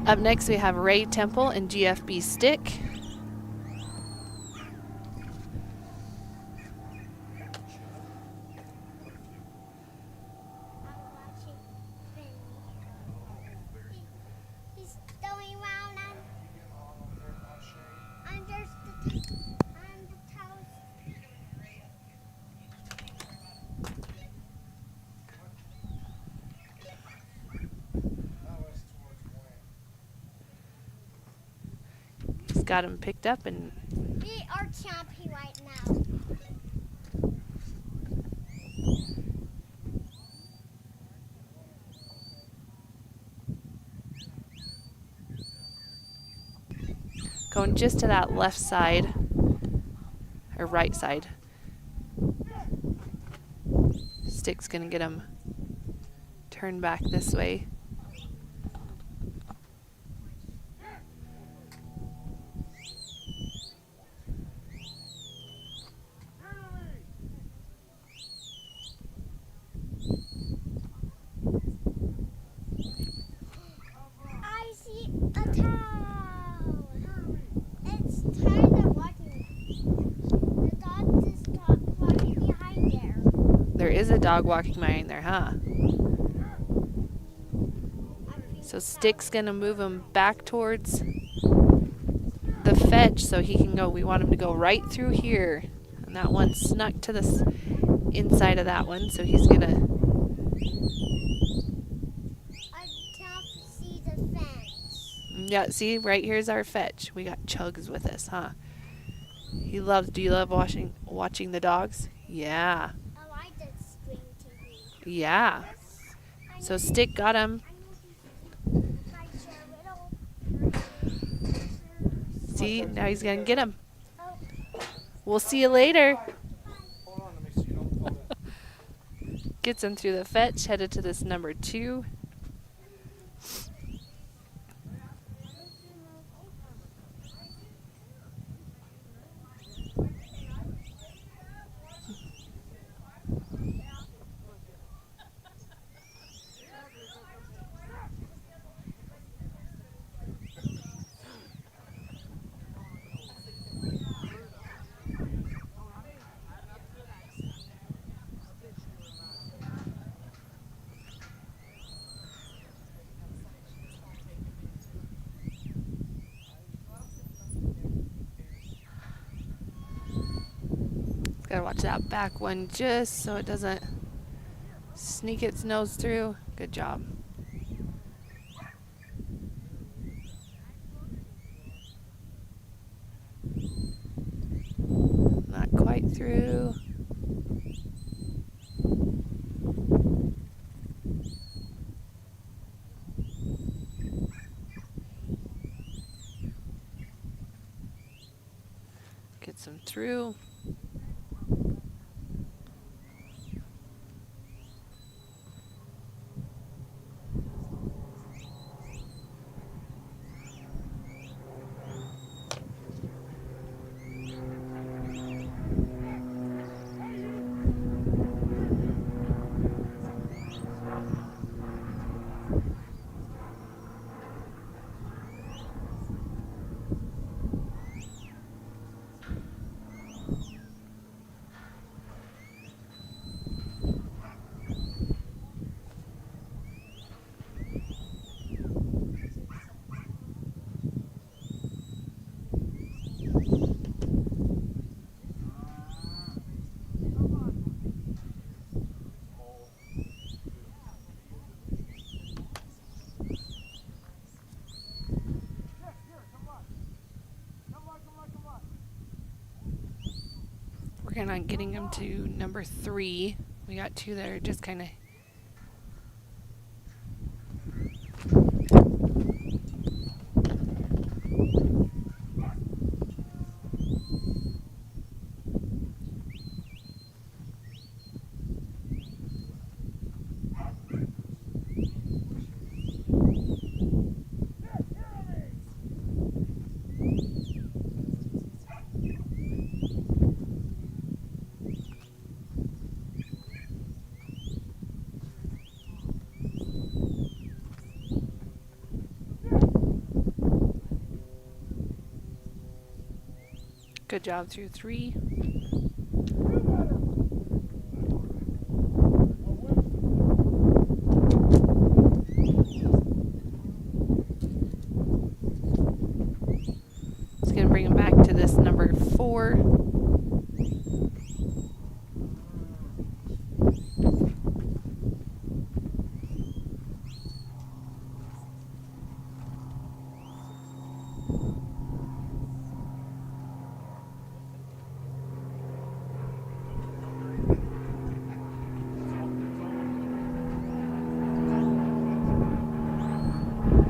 Up next, we have Ray Temple and GFB Stick. He's going around under the toast. He's got him picked up and We are champion right now. going just to that left side, or right side. Stick's gonna get him turned back this way. I see a cow. It's tired of walking. The dog is walking behind there. There is a dog walking behind there, huh? So Stick's gonna move him back towards the fetch so he can go. We want him to go right through here. And that one snuck to the inside of that one, so he's gonna. I can't see the fence. Yeah, see, right here's our fetch. We got Chugs with us, huh? He loves. Do you love watching the dogs? Yeah. I like the screen TV. Yeah. So Stick got him. See, now he's gonna get him. We'll see you later. Gets him through the fetch, headed to this number 2. Gotta watch that back one just so it doesn't sneak its nose through. Good job. Not quite through. Gets him through. Working on getting him to number 3. We got 2 that are just kind of. Good job through 3. It's going to bring him back to this number 4.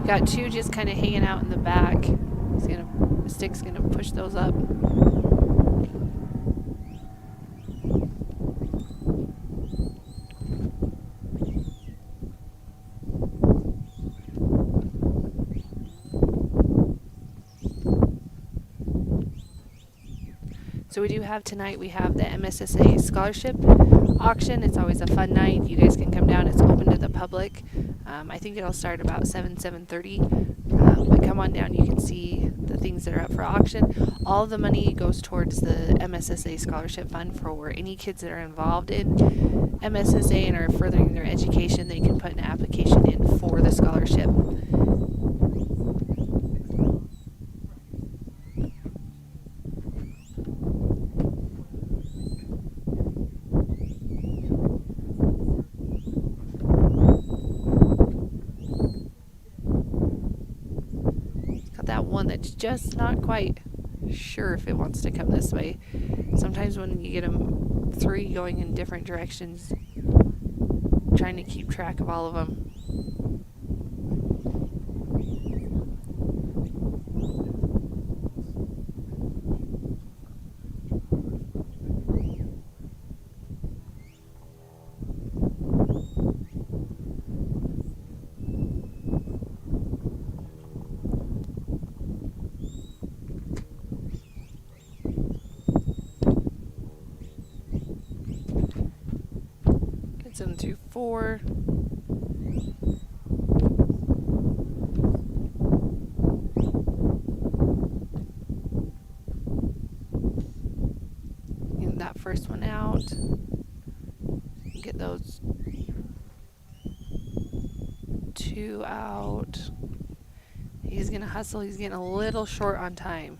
Got 2 just kind of hanging out in the back. Stick's gonna push those up. So we do have tonight, we have the MSSA scholarship auction. It's always a fun night. You guys can come down. It's open to the public. I think it'll start about 7:30. But come on down. You can see the things that are up for auction. All of the money goes towards the MSSA scholarship fund for any kids that are involved in MSSA and are furthering their education. They can put an application in for the scholarship. That's just not quite sure if it wants to come this way. Sometimes when you get them 3 going in different directions, trying to keep track of all of them. Them through 4. Get that first one out. Get those 2 out. He's gonna hustle. He's getting a little short on time.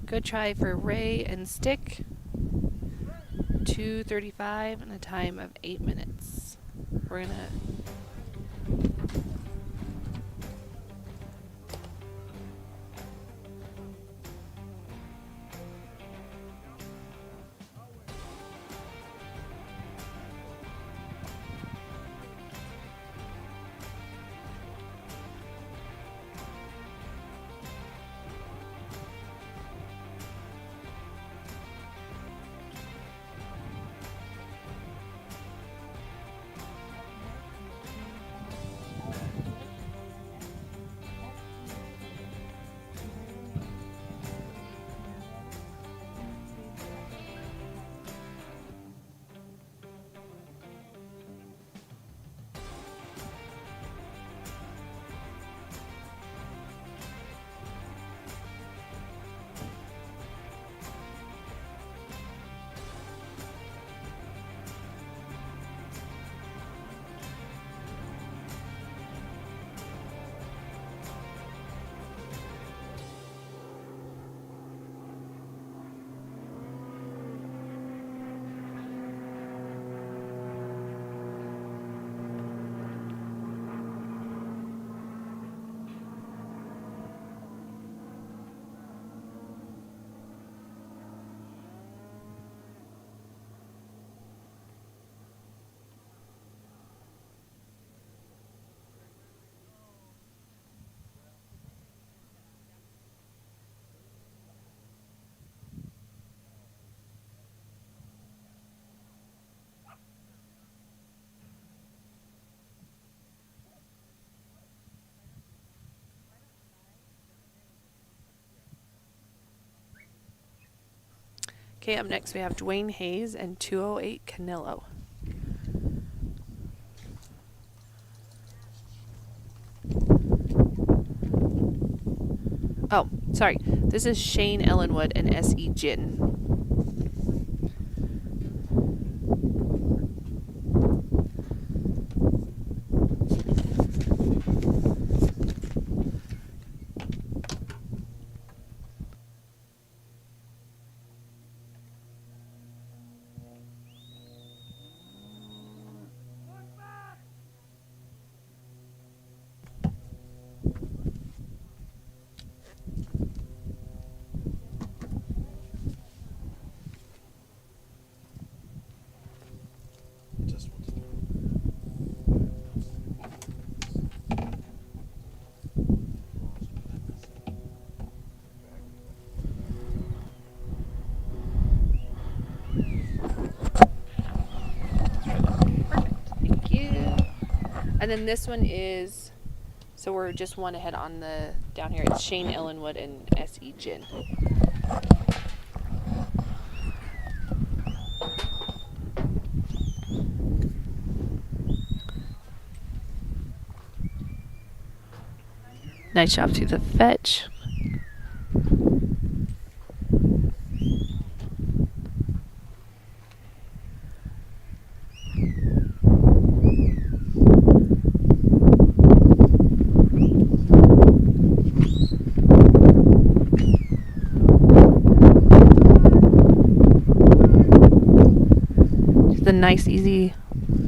Good try for Ray and Stick. 2:35 and a time of 8 minutes. We're gonna Okay, up next we have Dwayne Hayes and 208 Canelo. Oh, sorry. This is Shane Ellenwood and S.E. Gin. Thank you. And then this one is, so we're just one ahead on the, down here, it's Shane Ellenwood and S.E. Gin. Nice job to the fetch. Just a nice, easy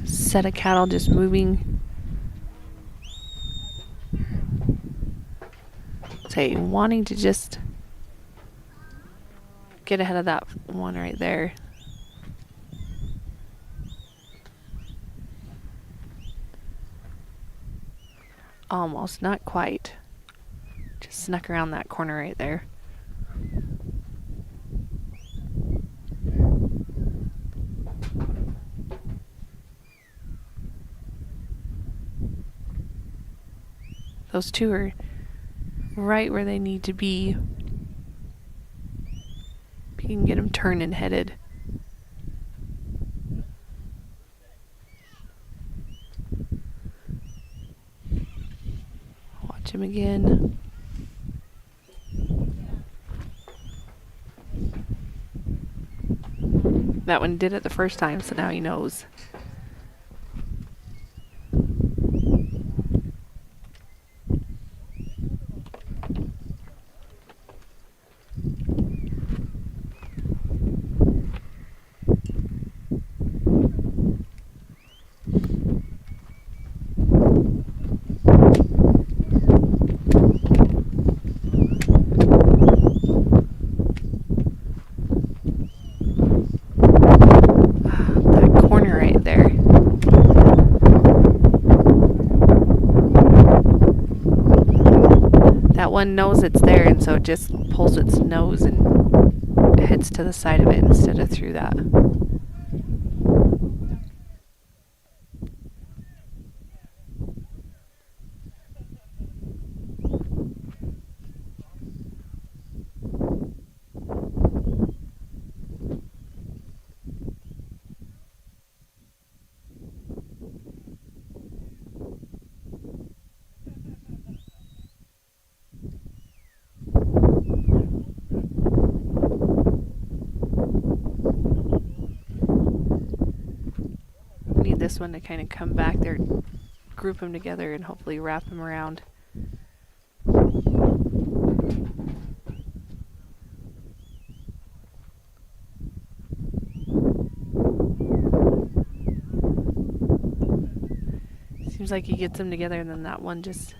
set of cattle just moving. Wanting to just get ahead of that one right there. Almost, not quite. Just snuck around that corner right there. Those two are right where they need to be. If you can get them turned and headed. Watch him again. That one did it the first time, so now he knows. One knows it's there, and so it just pulls its nose and heads to the side of it instead of through that. This one to kind of come back there, group them together, and hopefully wrap them around. Seems like he gets them together, and then that one just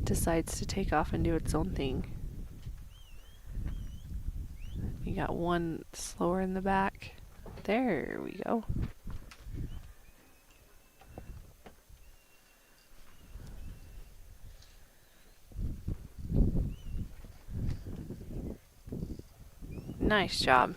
decides to take off and do its own thing. You got one slower in the back. There we go. Nice job.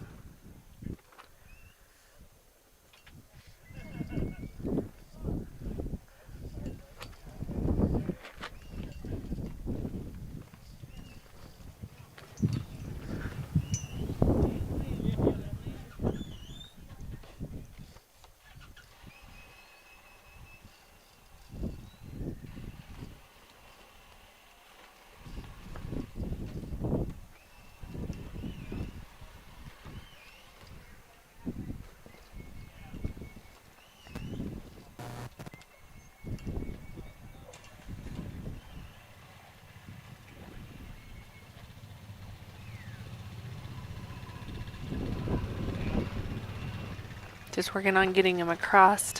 Just working on getting him across.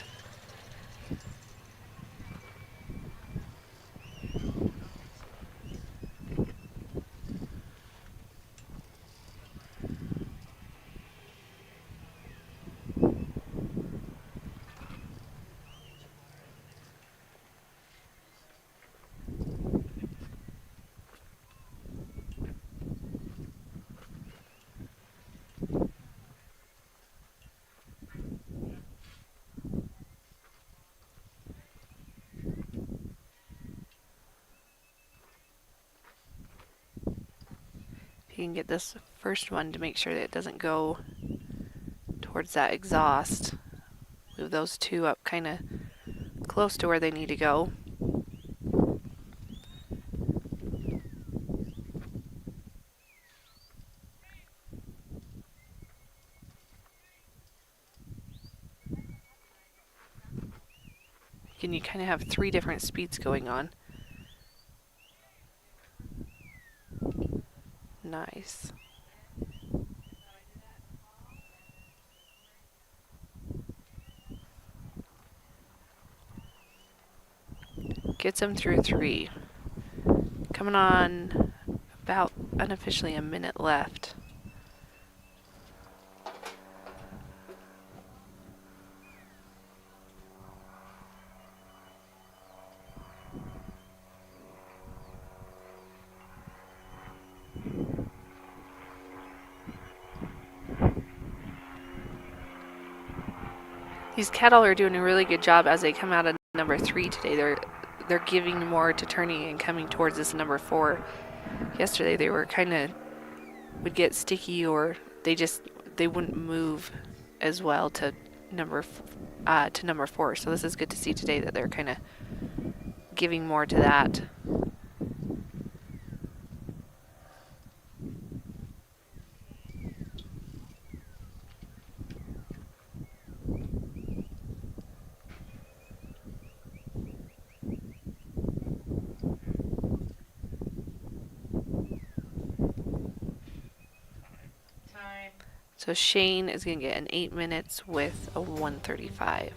If you can get this first one to make sure that it doesn't go towards that exhaust. Move those two up kind of close to where they need to go. And you kind of have 3 different speeds going on. Nice. Gets them through 3. Coming on about unofficially a minute left. These cattle are doing a really good job as they come out of number 3 today. They're giving more to turning and coming towards this number 4. Yesterday they were kind of would get sticky, or they wouldn't move as well to number 4. So this is good to see today that they're kind of giving more to that. So Shane is going to get an 8 minutes with a 1:35.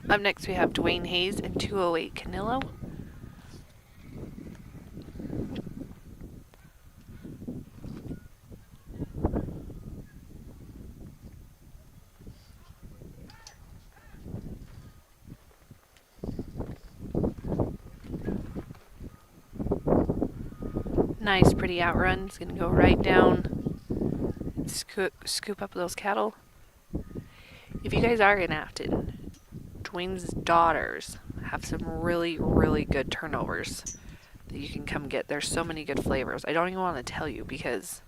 Up next we have Dwayne Hayes and 208 Canillo. Nice, pretty outrun. It's going to go right down, scoop up those cattle. If you guys are in Afton, Dwayne's daughters have some really, really good turnovers that you can come get. There's so many good flavors. I don't even want to tell you because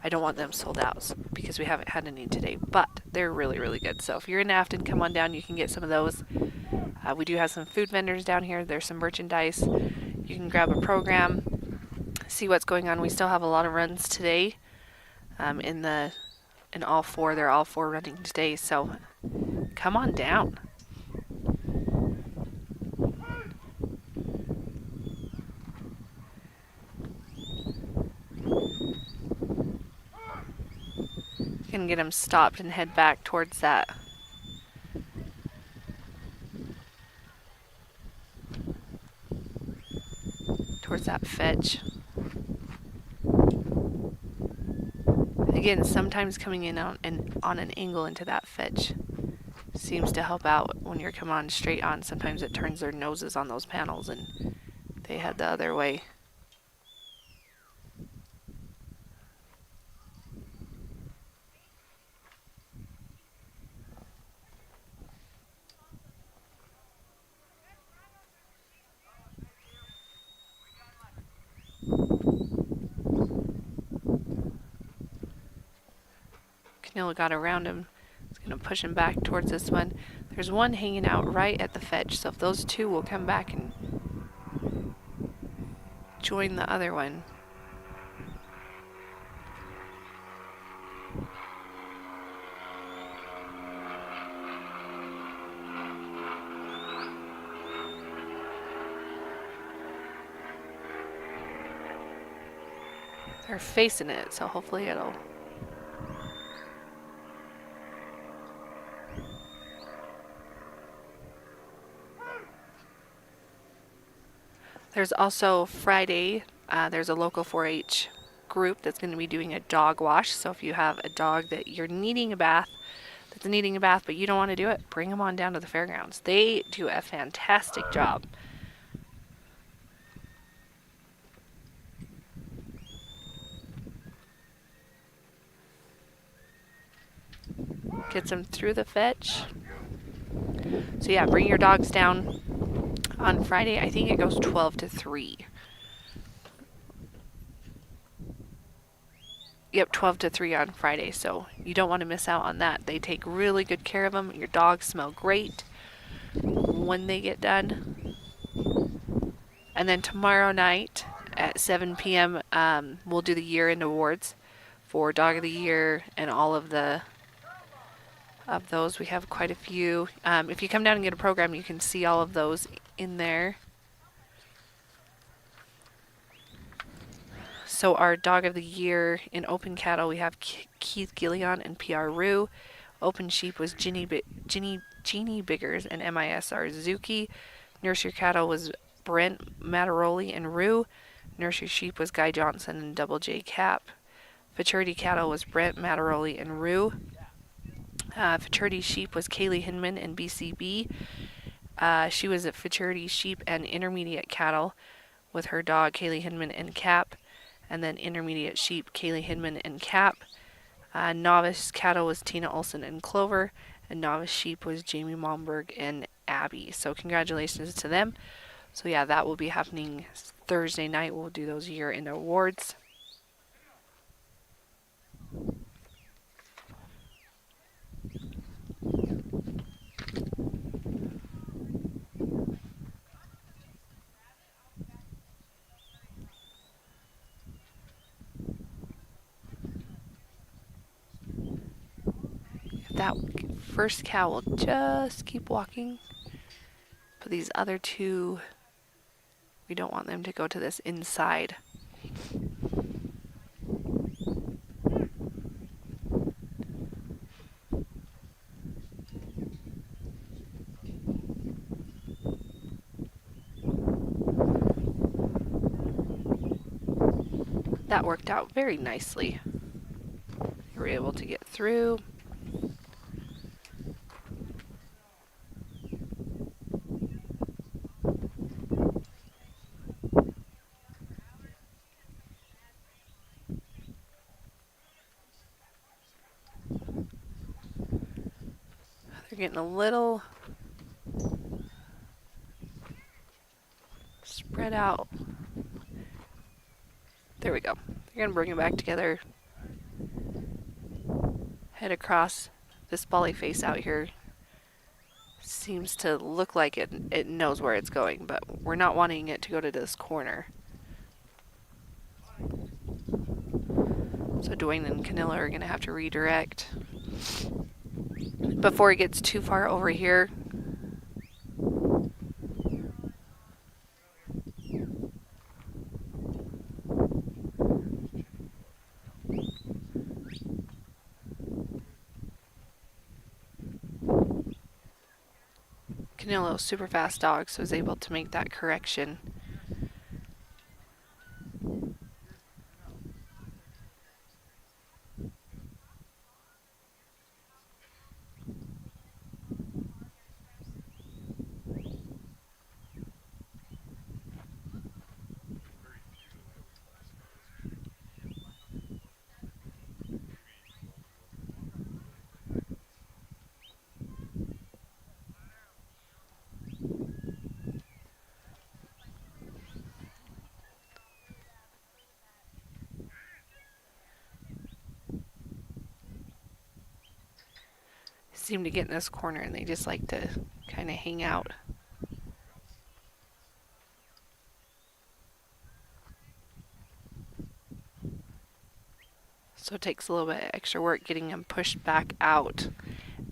I don't want them sold out because we haven't had any today, but they're really, really good. So if you're in Afton, come on down. You can get some of those. We do have some food vendors down here. There's some merchandise. You can grab a program, see what's going on. We still have a lot of runs today. In all four, they're all four running today. So come on down. Can get them stopped and head back towards that fetch. Again, sometimes coming in on an angle into that fetch seems to help out. When you're coming on straight on, sometimes it turns their noses on those panels and they head the other way. Canelo got around him. He's going to push him back towards this one. There's one hanging out right at the fetch, so if those two will come back and join the other one. They're facing it, so hopefully it'll... There's also Friday, there's a local 4-H group that's going to be doing a dog wash. So if you have a dog that you're needing a bath, but you don't want to do it, bring them on down to the fairgrounds. They do a fantastic job. Gets them through the fetch. So yeah, bring your dogs down on Friday. I think it goes 12 to 3. Yep, 12 to 3 on Friday, so you don't want to miss out on that. They take really good care of them. Your dogs smell great when they get done. And then tomorrow night at 7 p.m. We'll do the year-end awards for Dog of the Year and all of those. We have quite a few. If you come down and get a program, you can see all of those in there. So our Dog of the Year in open cattle, we have Keith Gillion and PR Rue. Open sheep was Jeannie Biggers and MSSA Zuki. Nursery cattle was Brent Mataroli and Rue. Nursery sheep was Guy Johnson and Double J Cap. Futurity cattle was Brent Mataroli and Rue. Futurity sheep was Kaylee Hinman and BCB. She was a Futurity sheep and intermediate cattle with her dog Kaylee Hinman and Cap. And then intermediate sheep, Kaylee Hinman and Cap. Novice cattle was Tina Olson and Clover. And novice sheep was Jamie Malmberg and Abby. So congratulations to them. So yeah, that will be happening Thursday night. We'll do those year-end awards. That first cow will just keep walking, but these other two, we don't want them to go to this inside. That worked out very nicely. We were able to get through. They're getting a little spread out. There we go. They're going to bring it back together. Head across. This bally face out here seems to look like it knows where it's going, but we're not wanting it to go to this corner. So Dwayne and Canilla are going to have to redirect. Before it gets too far over here, Canillo's super fast dog, so is able to make that correction. Seem to get in this corner and they just like to kind of hang out. So it takes a little bit of extra work getting them pushed back out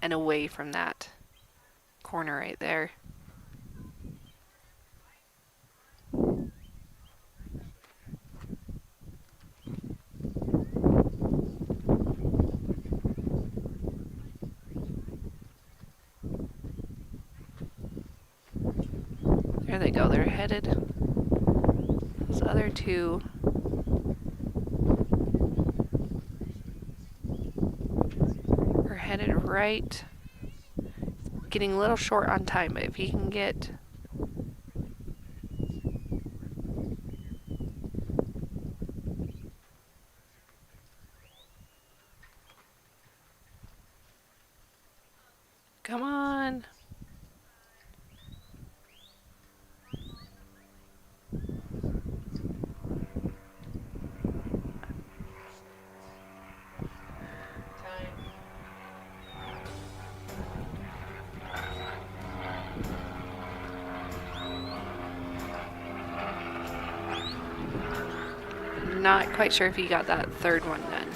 and away from that corner right there. There they go, they're headed. Those other two are headed right. Getting a little short on time, but if he can get come on. Not quite sure if he got that third one done.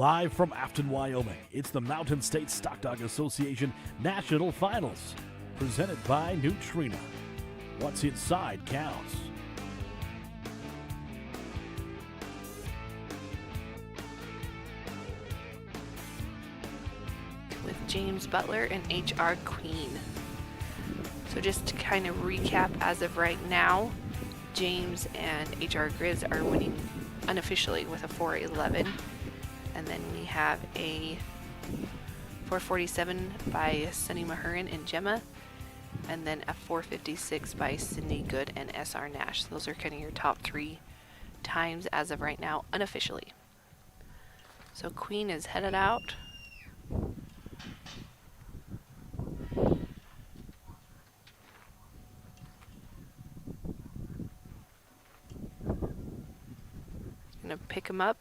Live from Afton, Wyoming, it's the Mountain State Stockdog Association National Finals, presented by Nutrena. What's inside counts. With James Butler and HR Queen. So just to kind of recap, as of right now, James and HR Grizz are winning unofficially with a 411. And then we have a 447 by Sunny Mahurin and Gemma. And then a 456 by Sydney Good and SR Nash. So those are kind of your top 3 times as of right now, unofficially. So Queen is headed out. Gonna pick him up.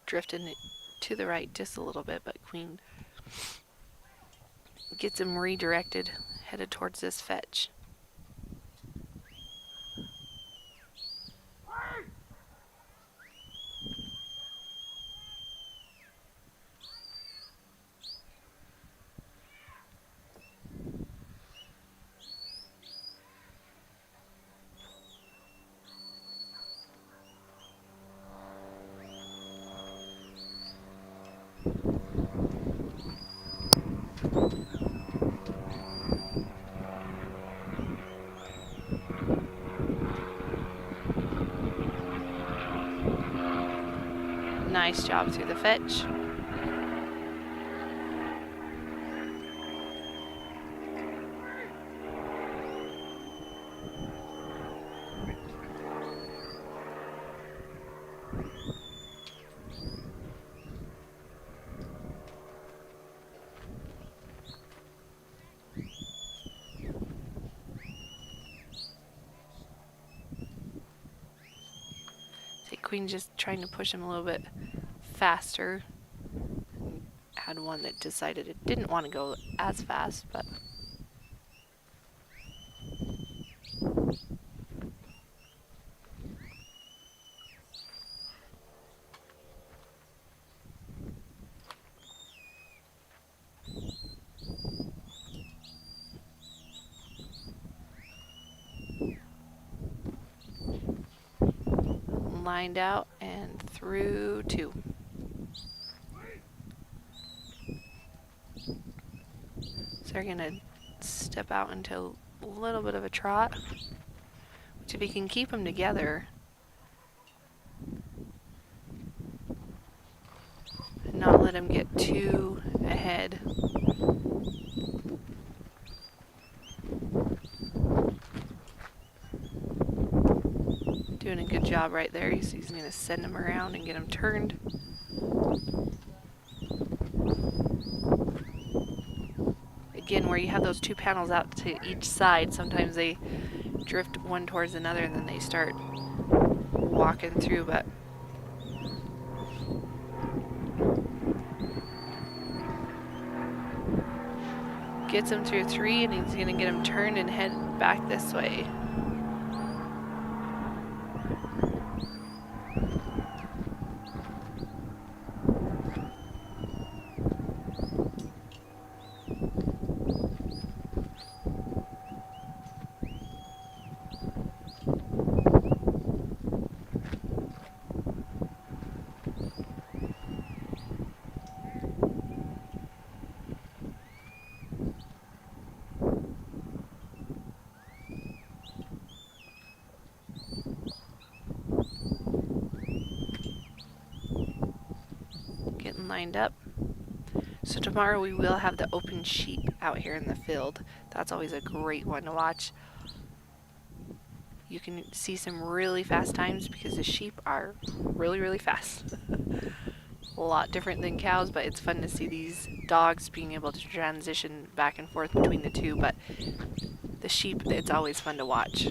Drifting it to the right just a little bit, but Queen gets him redirected, headed towards this fetch. Nice job through the fetch. Queen just trying to push him a little bit faster. Had one that decided it didn't want to go as fast, but lined out and through 2. So they're gonna step out into a little bit of a trot, which if you can keep them together and not let them get too ahead. Doing a good job right there. He's going to send him around and get him turned. Again, where you have those 2 panels out to each side, sometimes they drift one towards another and then they start walking through, but gets him through 3 and he's going to get him turned and head back this way. Lined up. So tomorrow we will have the open sheep out here in the field. That's always a great one to watch. You can see some really fast times because the sheep are really fast. A lot different than cows, but it's fun to see these dogs being able to transition back and forth between the 2, but the sheep, it's always fun to watch.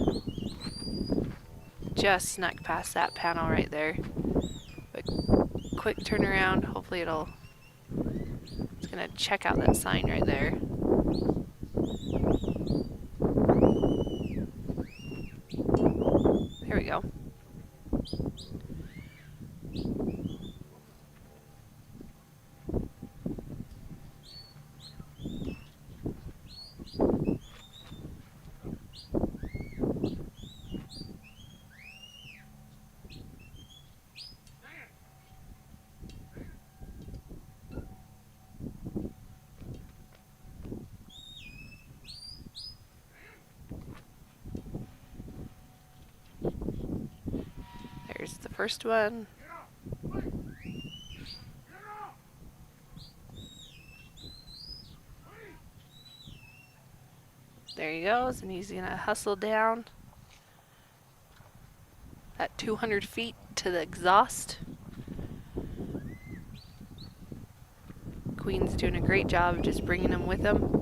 Just snuck past that panel right there. But quick turnaround. Hopefully it's gonna check out that sign right there. There we go. There's the first one. There he goes, and he's gonna hustle down at 200 feet to the exhaust. Queen's doing a great job of just bringing him with him.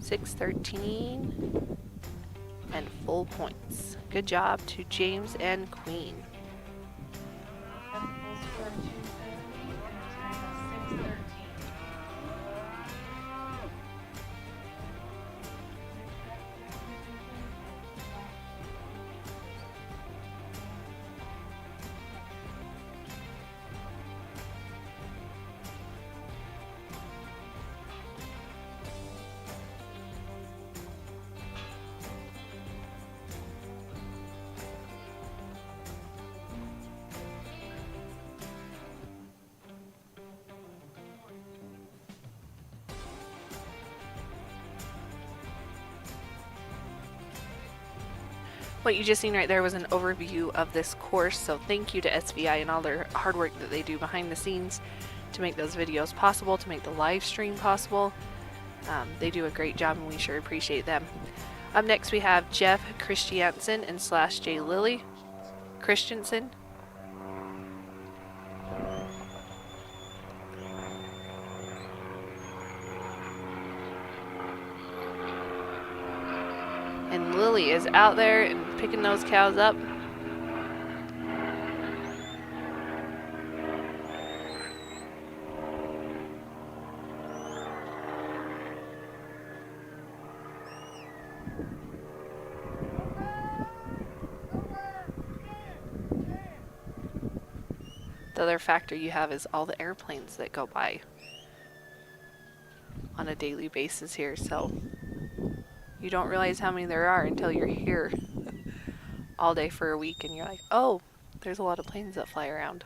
.613 and full points. Good job to James and Queen. Got the full score of 270 and a time of 6:13. What you just seen right there was an overview of this course, so thank you to SVI and all their hard work that they do behind the scenes to make those videos possible, to make the live stream possible. They do a great job and we sure appreciate them. Up next we have Jeff Christiansen and / J Lily Christensen. And Lily is out there and picking those cows up. The other factor you have is all the airplanes that go by on a daily basis here, so you don't realize how many there are until you're here all day for a week and you're like, oh, there's a lot of planes that fly around.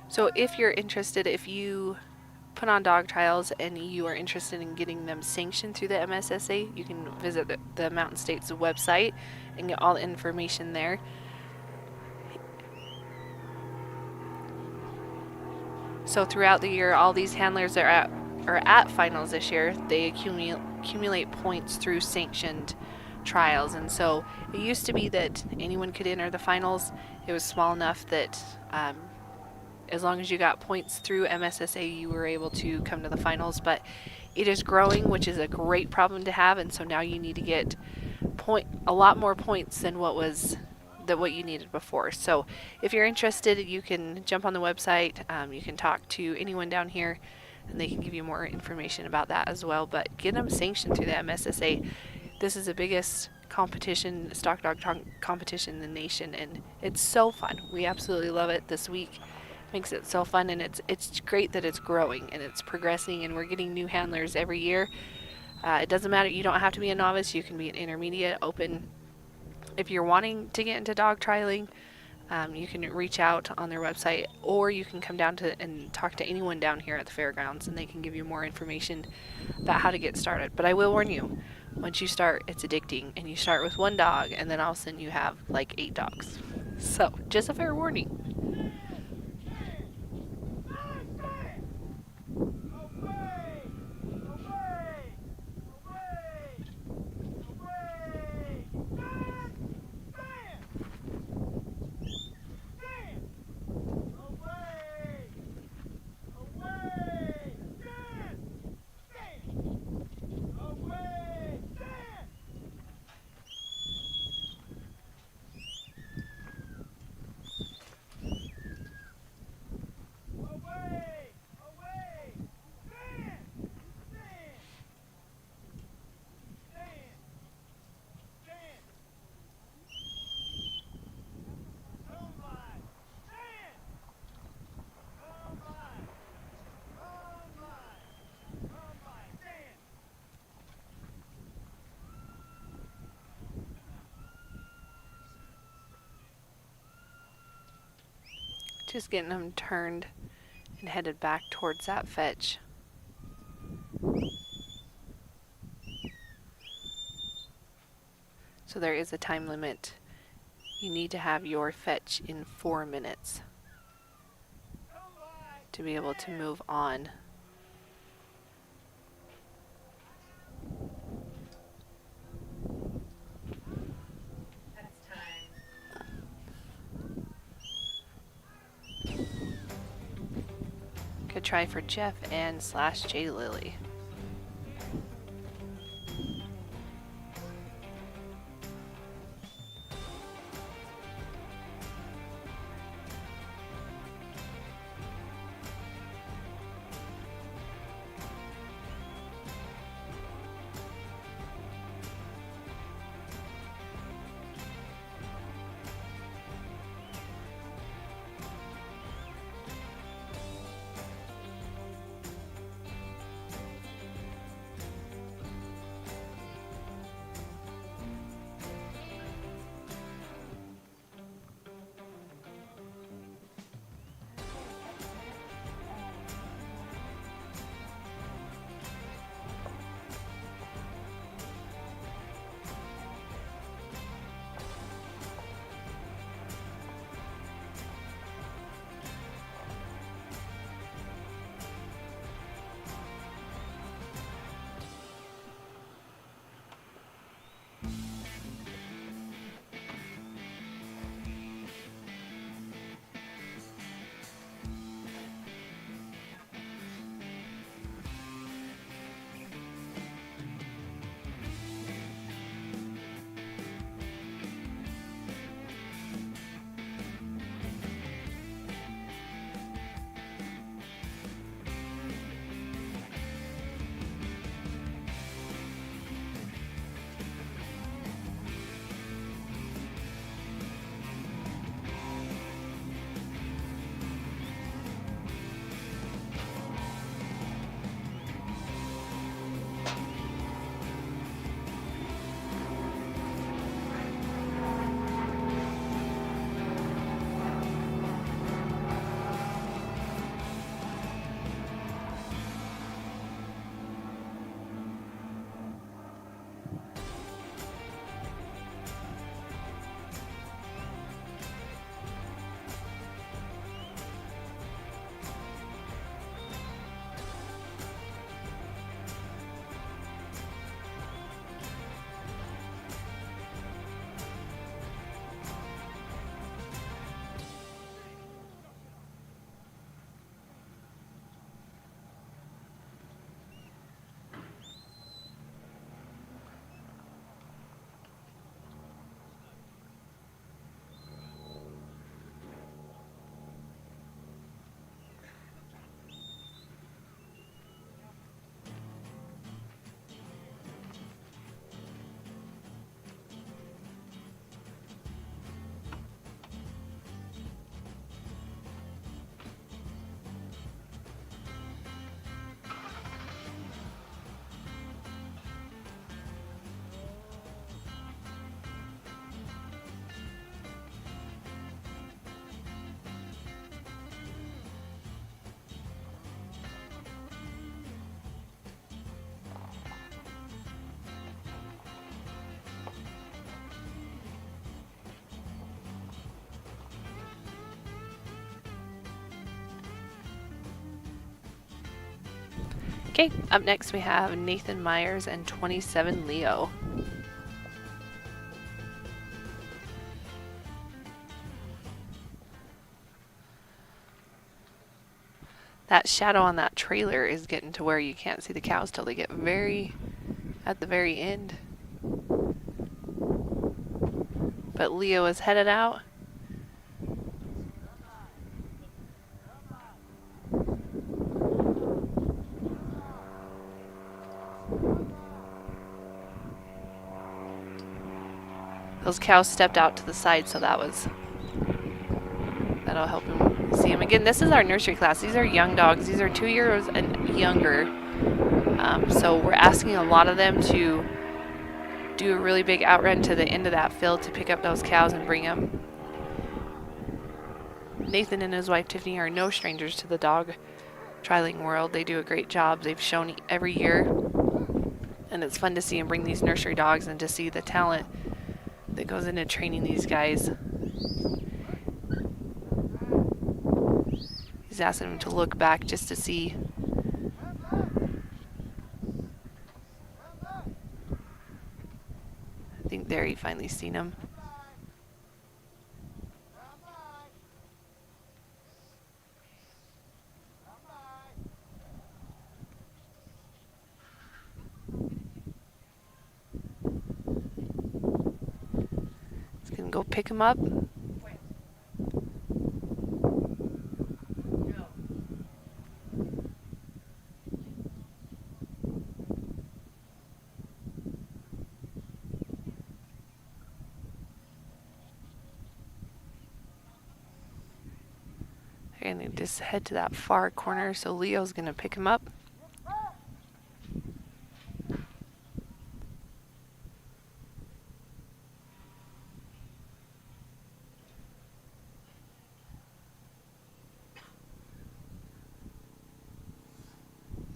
So if you're interested, if you put on dog trials and you are interested in getting them sanctioned through the MSSA, you can visit the Mountain States website and get all the information there. So throughout the year, all these handlers are at finals this year. They accumulate points through sanctioned trials, and so it used to be that anyone could enter the finals. It was small enough that as long as you got points through MSSA, you were able to come to the finals. But it is growing, which is a great problem to have, and so now you need to get a lot more points than what you needed before. So if you're interested, you can jump on the website. You can talk to anyone down here and they can give you more information about that as well. But get them sanctioned through the MSSA. This is the biggest competition, stock dog competition in the nation, and it's so fun. We absolutely love it. This week makes it so fun, and it's great that it's growing and it's progressing, and we're getting new handlers every year. It doesn't matter, you don't have to be a novice, you can be an intermediate, open, if you're wanting to get into dog trialing, you can reach out on their website, or you can come down to and talk to anyone down here at the fairgrounds, and they can give you more information about how to get started. But I will warn you, once you start, it's addicting, and you start with one dog, and then all of a sudden you have like 8 dogs. So just a fair warning. Just getting them turned and headed back towards that fetch. So there is a time limit. You need to have your fetch in 4 minutes to be able to move on. Good try for Jeff and / J Lily. Okay, up next we have Nathan Myers and 27 Leo. That shadow on that trailer is getting to where you can't see the cows till they get at the very end. But Leo is headed out. Those cows stepped out to the side, so that'll help him see him. Again, this is our nursery class. These are young dogs. These are 2 years and younger. So we're asking a lot of them to do a really big outrun to the end of that field to pick up those cows and bring them. Nathan and his wife Tiffany are no strangers to the dog trialing world. They do a great job. They've shown every year, and it's fun to see them bring these nursery dogs and to see the talent that goes into training these guys. He's asking them to look back just to see. I think there he finally seen him. He's gonna go pick him up. They're gonna just head to that far corner, so Leo's gonna pick him up.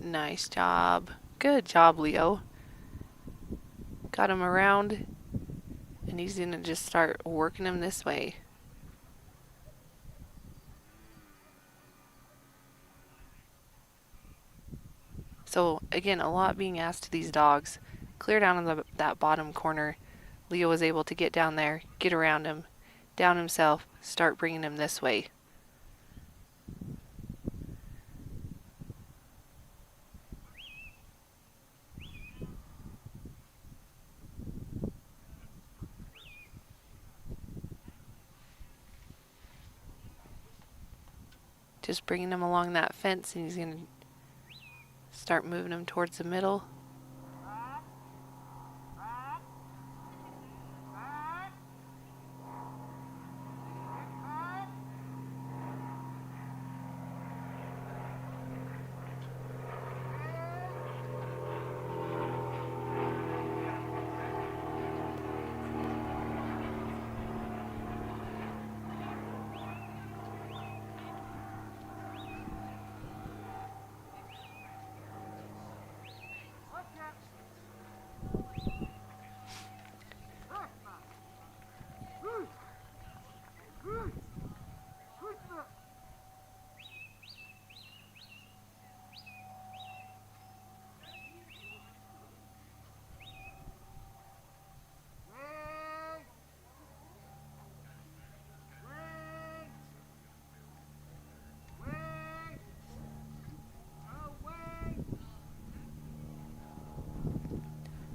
Nice job. Good job, Leo. Got him around, and he's gonna just start working him this way. So again, a lot being asked to these dogs. Clear down in that bottom corner. Leo was able to get down there, get around him, down himself, start bringing him this way. Just bringing him along that fence, and he's going to start moving him towards the middle.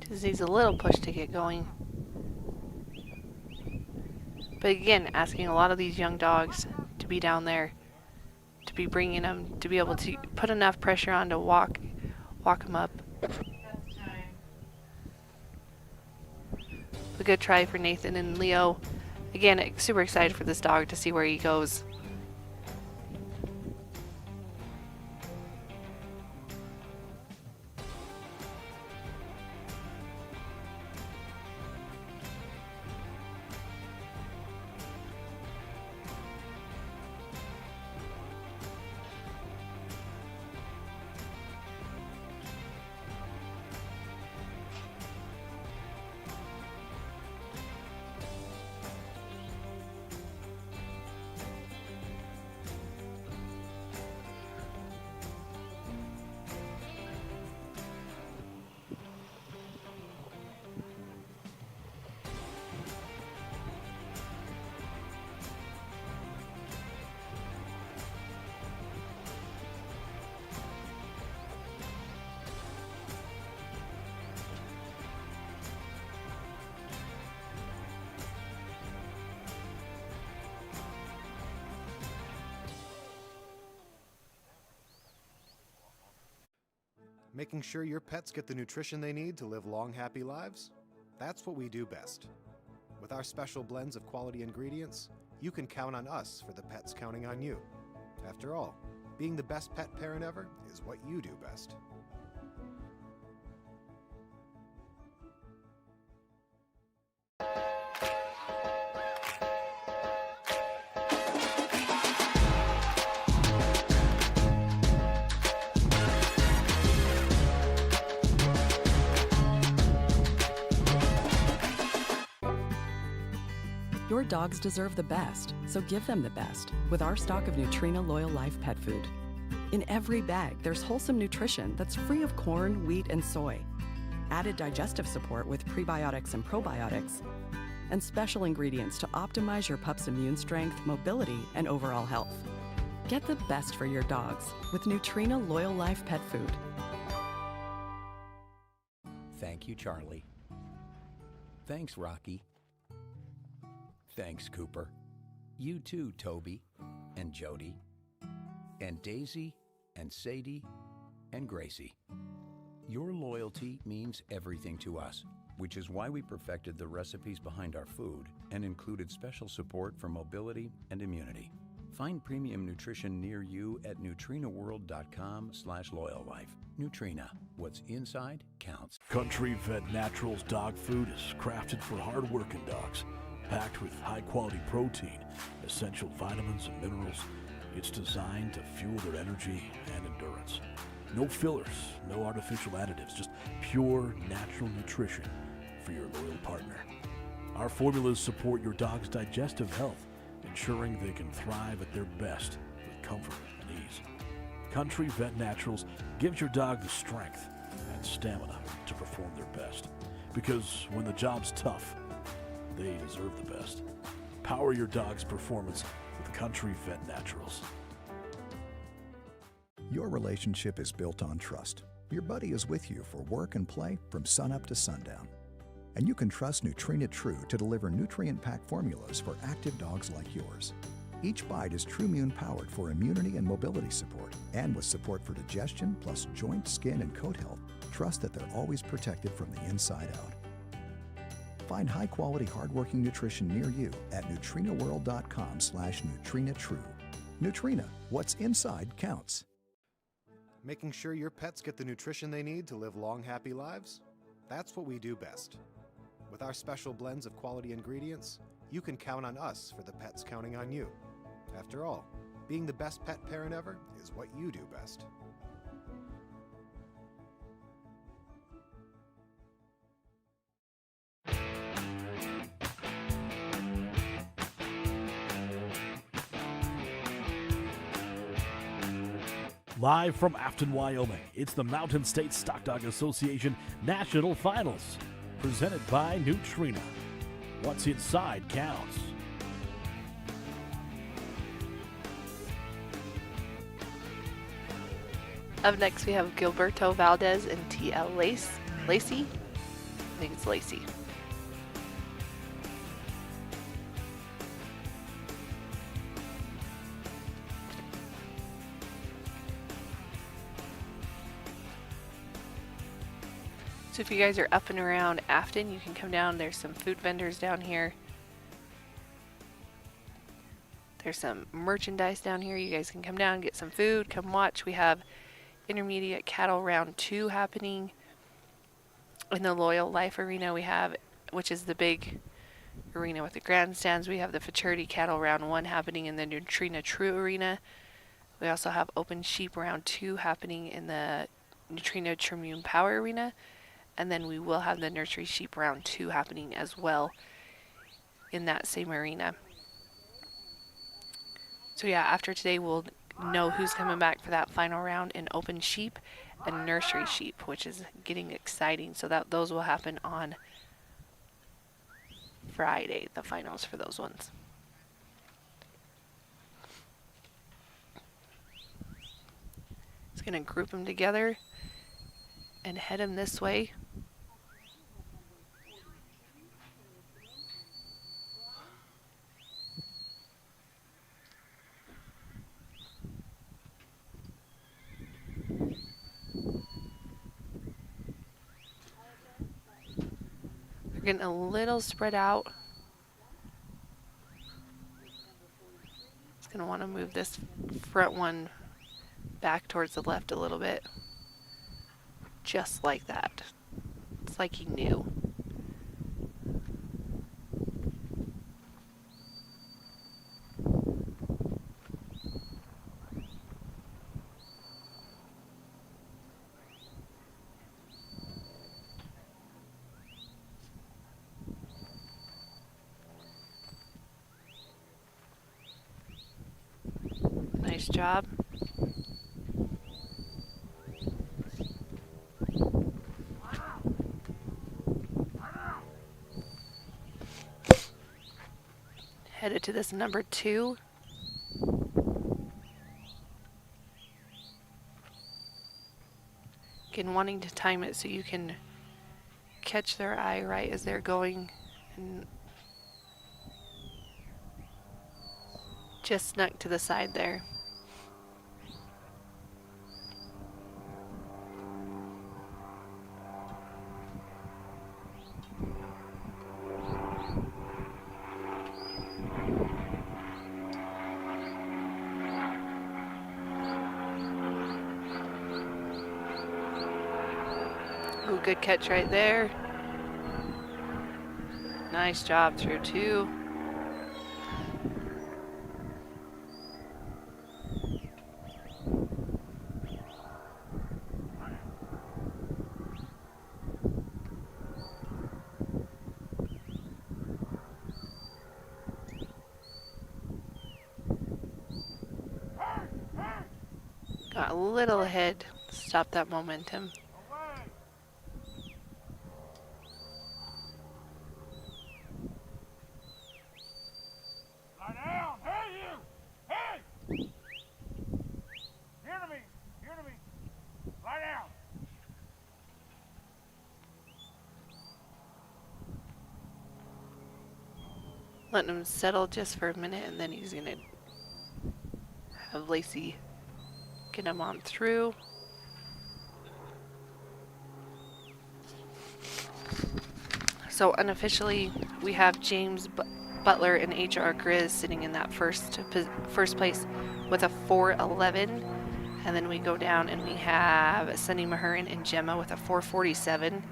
Just needs a little push to get going. But again, asking a lot of these young dogs to be down there, to be bringing them, to be able to put enough pressure on to walk them up. A good try for Nathan and Leo. Again, super excited for this dog to see where he goes. Making sure your pets get the nutrition they need to live long, happy lives? That's what we do best. With our special blends of quality ingredients, you can count on us for the pets counting on you. After all, being the best pet parent ever is what you do best. Your dogs deserve the best, so give them the best with our stock of Nutrena Loyal Life pet food. In every bag, there's wholesome nutrition that's free of corn, wheat, and soy, added digestive support with prebiotics and probiotics, and special ingredients to optimize your pup's immune strength, mobility, and overall health. Get the best for your dogs with Nutrena Loyal Life pet food. Thank you, Charlie. Thanks, Rocky. Thanks, Cooper. You too, Toby and Jody and Daisy and Sadie and Gracie. Your loyalty means everything to us, which is why we perfected the recipes behind our food and included special support for mobility and immunity. Find premium nutrition near you at NutrenaWorld.com/loyallife. Nutrena, what's inside counts. Country Vet Naturals dog food is crafted for hard-working dogs. Packed with high-quality protein, essential vitamins and minerals, it's designed to fuel their energy and endurance. No fillers, no artificial additives, just pure natural nutrition for your loyal partner. Our formulas support your dog's digestive health, ensuring they can thrive at their best with comfort and ease. Country Vet Naturals gives your dog the strength and stamina to perform their best. Because when the job's tough, they deserve the best. Power your dog's performance with Country Vet Naturals. Your relationship is built on trust. Your buddy is with you for work and play from sunup to sundown. And you can trust Nutrena True to deliver nutrient-packed formulas for active dogs like yours. Each bite is TruMune powered for immunity and mobility support. And with support for digestion, plus joint, skin, and coat health, trust that they're always protected from the inside out. Find high-quality, hard-working nutrition near you at NutrenaWorld.com/NutrenaTrue. Nutrena, what's inside counts. Making sure your pets get the nutrition they need to live long, happy lives? That's what we do best. With our special blends of quality ingredients, you can count on us for the pets counting on you. After all, being the best pet parent ever is what you do best. Live from Afton, Wyoming, it's the Mountain State Stockdog Association National Finals, presented by Nutrena. What's inside counts. Up next, we have Gilberto Valdez and T.L. Lacey. I think it's Lacey. So if you guys are up and around Afton, you can come down. There's some food vendors down here. There's some merchandise down here. You guys can come down and get some food. Come watch. We have Intermediate Cattle Round 2 happening in the Loyal Life Arena. We have, which is the big arena with the grandstands. We have the Futurity Cattle Round 1 happening in the Nutrena True Arena. We also have Open Sheep Round 2 happening in the Nutrena TruMune Power Arena. And then we will have the Nursery Sheep Round 2 happening as well in that same arena. So yeah, after today we'll know who's coming back for that final round in Open Sheep and Nursery Sheep, which is getting exciting. So that those will happen on Friday, the finals for those ones. Just gonna group them together and head them this way. Getting a little spread out. It's going to want to move this front one back towards the left a little bit. Just like that. It's like he knew. Nice job. Headed to this number 2. Again, wanting to time it so you can catch their eye right as they're going, and just snuck to the side there. Ooh, good catch right there. Nice job through 2. Got a little ahead, stop that momentum. Letting him settle just for a minute, and then he's gonna have Lacey get him on through. So unofficially, we have James Butler and HR Grizz sitting in that first place with a 4.11, and then we go down and we have Sunny Mahurin and Gemma with a 4.47.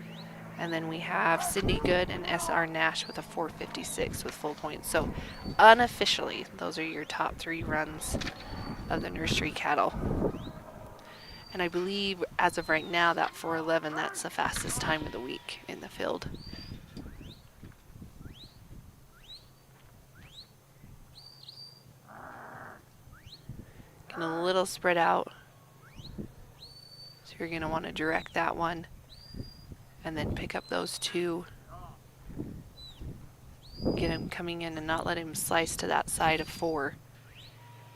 And then we have Cindy Good and SR Nash with a 4.56 with full points. So unofficially, those are your top 3 runs of the nursery cattle. And I believe as of right now, that 4.11, that's the fastest time of the week in the field. Getting a little spread out. So you're going to want to direct that one. And then pick up those 2. Get him coming in and not let him slice to that side of 4.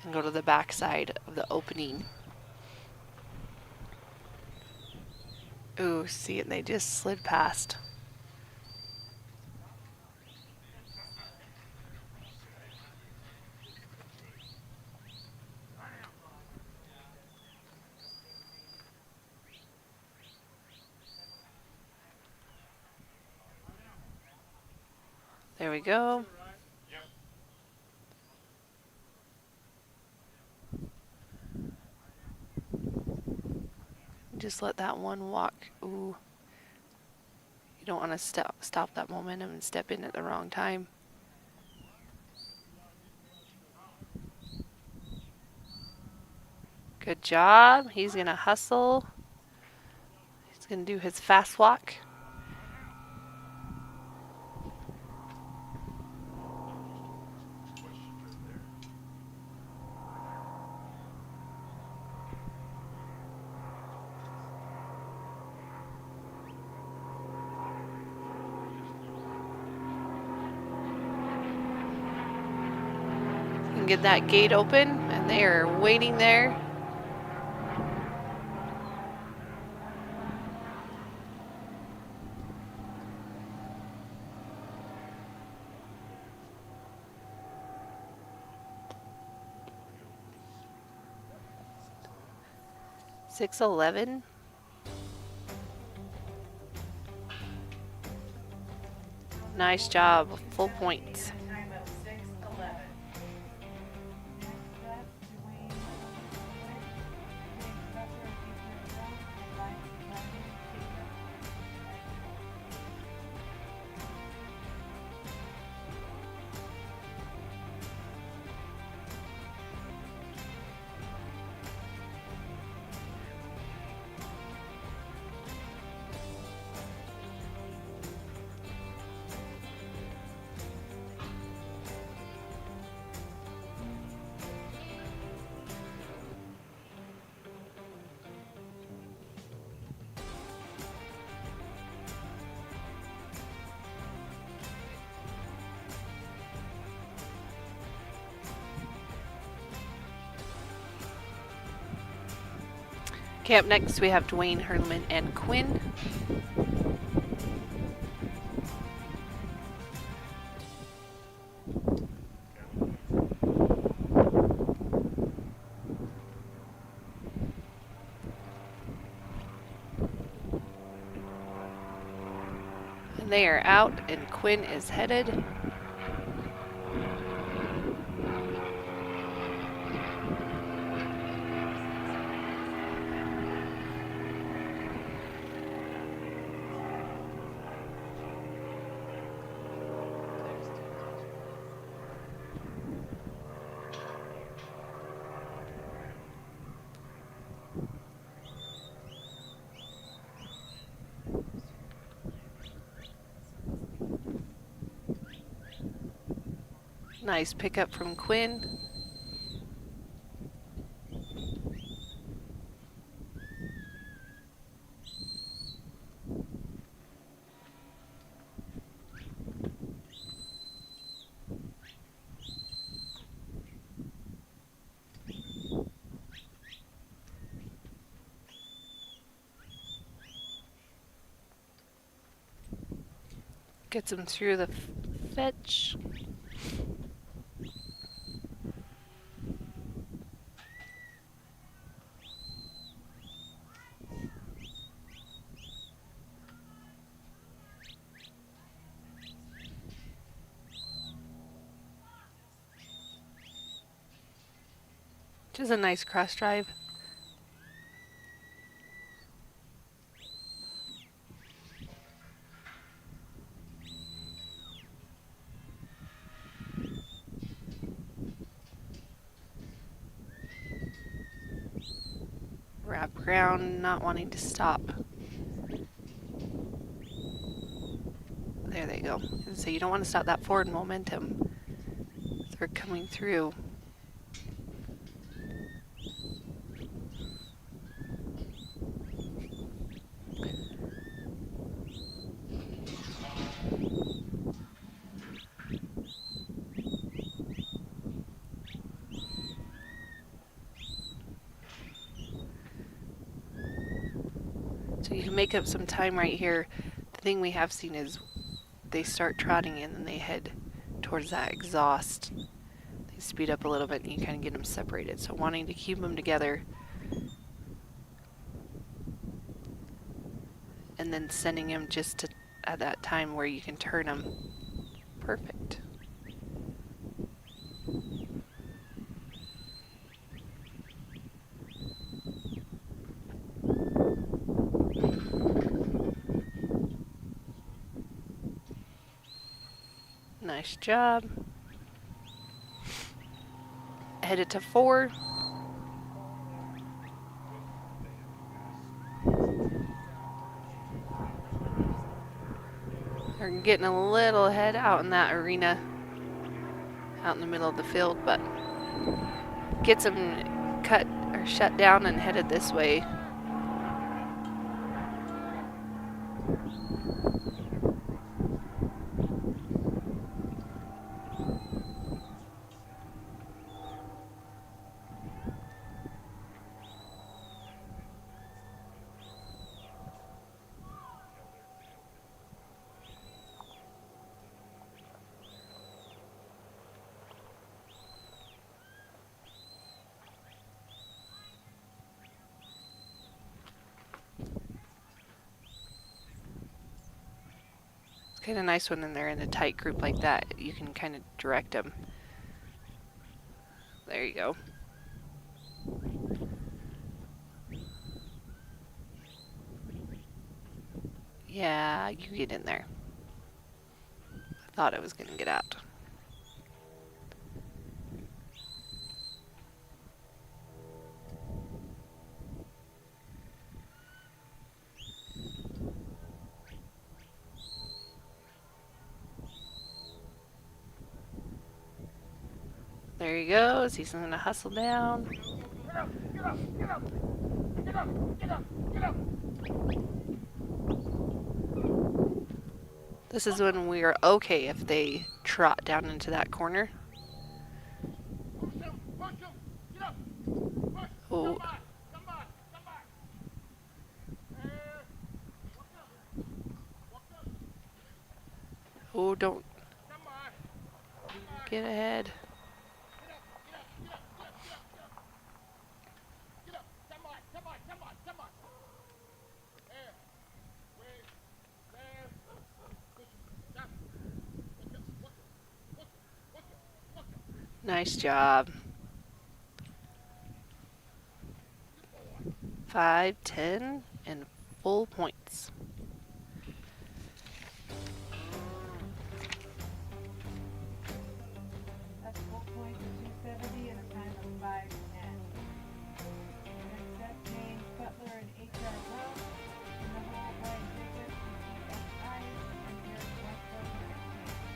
And go to the back side of the opening. Ooh, see it, they just slid past. There we go. Just let that one walk. Ooh. You don't want to stop that momentum and step in at the wrong time. Good job. He's going to hustle. He's going to do his fast walk. Get that gate open, and they are waiting there. $6.11. Nice job. Full points. And a time of 6:11. Next up, Dwayne Quinn. Dwayne Butler, 8-year-old girl. Ryan Taylor. Okay, up next we have Dwayne, Herman, and Quinn. And they are out, and Quinn is headed. Nice pickup from Quinn. Gets him through the fetch. Which is a nice cross drive. Wrap around, not wanting to stop. There they go. And so you don't want to stop that forward momentum. They're coming through. So you can make up some time right here. The thing we have seen is they start trotting in and they head towards that exhaust. They speed up a little bit and you kind of get them separated. So wanting to keep them together and then sending them just to, at that time where you can turn them. Perfect. Nice job. Headed to 4. They're getting a little ahead out in that arena, out in the middle of the field, but gets them cut or shut down and headed this way. It's kind of nice when they're in a tight group like that. You can kind of direct them. There you go. Yeah, you get in there. I thought I was going to get out. There he goes. He's going to hustle down. Get up, get up, get up, get up, get up, get up. This is when we are okay if they trot down into that corner. Push him, get up, push, Oh. come back, come back, come back. Oh, don't Come on. get ahead. Nice job. 5, 10, and full points. That's 4 points for 270 and a time of 5:10. Next up, James Butler and H.R. Wells. In the hole, Brian Jacobs and MSSA and Derek Westbrook and Afton.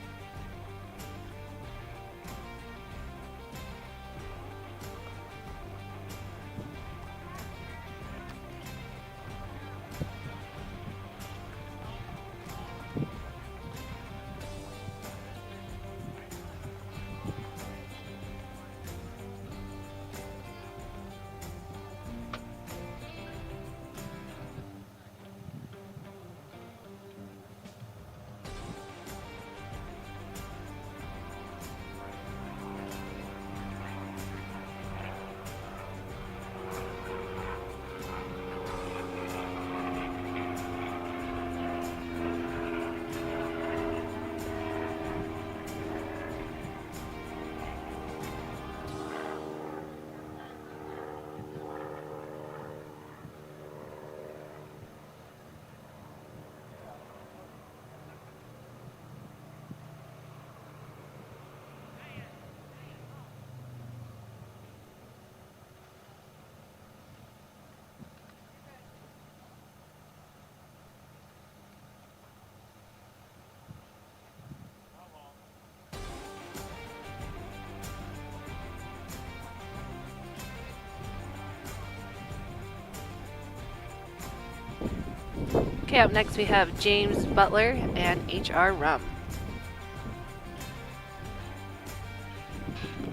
Okay, up next we have James Butler and H.R. Rum.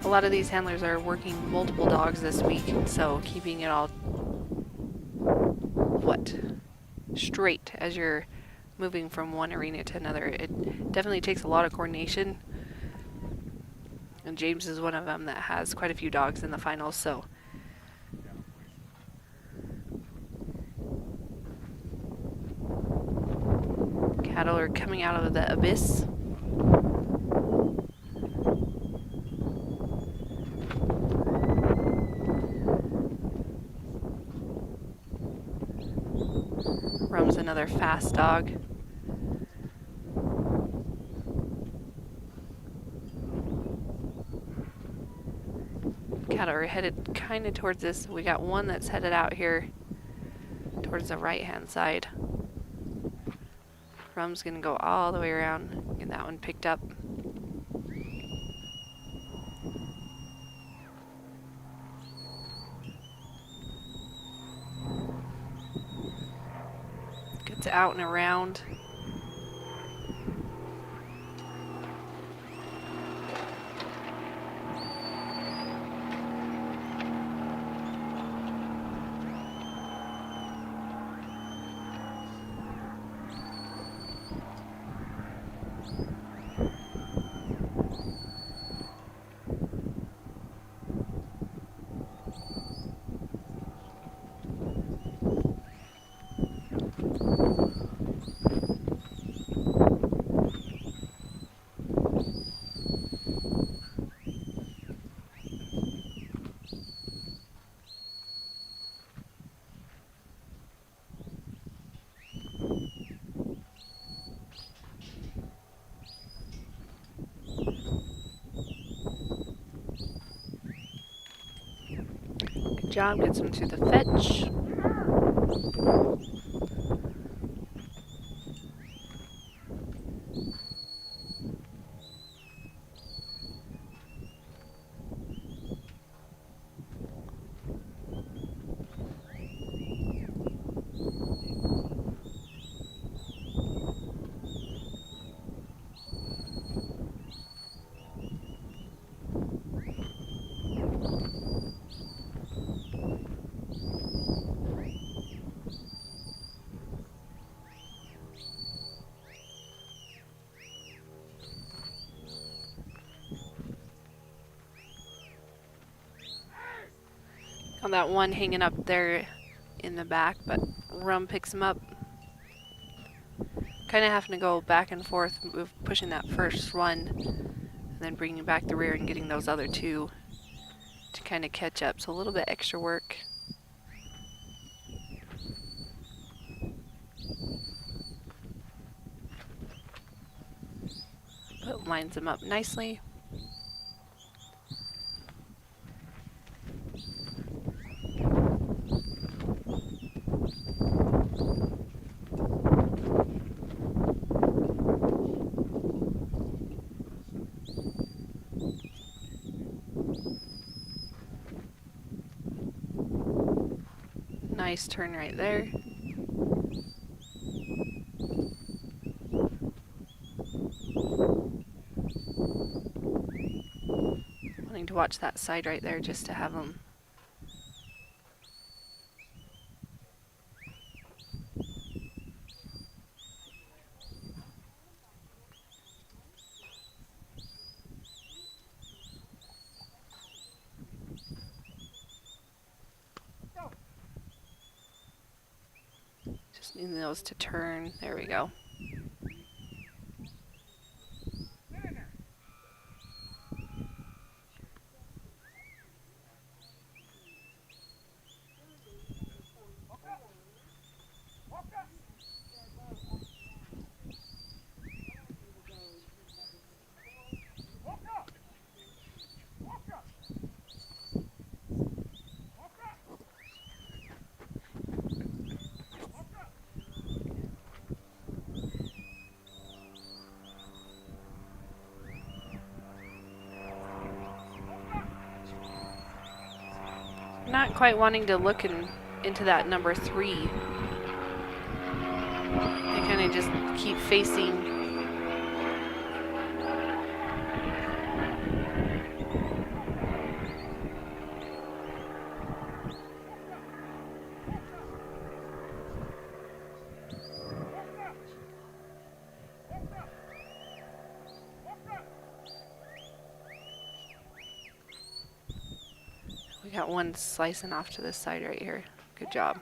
A lot of these handlers are working multiple dogs this week, so keeping it all straight as you're moving from one arena to another. It definitely takes a lot of coordination, and James is one of them that has quite a few dogs in the finals, so cattle are coming out of the abyss. Rum's another fast dog. Cattle are headed kind of towards this. We got one that's headed out here towards the right-hand side. Rum's gonna go all the way around, get that one picked up. Gets out and around. Good job. Gets him through the fetch. On that one hanging up there in the back, but Rum picks him up. Kind of having to go back and forth, pushing that first one, and then bringing back the rear and getting those other two to kind of catch up. So a little bit extra work. But lines them up nicely. Nice turn right there. Wanting to watch that side right there just to have them. Just needing those to turn. There we go. Not quite wanting to look into that number 3. They kind of just keep facing. We got one slicing off to this side right here. Good job.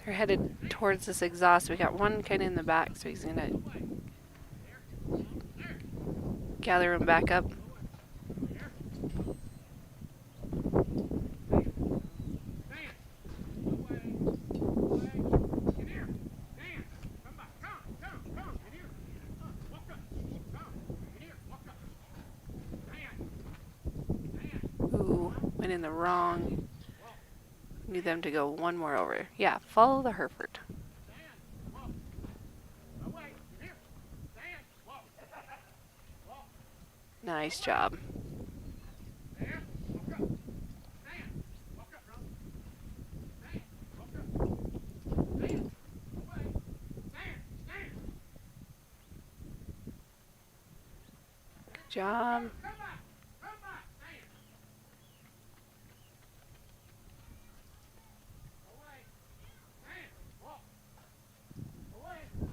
They're headed towards this exhaust. We got one kind of in the back, so he's gonna gather him back up. Ooh, went in the wrong. Need them to go one more over. Yeah, follow the Hereford. Nice job. job.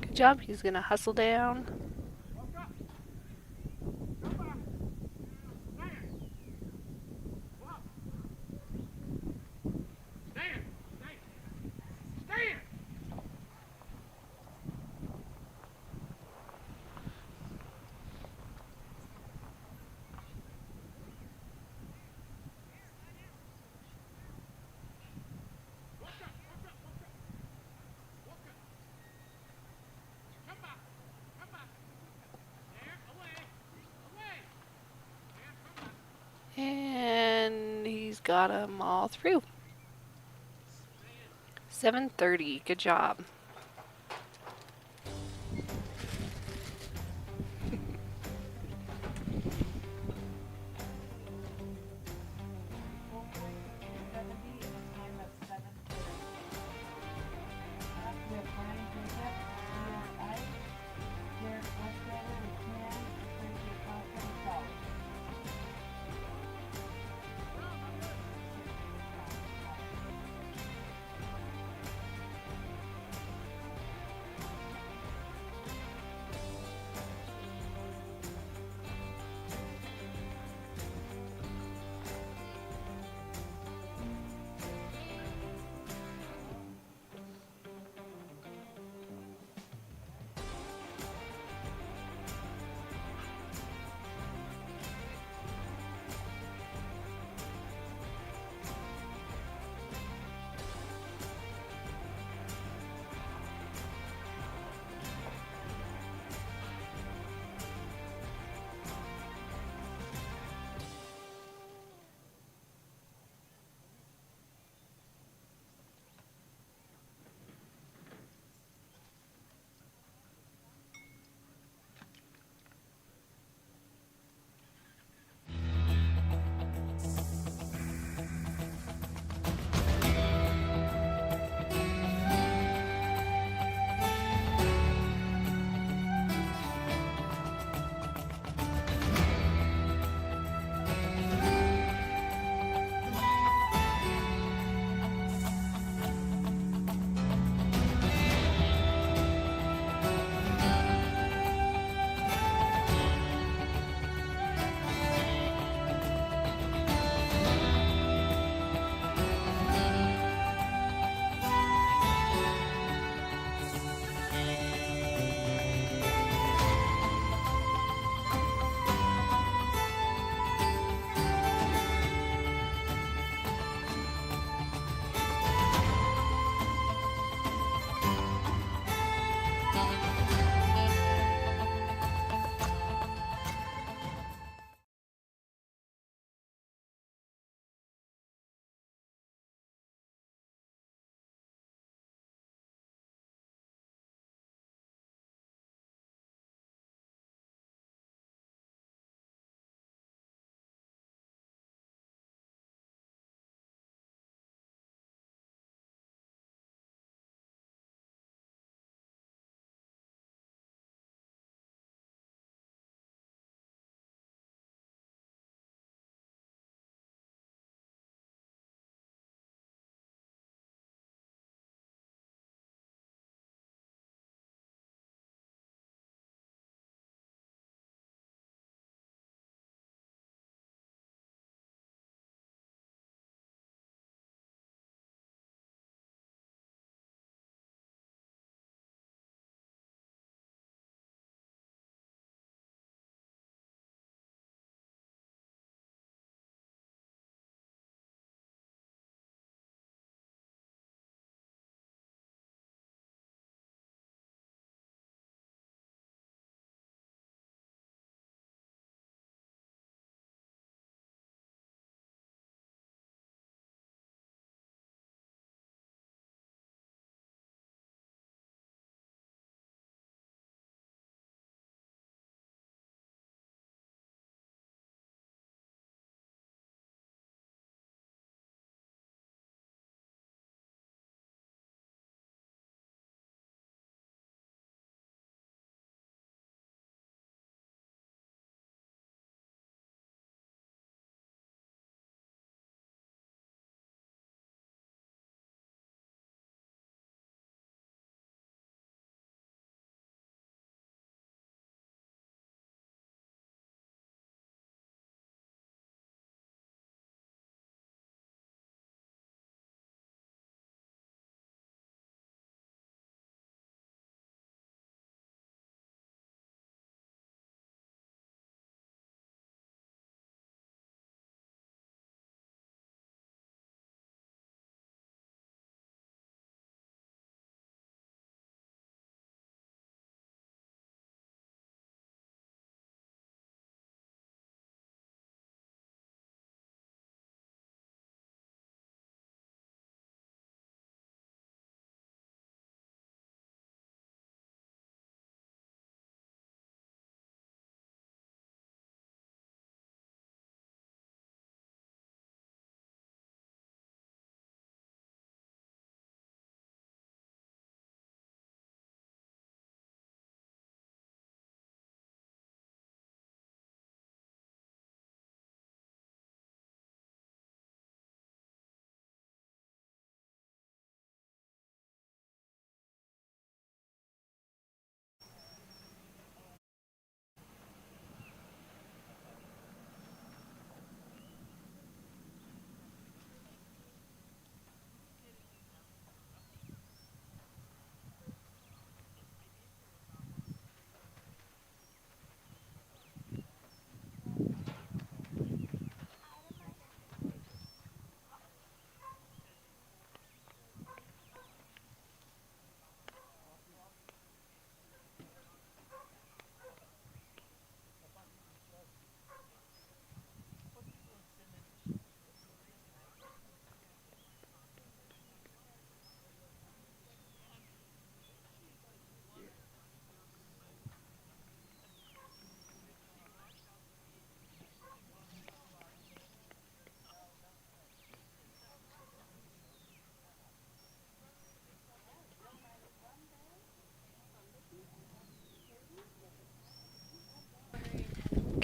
Good job. He's going to hustle down. And he's got them all through. 7:30. Good job.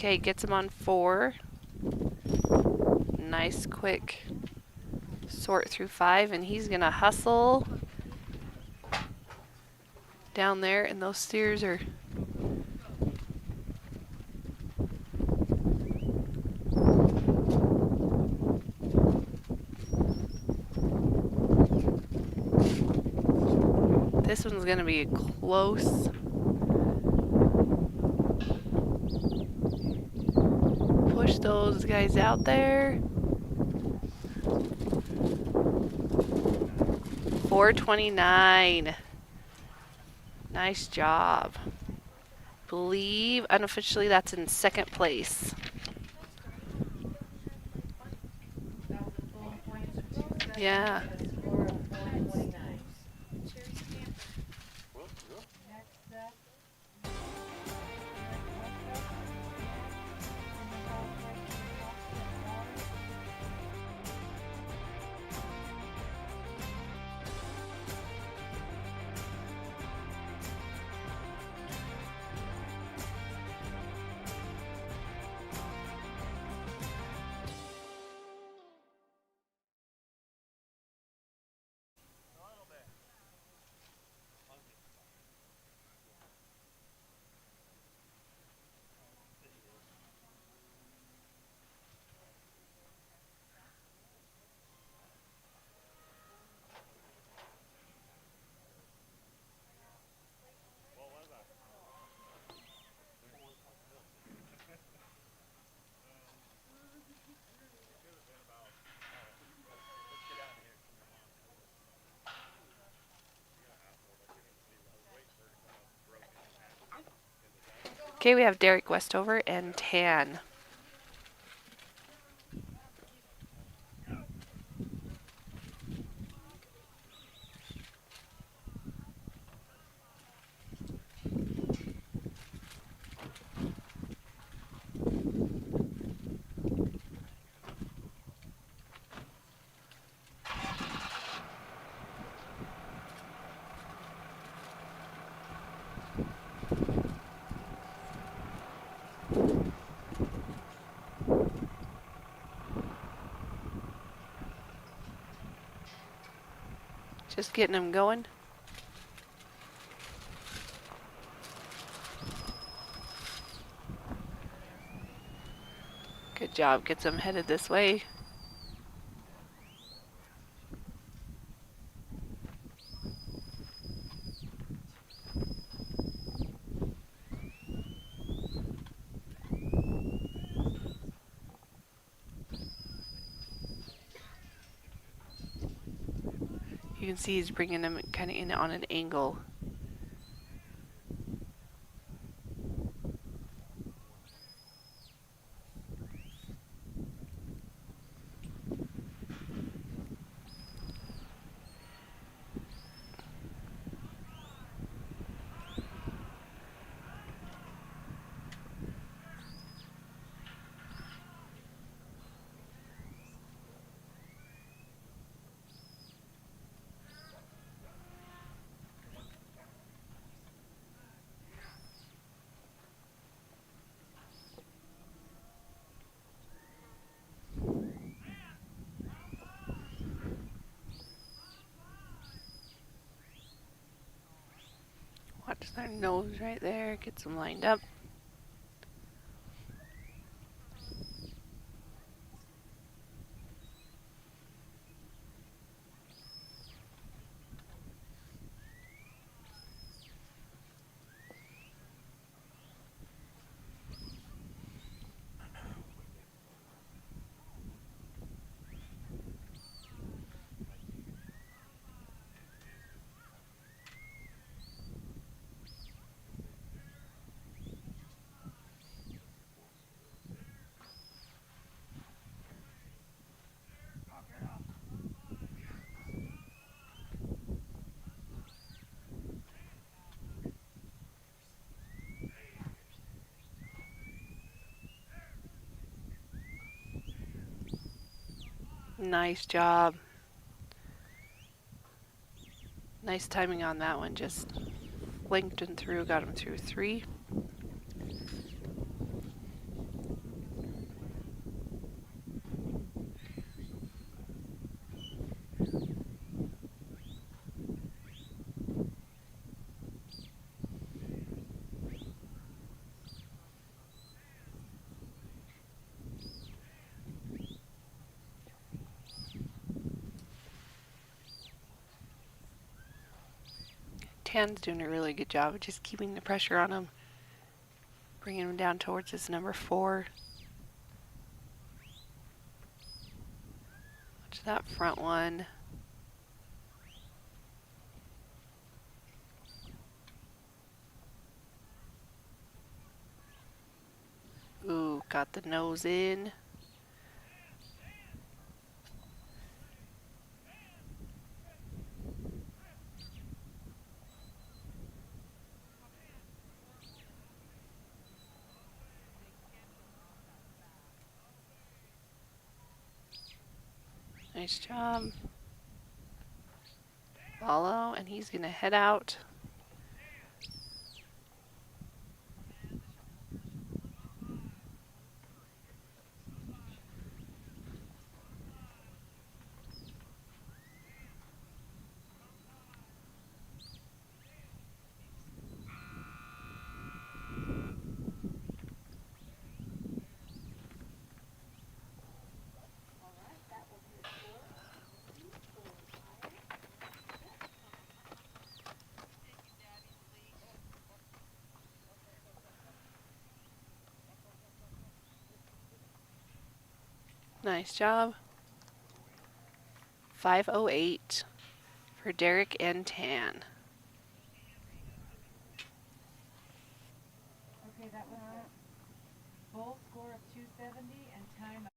Okay, gets him on 4. Nice quick sort through 5, and he's gonna hustle down there, and those steers are this one's gonna be close. Push those guys out there. 429. Nice job. Believe unofficially that's in 2nd place. Yeah. Okay, we have Derek Westover and Tan. Just getting them going. Good job, gets them headed this way. You can see he's bringing them kind of in on an angle. Watch their nose right there, gets them lined up. Nice job. Nice timing on that one. Just flinked and through, got him through 3. Tan's doing a really good job of just keeping the pressure on him. Bringing him down towards his number 4. Watch that front one. Ooh, got the nose in. Nice job. Follow, and he's gonna head out. Nice job. 5:08 for Derek and Tan. Okay, that was a bowl score of 270 and time.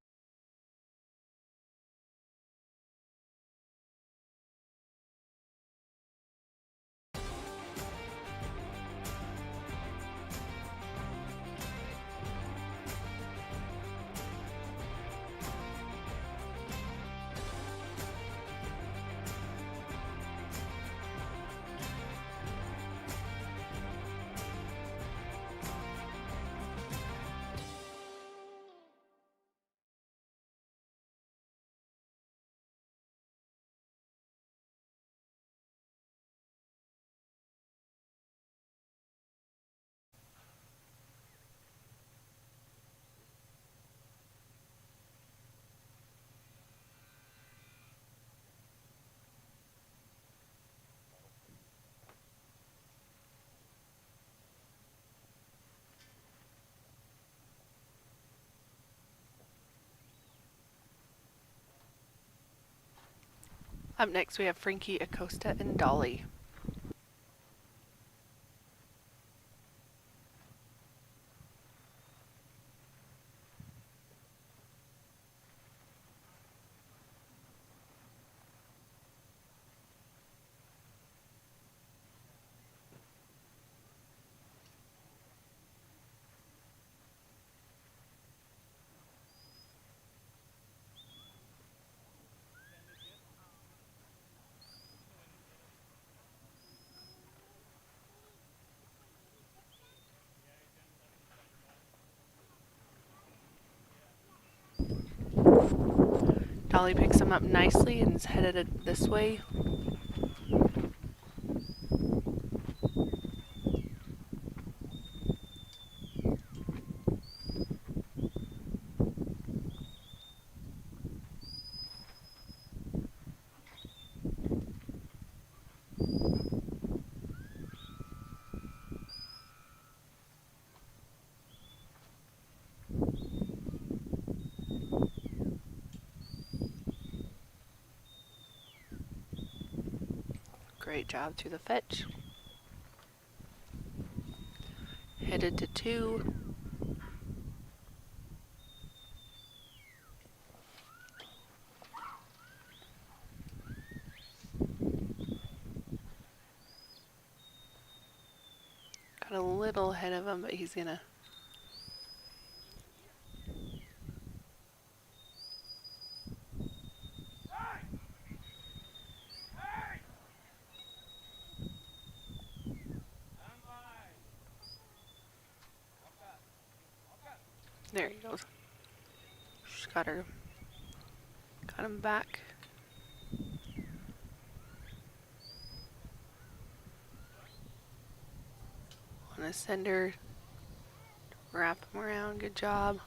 Up next, we have Frankie, Acosta, and Dolly. Dolly picks him up nicely and is headed this way. Great job to the fetch. Headed to 2. Got a little ahead of him, but he's gonna there he goes. She's got him back. Want to send her, wrap him around. Good job.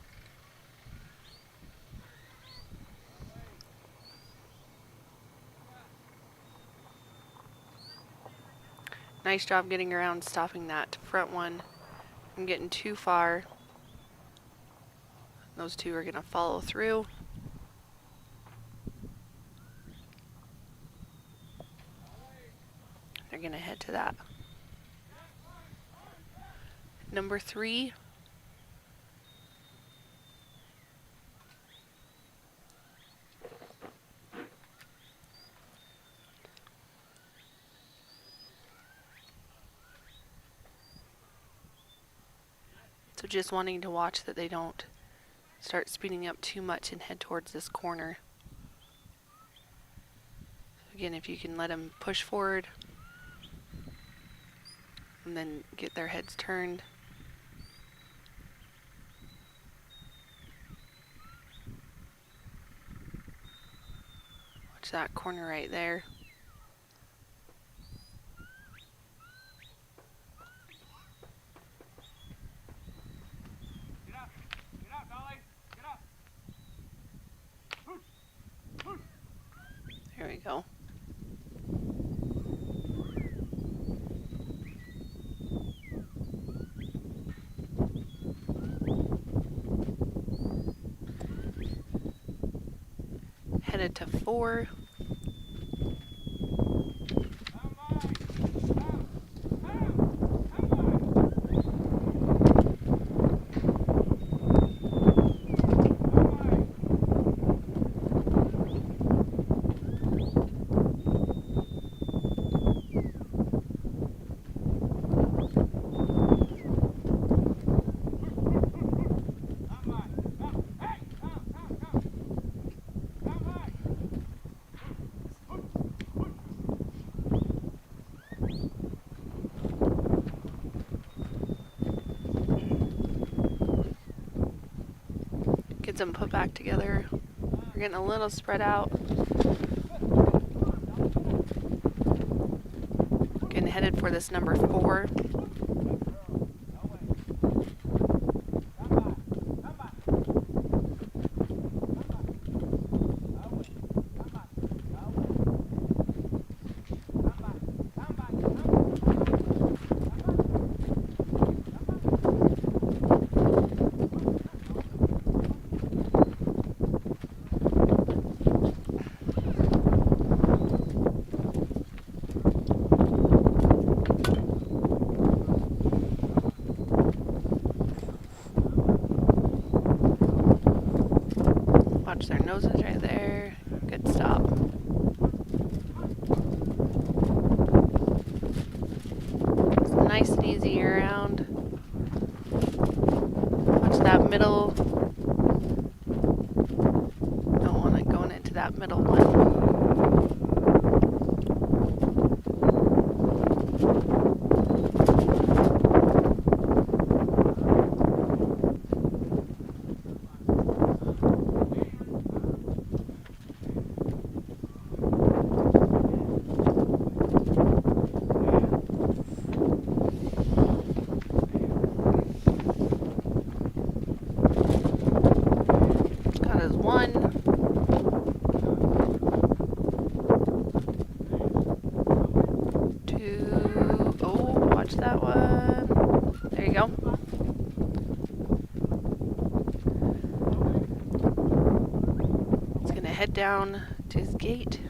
Nice job getting around, stopping that front one from getting too far. Those two are going to follow through. They're going to head to that. Number 3. So just wanting to watch that they don't start speeding up too much and head towards this corner. Again, if you can let them push forward and then get their heads turned. Watch that corner right there. There we go. Headed to 4. Gets them put back together. We're getting a little spread out. Getting headed for this number 4. Their noses right there. Good stop. It's nice and easy around. Watch that middle. Don't want it going into that middle one. That one. There you go. It's gonna head down to his gate.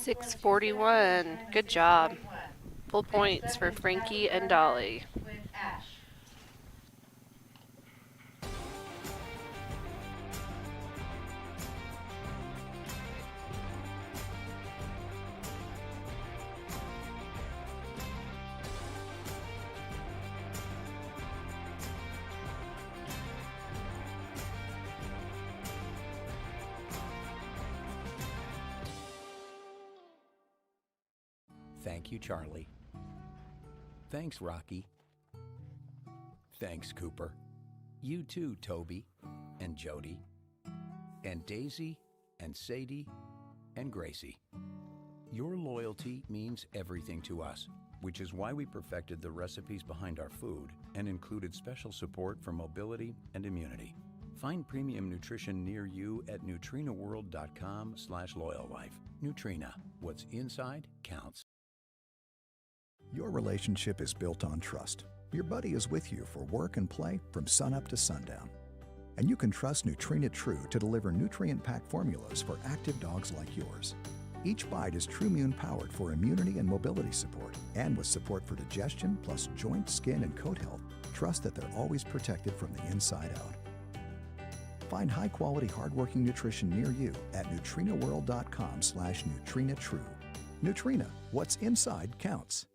$641. Good job. Full points for Frankie and Dolly. Thank you, Charlie. Thanks, Rocky. Thanks, Cooper. You too, Toby and Jody and Daisy and Sadie and Gracie. Your loyalty means everything to us, which is why we perfected the recipes behind our food and included special support for mobility and immunity. Find premium nutrition near you at NutrenaWorld.com/loyallife. Nutrena, what's inside counts. Your relationship is built on trust. Your buddy is with you for work and play from sunup to sundown. And you can trust Nutrena True to deliver nutrient-packed formulas for active dogs like yours. Each bite is TrueMune powered for immunity and mobility support, and with support for digestion plus joint, skin, and coat health, trust that they're always protected from the inside out. Find high-quality, hardworking nutrition near you at NutrenaWorld.com/NutrenaTrue. Nutrena, what's inside counts.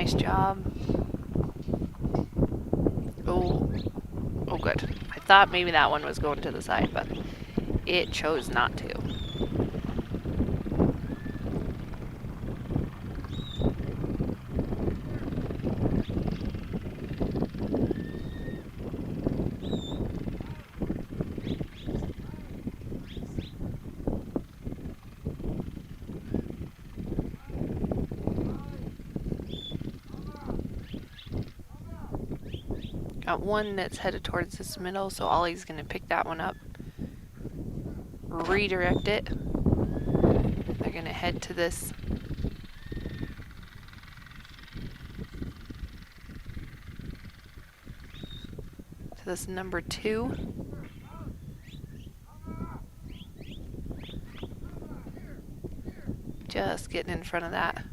Nice job. Oh, oh good. I thought maybe that one was going to the side, but it chose not to. Got one that's headed towards this middle, so Ollie's going to pick that one up, redirect it. They're going to head to this number 2. Just getting in front of that.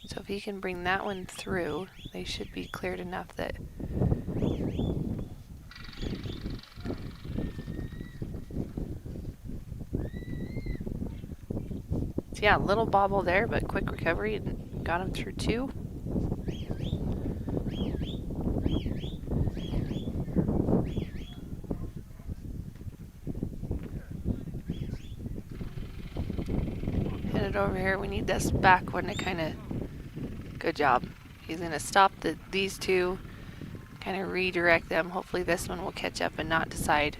So if he can bring that one through, they should be cleared enough that so yeah, little bobble there, but quick recovery and got him through 2. Headed over here. We need this back one to kind of. Good job. He's going to stop these two, kind of redirect them. Hopefully this one will catch up and not decide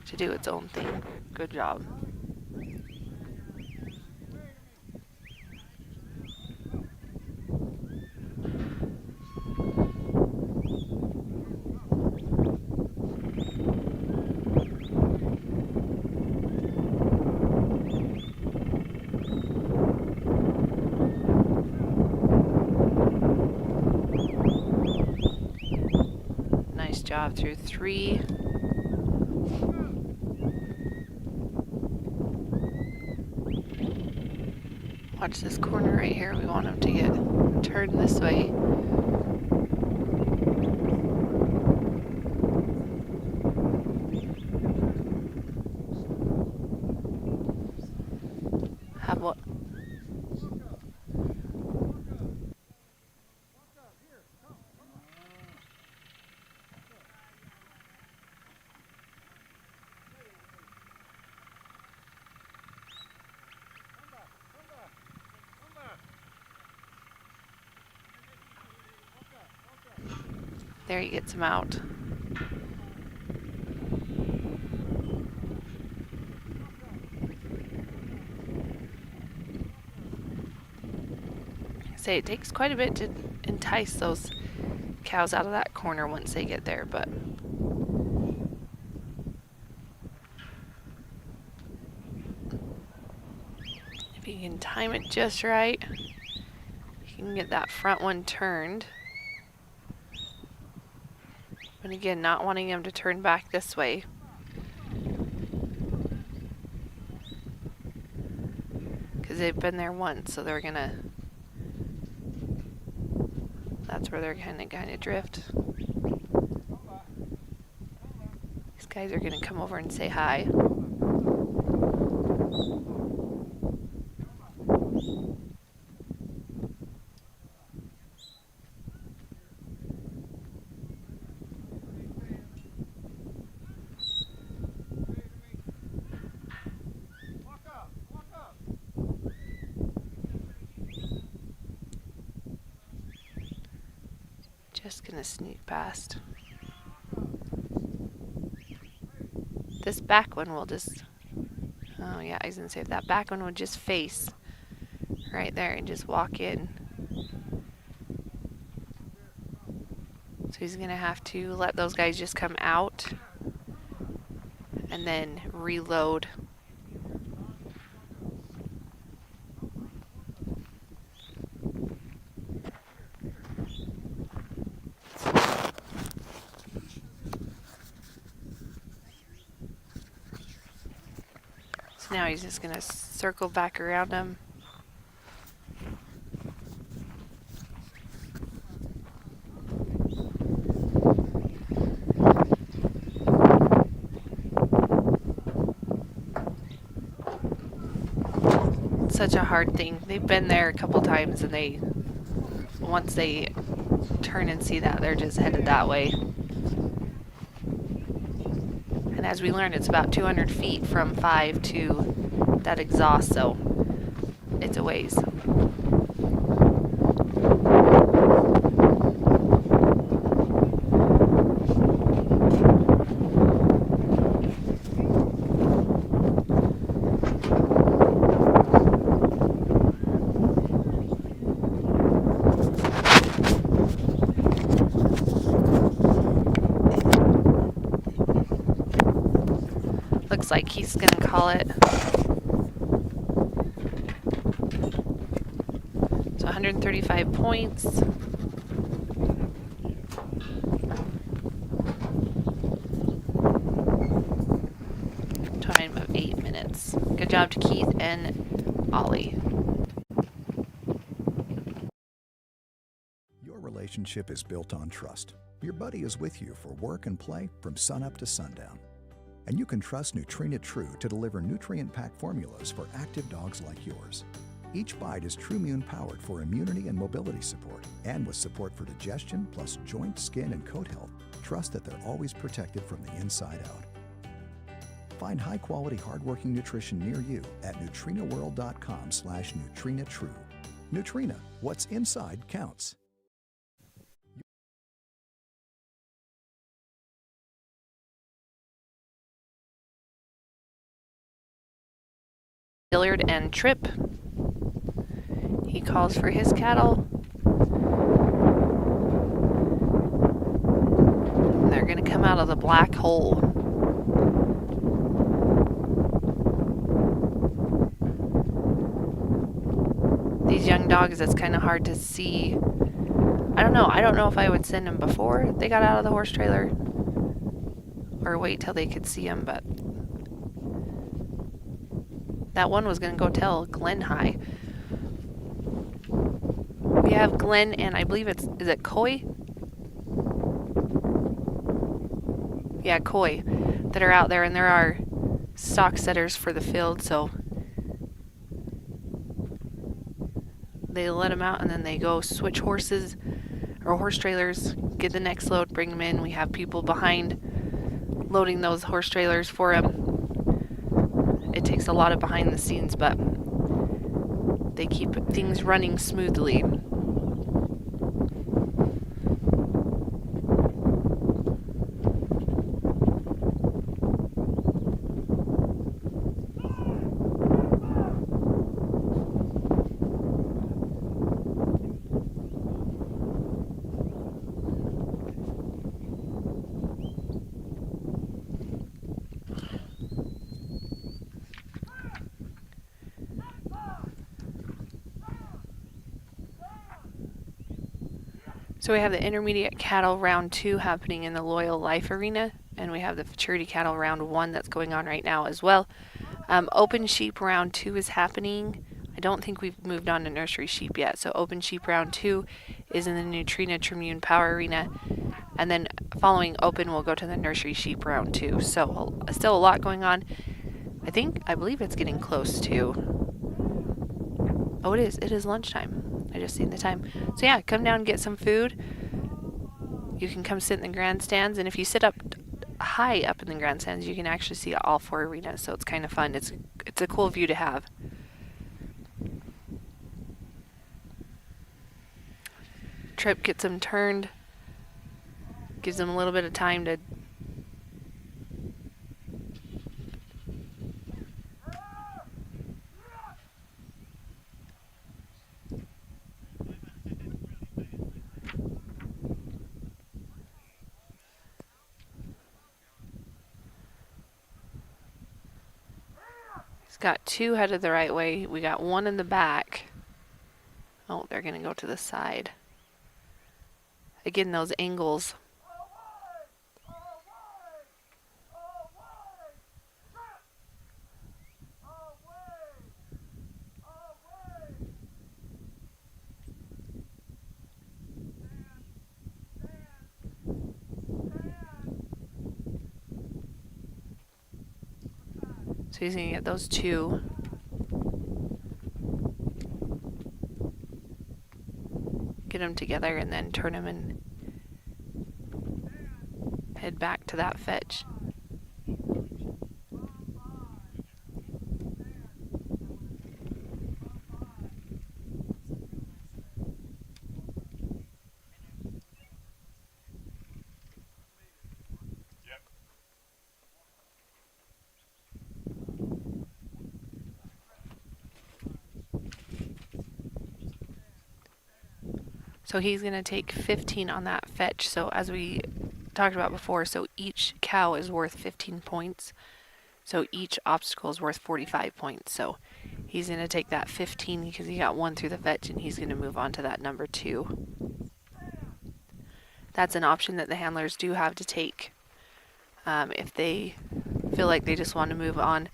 to do its own thing. Good job. Job through 3. Watch this corner right here. We want him to get turned this way. Have what? There he gets him out. Say it takes quite a bit to entice those cows out of that corner once they get there, but if you can time it just right, you can get that front one turned. And again, not wanting him to turn back this way. Because they've been there once, so they're gonna, that's where they're gonna drift. These guys are gonna come over and say hi. Just gonna sneak past. This back one will just, oh yeah, I was gonna say if that back one would just face right there and just walk in. So he's gonna have to let those guys just come out and then reload. Now he's just going to circle back around him. such a hard thing. They've been there a couple times, and once they turn and see that, they're just headed that way. And as we learned, it's about 200 feet from 5 to that exhaust, so it's a ways. Looks like he's going to call it. So 135 points. Time of 8 minutes. Good job to Keith and Ollie. Your relationship is built on trust. Your buddy is with you for work and play from sunup to sundown. And you can trust Nutrena True to deliver nutrient-packed formulas for active dogs like yours. Each bite is TruMune powered for immunity and mobility support, and with support for digestion plus joint, skin, and coat health, trust that they're always protected from the inside out. Find high-quality, hardworking nutrition near you at NutrenaWorld.com/NutrenaTrue. Nutrena, what's inside counts. Dillard and Trip. He calls for his cattle. And they're going to come out of the black hole. These young dogs, it's kind of hard to see. I don't know if I would send them before they got out of the horse trailer or wait till they could see them, but that one was going to go tell Glen hi. We have Glen and I believe is it Coy? Yeah, Coy, that are out there, and there are stock setters for the field, so they let them out and then they go switch horses or horse trailers, get the next load, bring them in. We have people behind loading those horse trailers for them. It takes a lot of behind the scenes, but they keep things running smoothly. So we have the intermediate cattle round 2 happening in the Loyal Life Arena, and we have the Futurity cattle round 1 that's going on right now as well. Open sheep round 2 is happening. I don't think we've moved on to nursery sheep yet. So open sheep round 2 is in the Nutrena TruMune Power Arena, and then following open we'll go to the nursery sheep round 2. So still a lot going on. I believe it's getting close to. Oh, it is. It is lunchtime. I just seen the time. So yeah, come down and get some food. You can come sit in the grandstands, and if you sit up high up in the grandstands, you can actually see all 4 arenas. So it's kind of fun. It's a cool view to have. Trip gets them turned. Gives them a little bit of time to got 2 headed the right way. We got 1 in the back. Oh, they're going to go to the side. Again, those angles. So he's going to get those 2. get them together and then turn them and head back to that fetch. So he's going to take 15 on that fetch. So as we talked about before, so each cow is worth 15 points. So each obstacle is worth 45 points. So he's going to take that 15 because he got 1 through the fetch, and he's going to move on to that number 2. That's an option that the handlers do have to take if they feel like they just want to move on.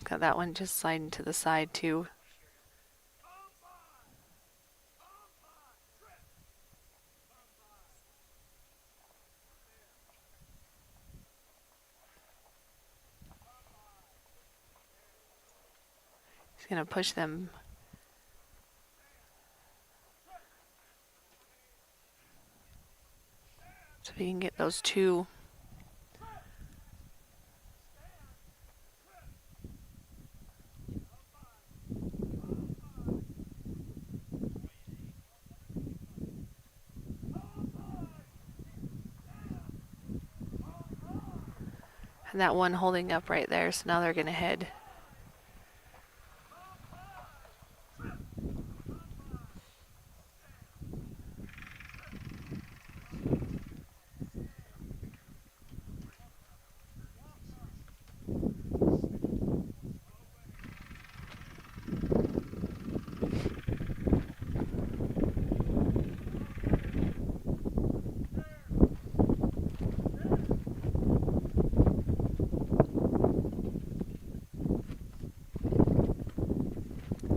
Got that one just sliding to the side too. He's going to push them so we can get those 2. And that one holding up right there, so now they're going to head.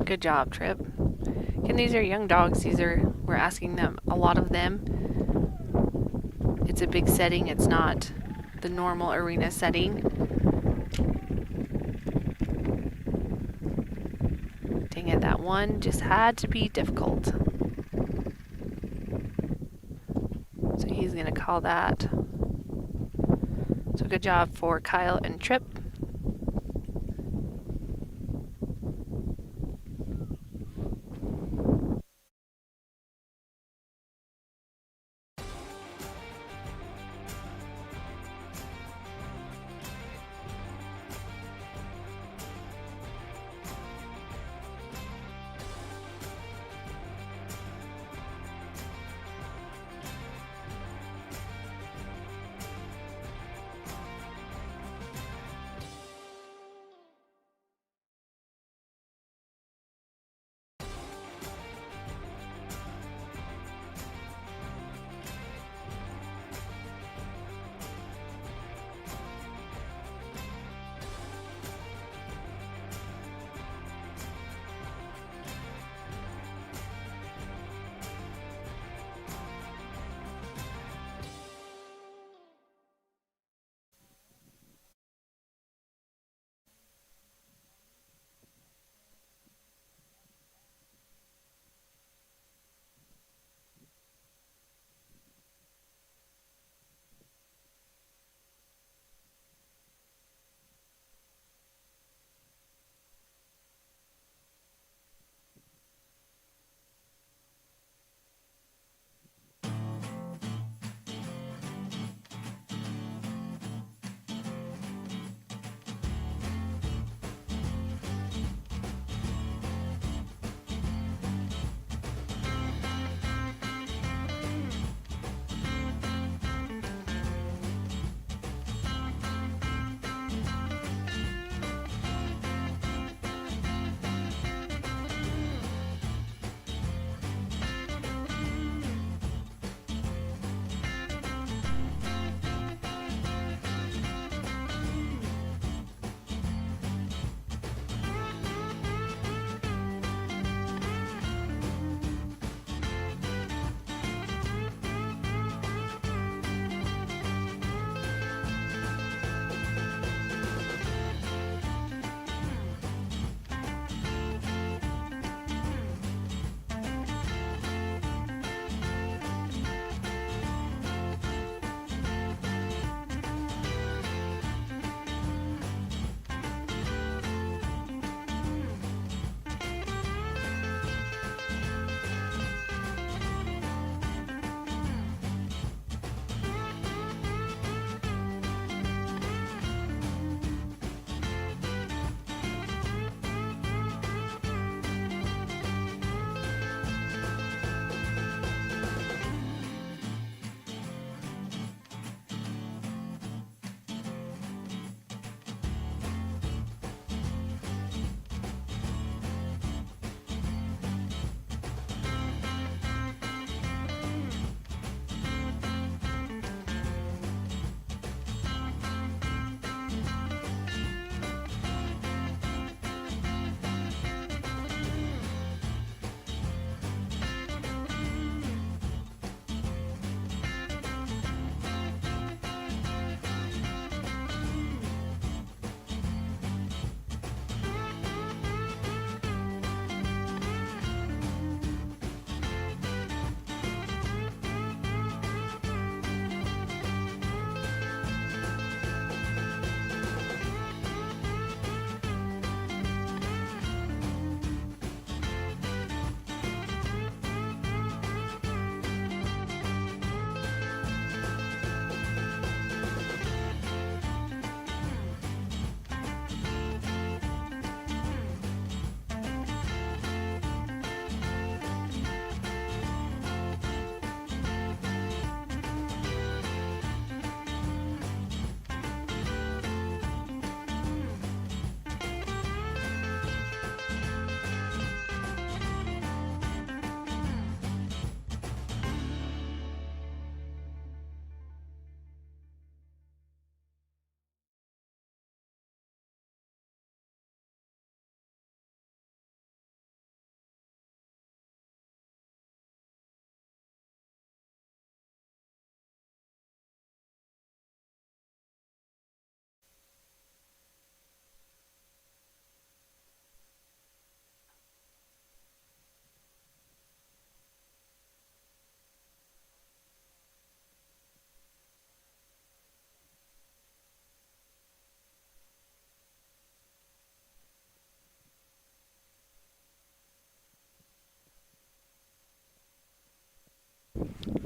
Good job, Trip. And these are young dogs. We're asking them, a lot of them. It's a big setting. It's not the normal arena setting. Dang it, that one just had to be difficult. So he's gonna call that. So good job for Kyle and Trip.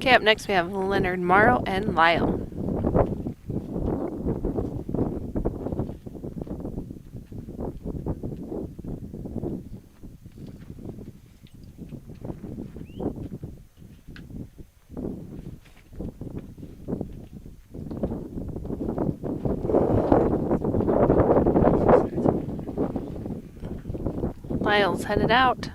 Okay, up next we have Leonard Morrow and Lyle. Lyle's headed out.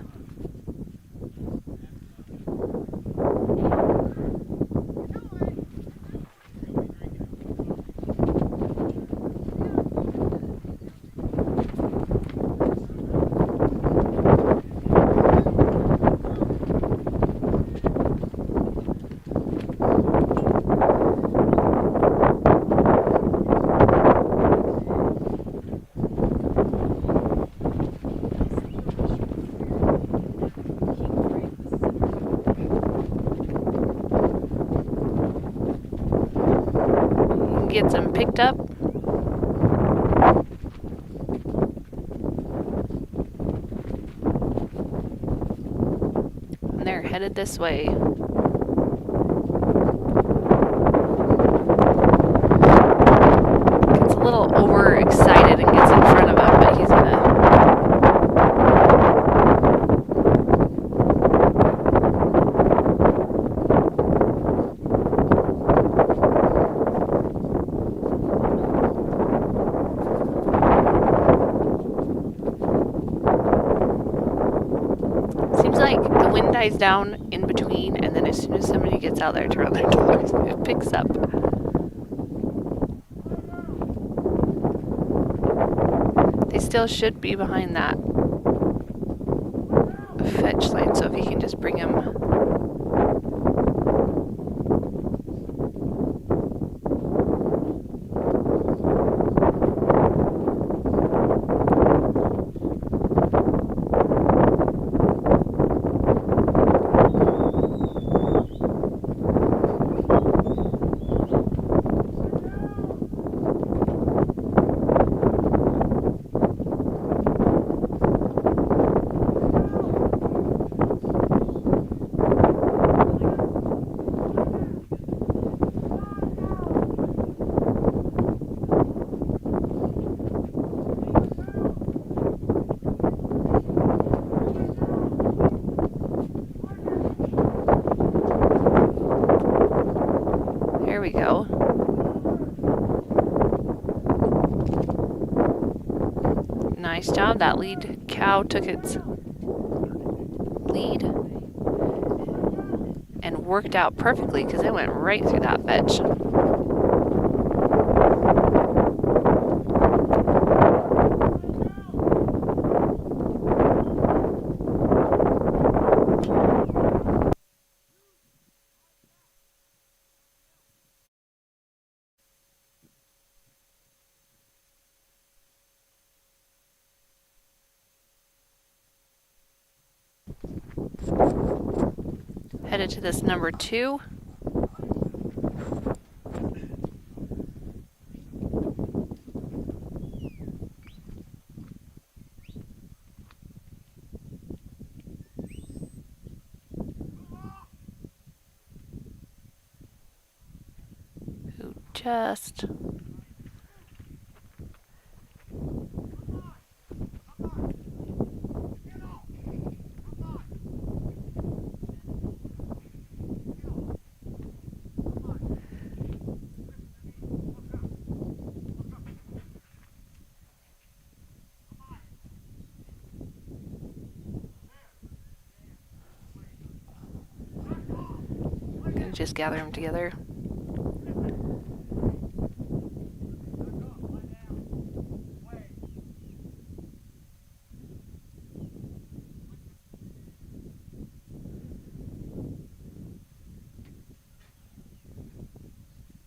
Gets him picked up. And they're headed this way. Gets a little overexcited and gets in front of him, but he's gonna dies down in between, and then as soon as somebody gets out there to run their dogs, it picks up. They still should be behind that fetch line, so if he can just bring him. There we go. Nice job. That lead cow took its lead and worked out perfectly because it went right through that fetch. Headed to this number 2. Who just just gather them together.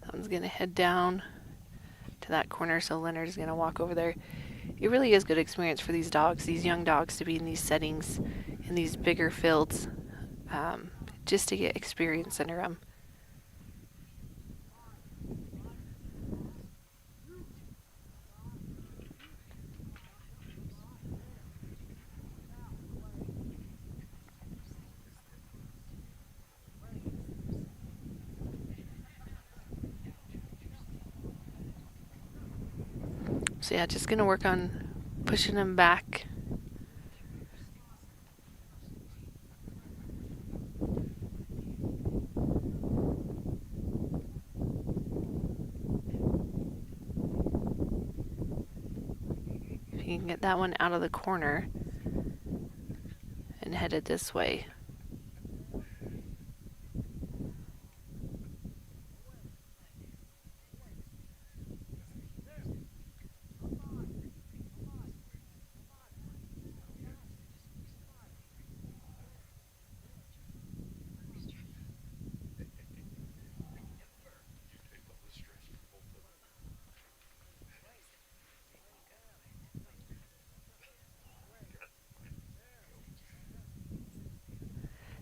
That one's gonna head down to that corner, so Leonard is gonna walk over there. It really is good experience for these dogs, these young dogs, to be in these settings, in these bigger fields, just to get experience under them. So yeah, just gonna work on pushing him back. If you can get that one out of the corner and headed this way.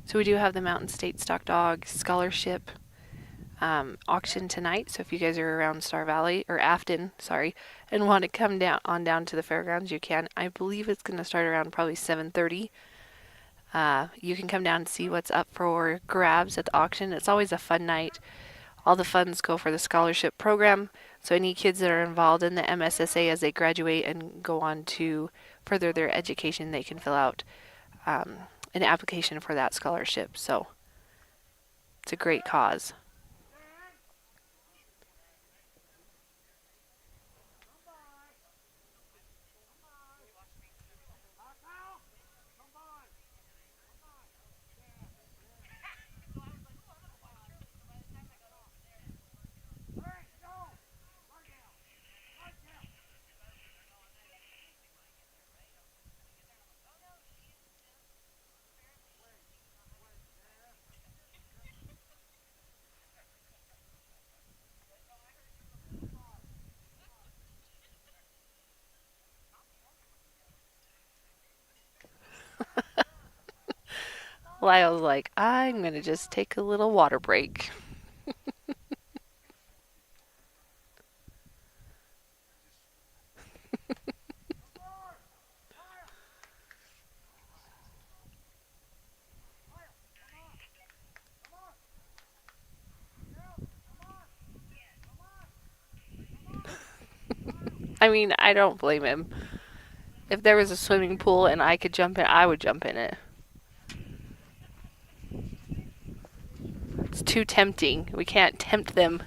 So we do have the Mountain State Stockdog Scholarship auction tonight. So if you guys are around Star Valley or Afton, sorry, and want to come down to the fairgrounds, you can. I believe it's going to start around probably 7:30. You can come down and see what's up for grabs at the auction. It's always a fun night. All the funds go for the scholarship program. So any kids that are involved in the MSSA as they graduate and go on to further their education, they can fill out an application for that scholarship. So it's a great cause. Lyle's like, I'm going to just take a little water break. I mean, I don't blame him. If there was a swimming pool and I could jump in, I would jump in it. It's too tempting. We can't tempt them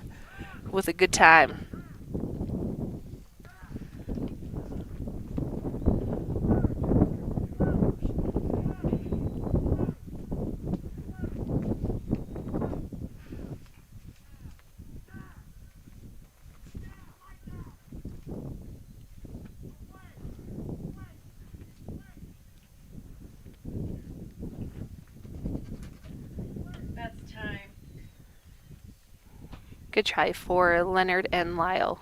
with a good time. That's time. Good try for Leonard and Lyle.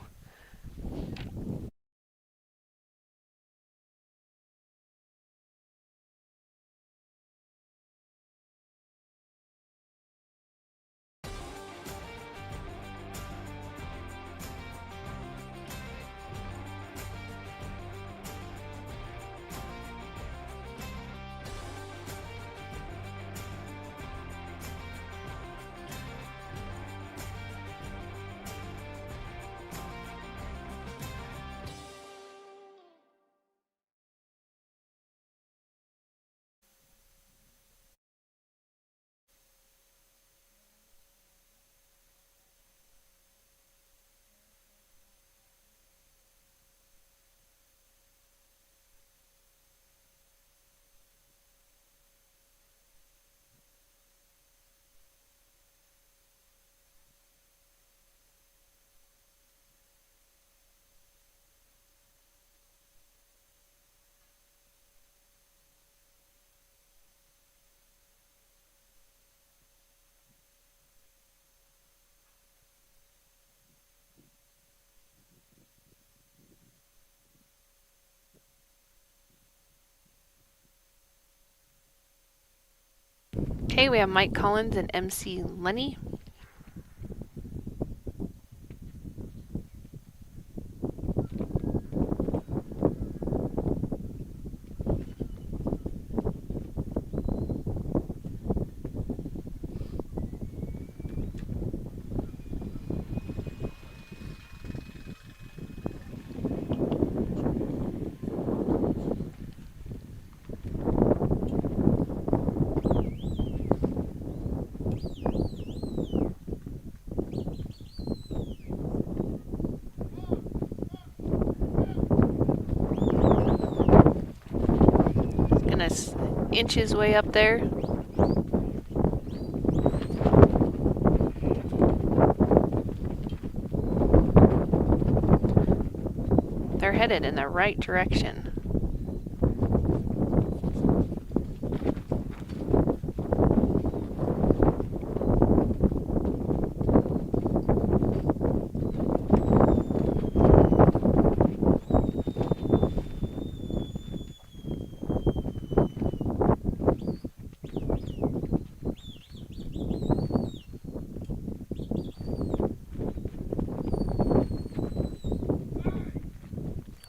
Okay, we have Mike Collins and MC Lenny. kind of inch his way up there. They're headed in the right direction.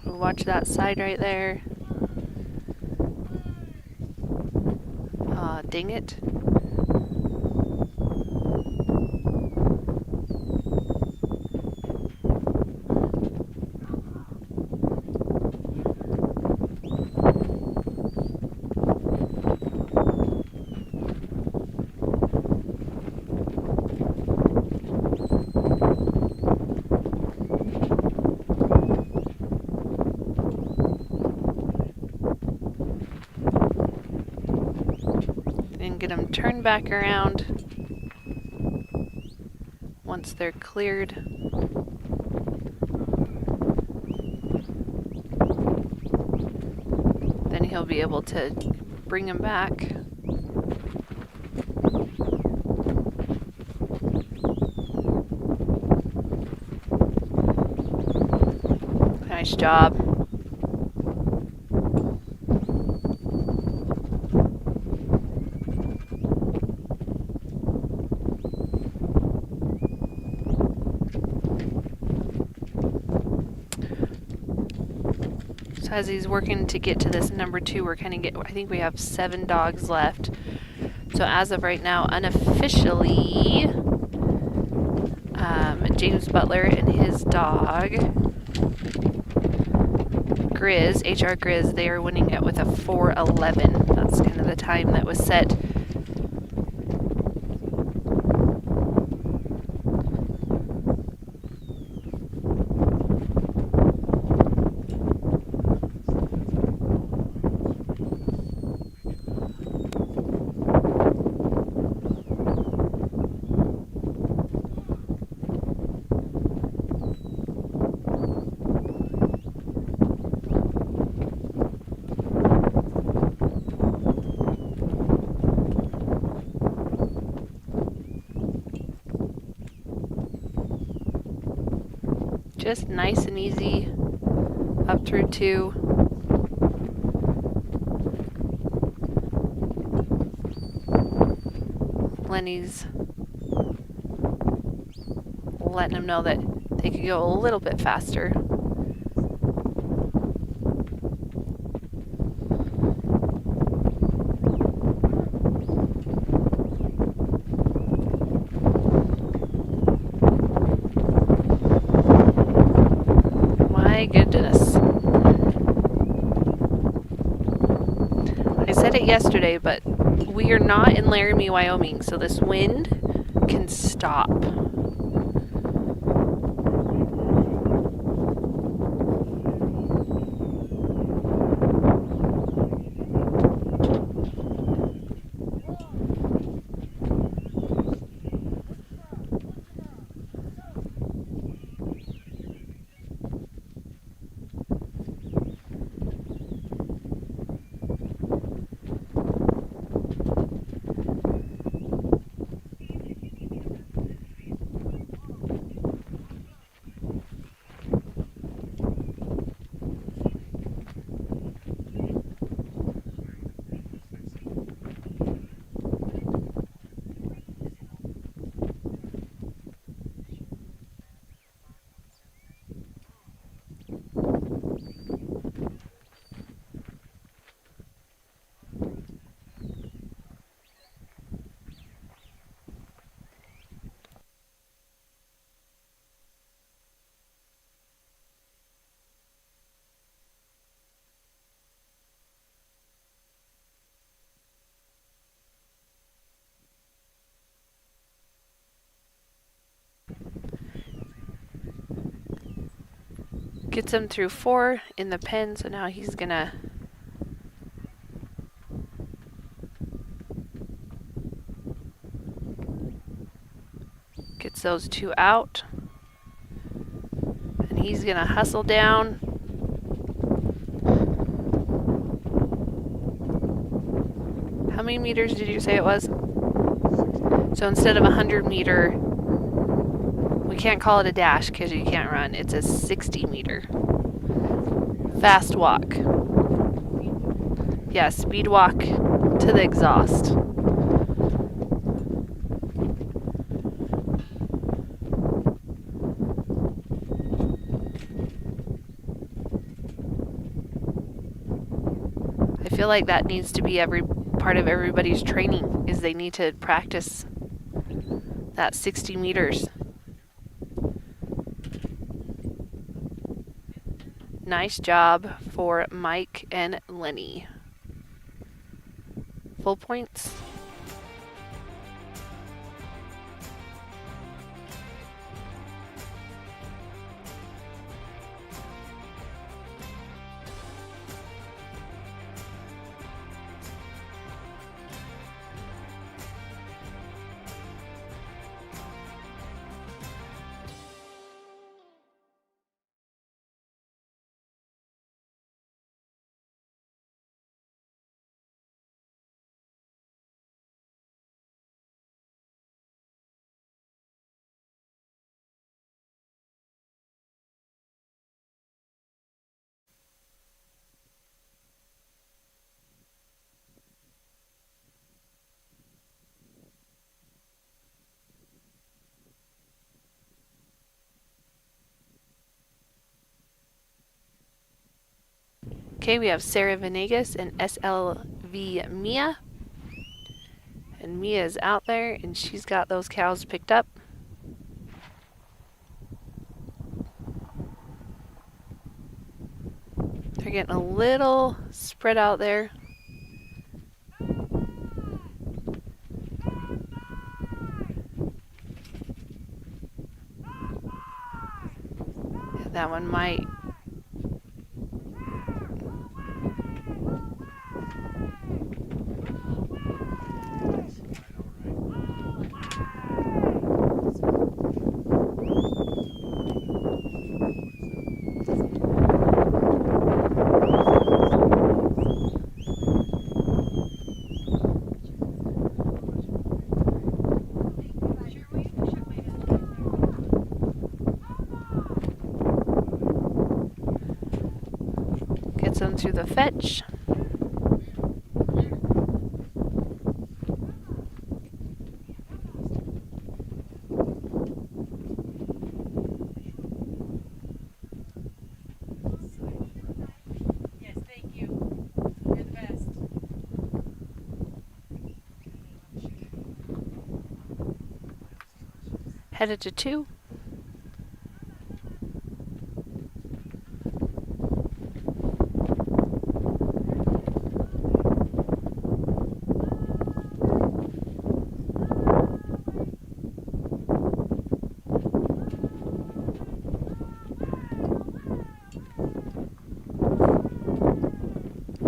Watch that side right there. Dang it. And get them turned back around once they're cleared. Then he'll be able to bring them back. Nice job. As he's working to get to this number 2, we're kind of I think we have 7 dogs left. So as of right now, unofficially, James Butler and his dog, Grizz, HR Grizz, they are winning it with a 4:11. That's kind of the time that was set. Just nice and easy up through 2. Lenny's letting them know that they could go a little bit faster. My goodness. I said it yesterday, but we are not in Laramie, Wyoming, so this wind can stop. Gets him through 4 in the pen, so now he's gonna Gets those two out. And he's going to hustle down. How many meters did you say it was? So instead of a 100-meter, we can't call it a dash because you can't run. It's a 60-meter fast walk. Yeah, speed walk to the exhaust. I feel like that needs to be every part of everybody's training, is they need to practice that 60 meters. Nice job for Mike and Lenny. Full points. Okay, we have Sarah Venegas and SLV Mia. And Mia's out there, and she's got those cows picked up. They're getting a little spread out there. That one might. Gets them through the fetch. Yes, thank you. You're the best. Headed to 2.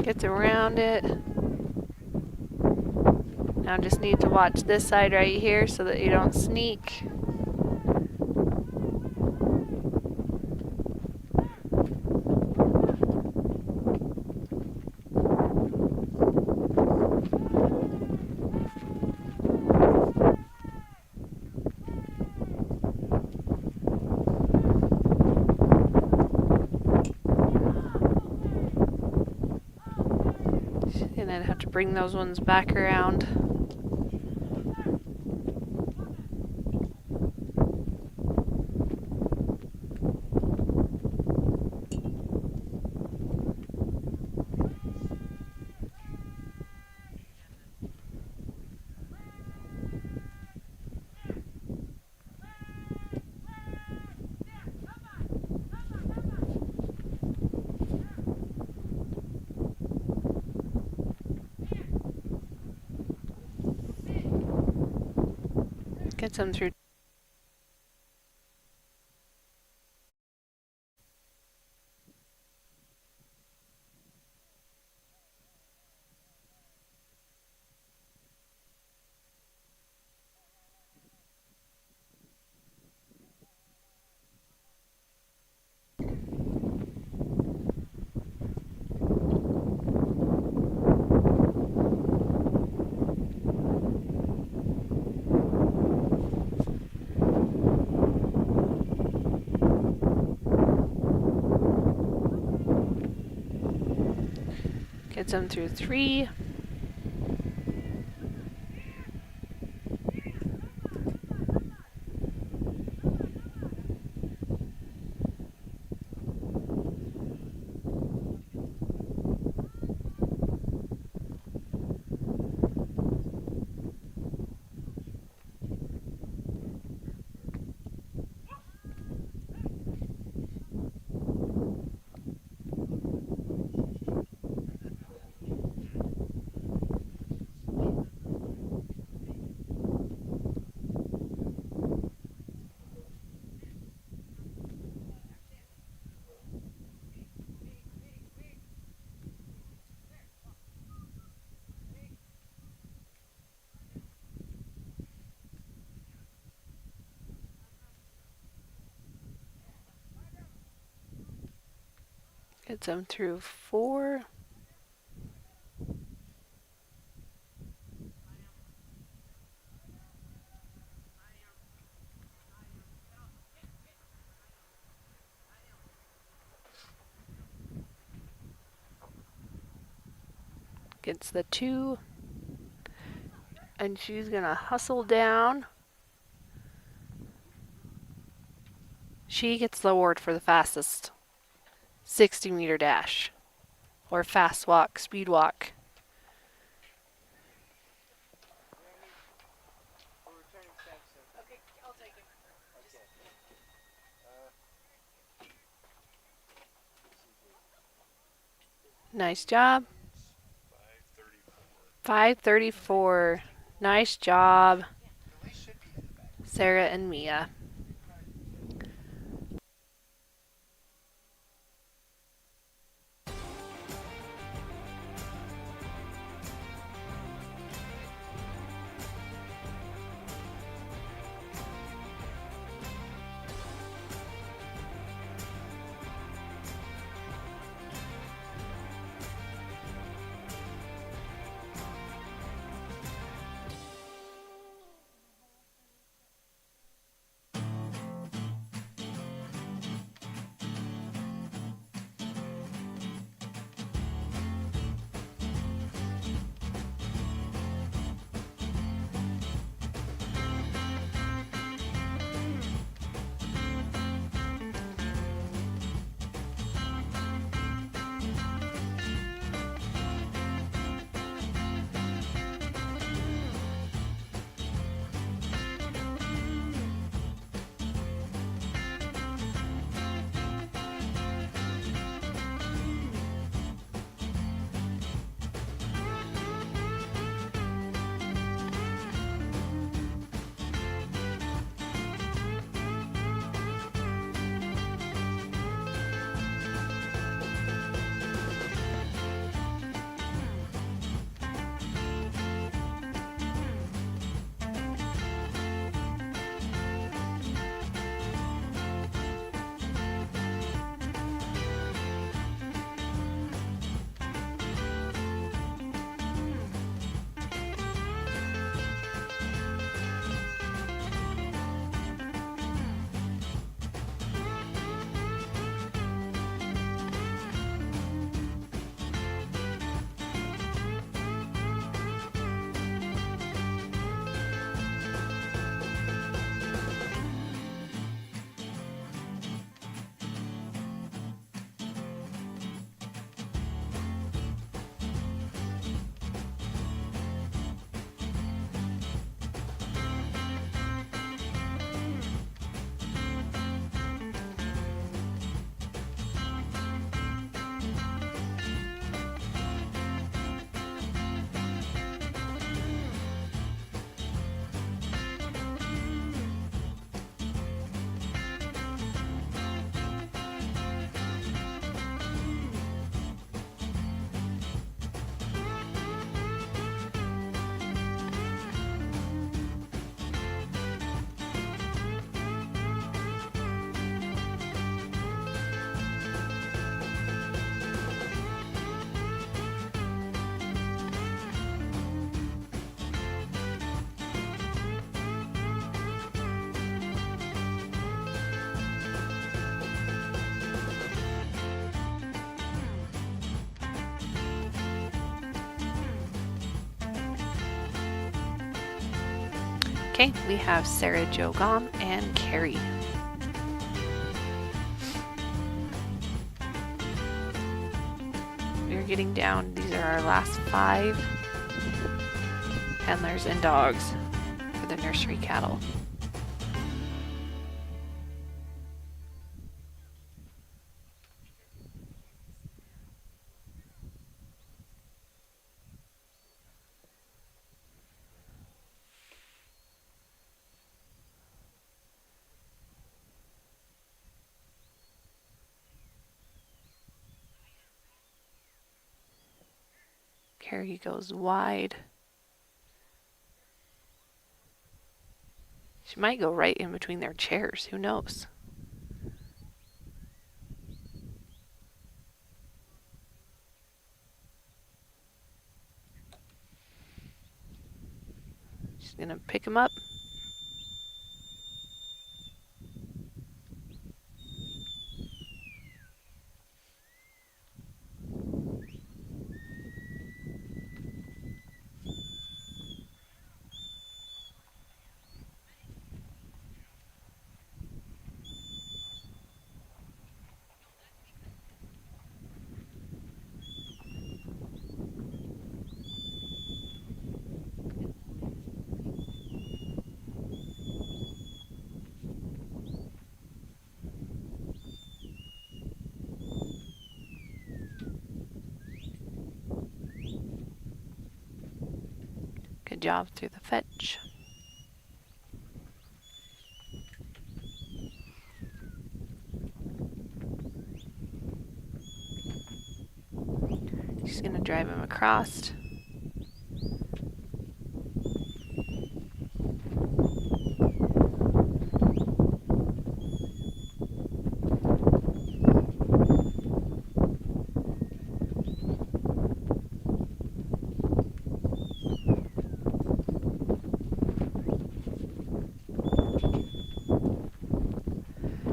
Gets around it. Now just need to watch this side right here so that you don't sneak. And then have to bring those ones back around. Gets them through. Gets them through 3. Gets them through 4. Gets the 2. And she's going to hustle down. She gets the award for the fastest 60-meter dash, or fast walk, speed walk. Nice job. 5:34. Nice job, Sarah and Mia. Okay, we have Sarah Jo Gom and Carrie. We're getting down. These are our last 5 handlers and dogs for the nursery cattle. Carrie goes wide. She might go right in between their chairs. Who knows? She's gonna pick him up. Good job through the fetch. She's gonna drive him across.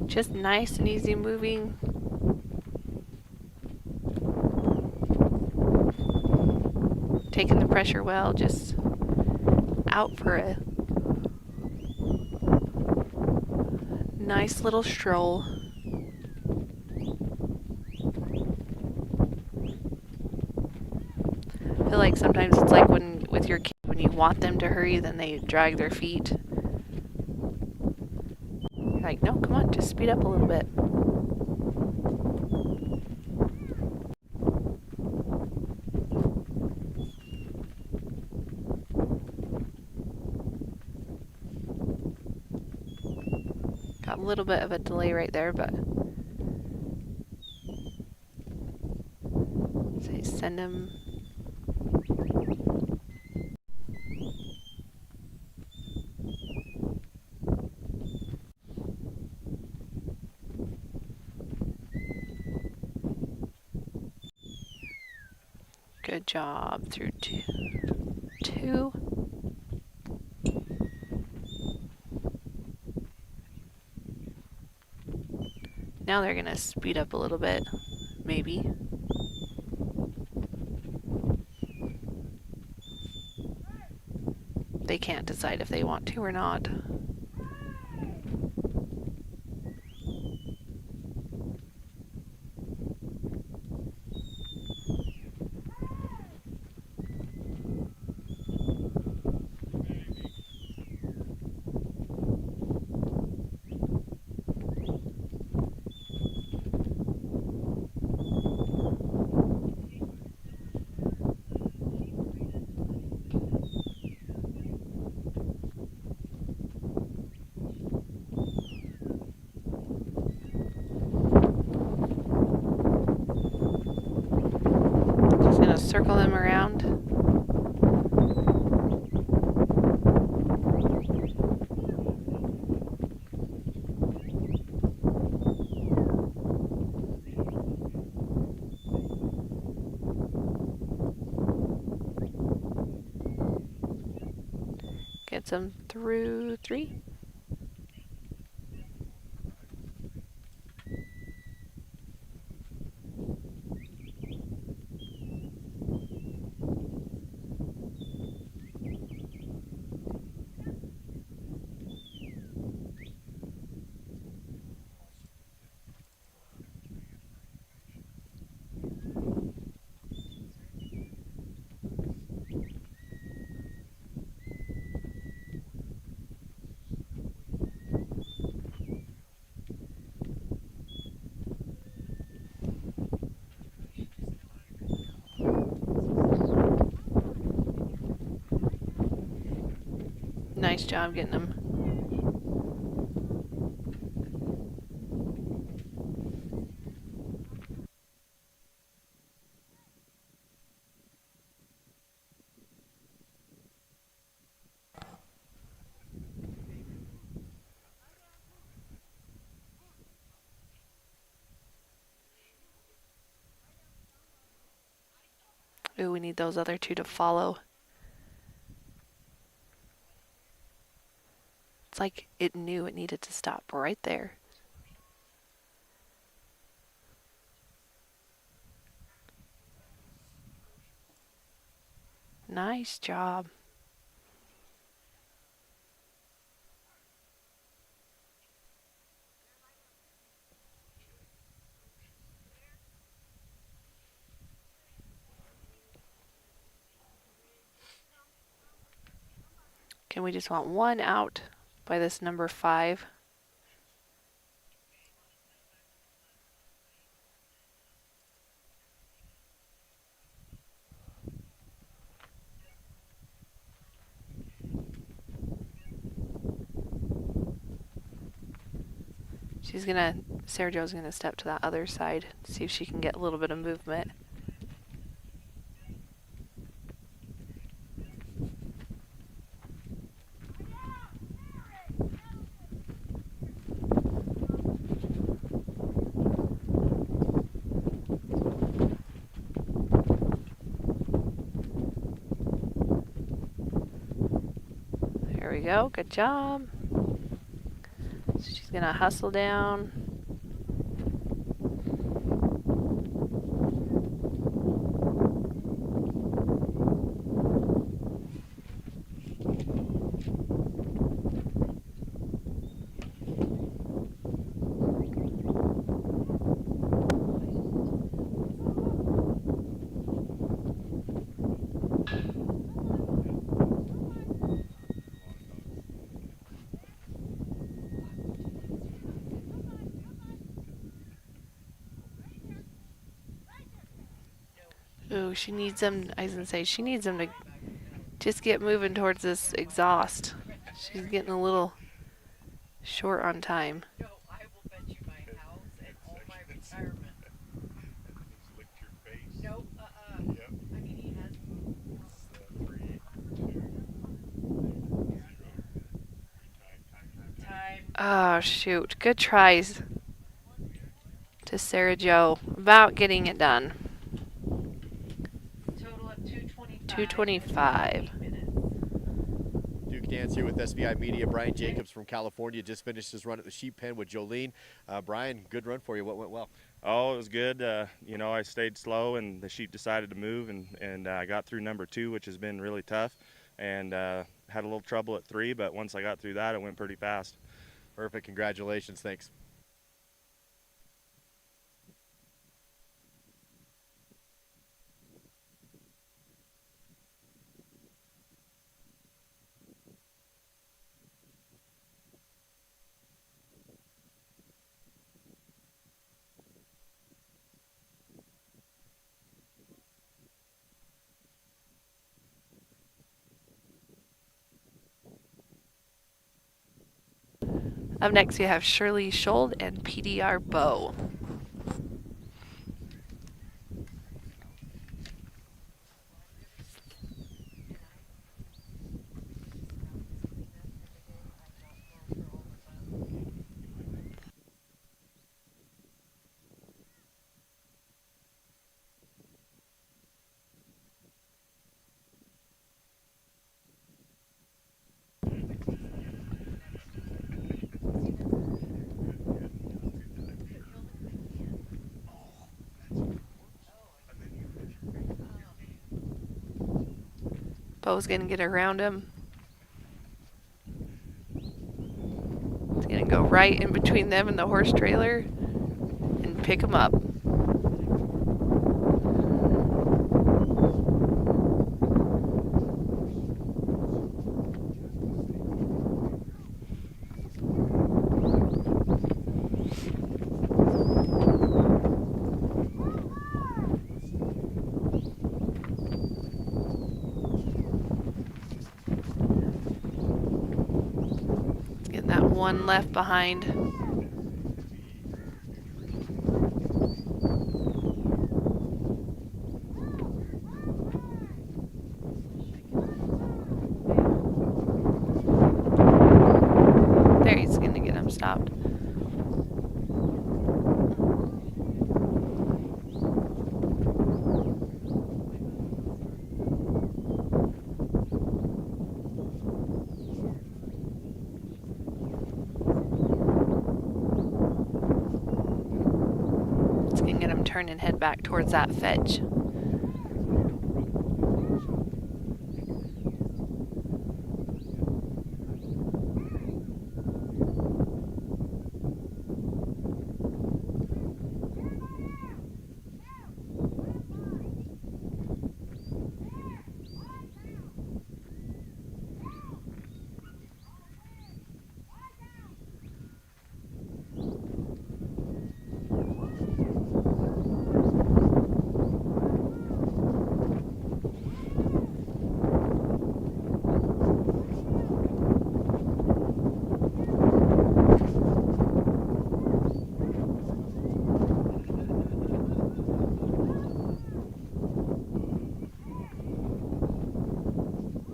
Just nice and easy moving. Taking the pressure well, just out for a nice little stroll. I feel like sometimes it's like when with your kid, when you want them to hurry, then they drag their feet. You're like, no, come on, just speed up a little bit. Got a little bit of a delay right there, but say send him. Good job through two. Now they're gonna speed up a little bit, maybe. They can't decide if they want to or not. Circle them around. Gets them through 3. Nice job getting them. Ooh, we need those other two to follow. It's like it knew it needed to stop right there. Nice job. Okay, we just want one out by this number 5. Sarah Jo's gonna step to that other side, see if she can get a little bit of movement. There we go, good job. So she's gonna hustle down. Ooh, she needs them, I was gonna say, she needs them to just get moving towards this exhaust. She's getting a little short on time. Oh, shoot. Good tries to Sarah Jo. About getting it done. Total of 225. Duke Dance here with SVI Media. Brian Jacobs from California just finished his run at the sheep pen with Jolene. Brian, good run for you. What went well? Oh, it was good. You know, I stayed slow and the sheep decided to move, and I got through number 2, which has been really tough, and had a little trouble at 3, but once I got through that, it went pretty fast. Perfect. Congratulations. Thanks. Up next, we have Shirley Schold and PDR Bow. Bo's gonna get around him. He's gonna go right in between them and the horse trailer and pick him up. That one left behind. There, he's gonna get him stopped. It's gonna get him turn and head back towards that fetch.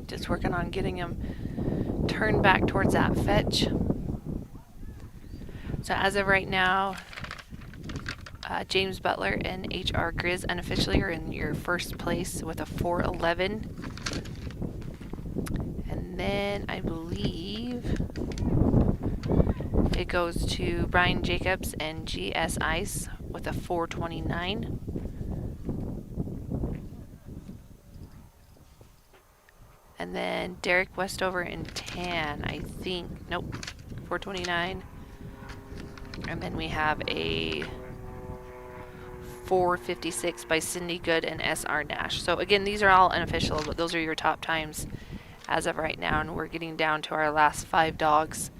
Just working on getting him turned back towards that fetch. So as of right now, James Butler and H.R. Grizz unofficially are in your first place with a 4.11. And then I believe it goes to Brian Jacobs and G.S. Ice with a 4.29. And then Derek Westover and Tan, I think, nope, 4.29. And then we have a 4.56 by Cindy Good and S.R. Nash. So again, these are all unofficial, but those are your top times as of right now. And we're getting down to our last 5 dogs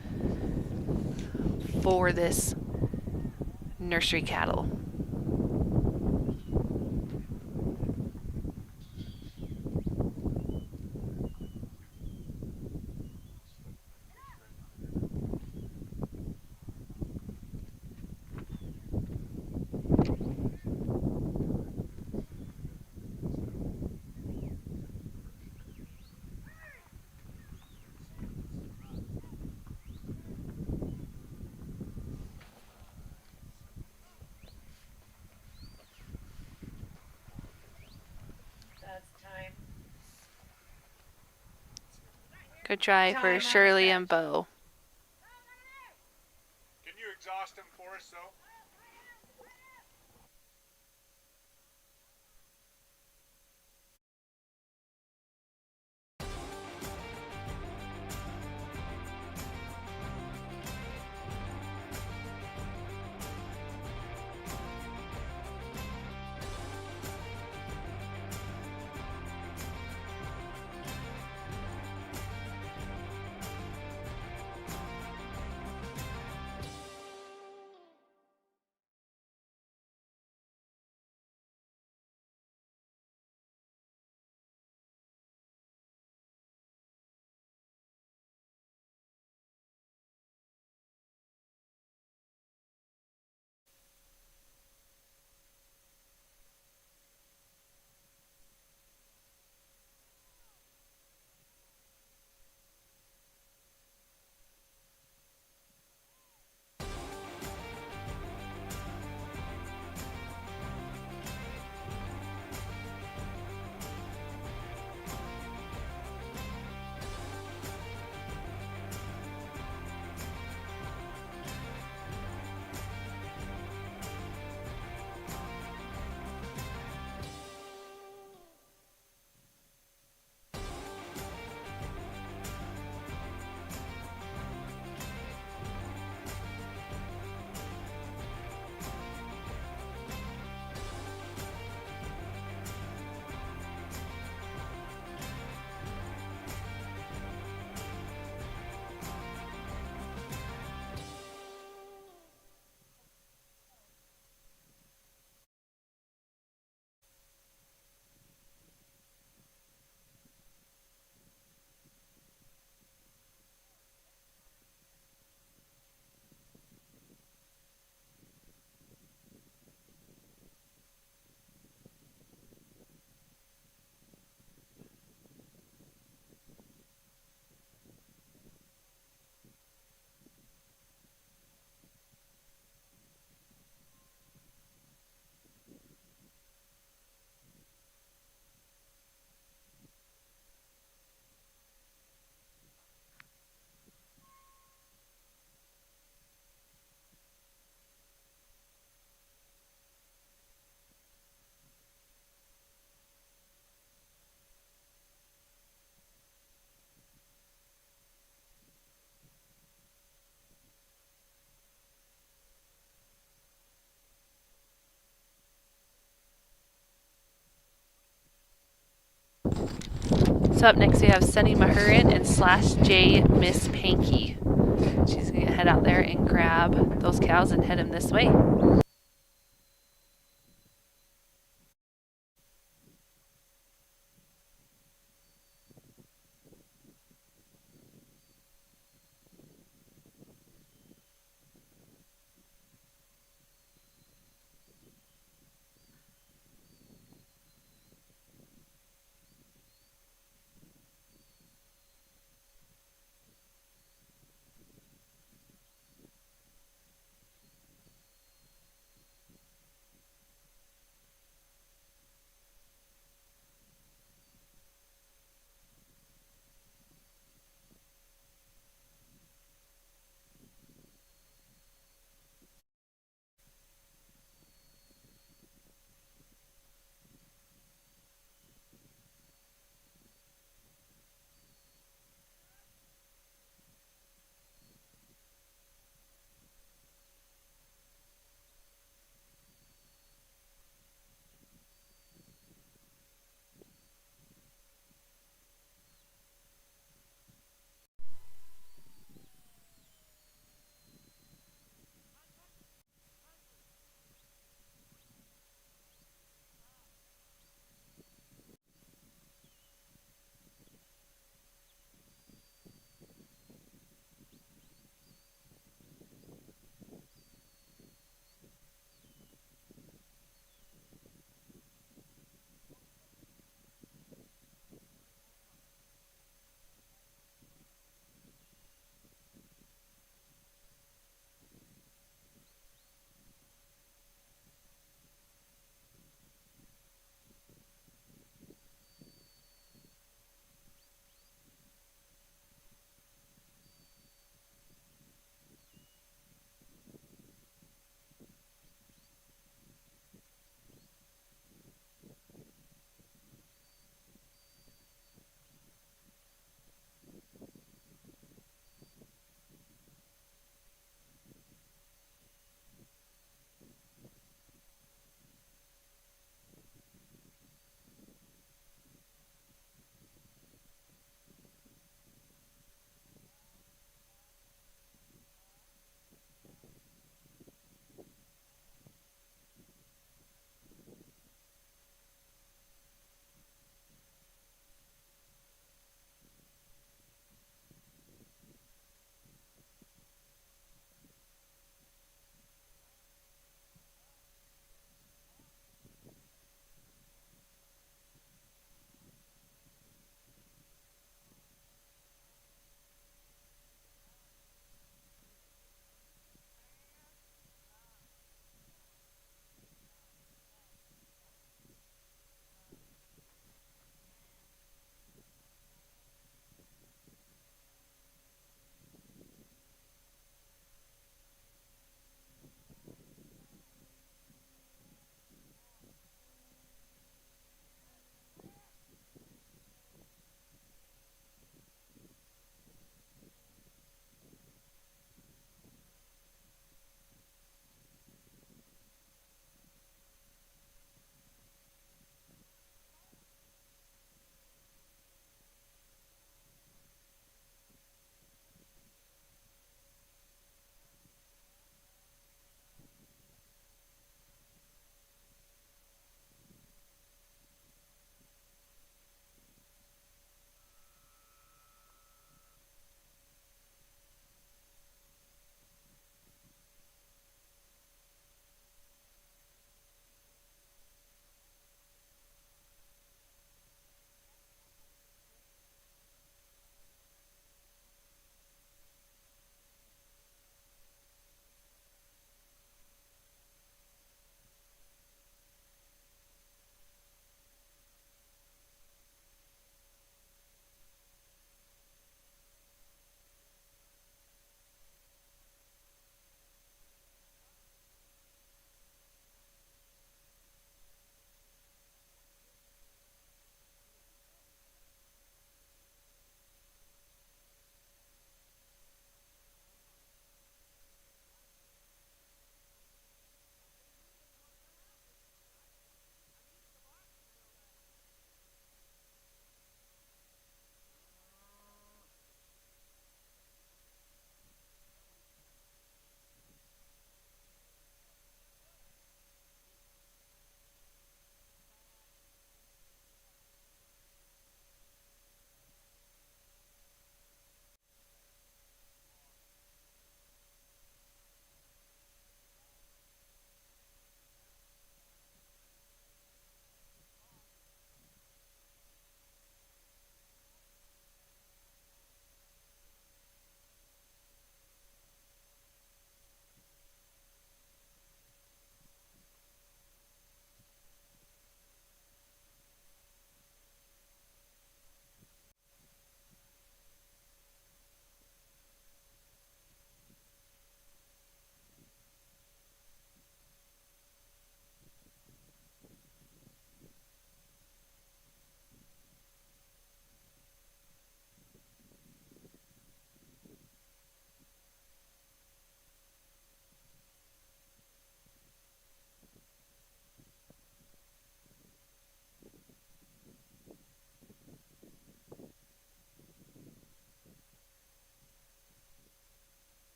for this nursery cattle. Good try for Shirley and Bo. Can you exhaust them for us, though? So up next we have Sunny Mahurin and Slash J Miss Panky. She's going to head out there and grab those cows and head them this way.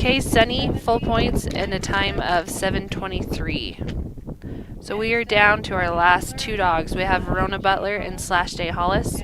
Okay, Sunny, full points and a time of 7:23. So we are down to our last 2 dogs. We have Verona Butler and Slash Day Hollis.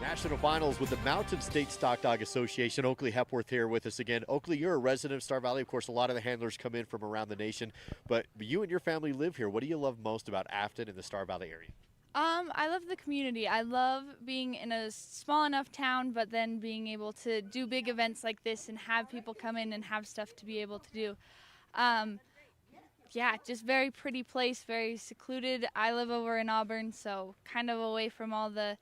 National Finals with the Mountain State Stockdog Association. Oakley Hepworth here with us again. Oakley, you're a resident of Star Valley. Of course, a lot of the handlers come in from around the nation, but you and your family live here. What do you love most about Afton and the Star Valley area? I love the community. I love being in a small enough town, but then being able to do big events like this and have people come in and have stuff to be able to do. Yeah, just very pretty place, very secluded. I live over in Auburn, so kind of away from all the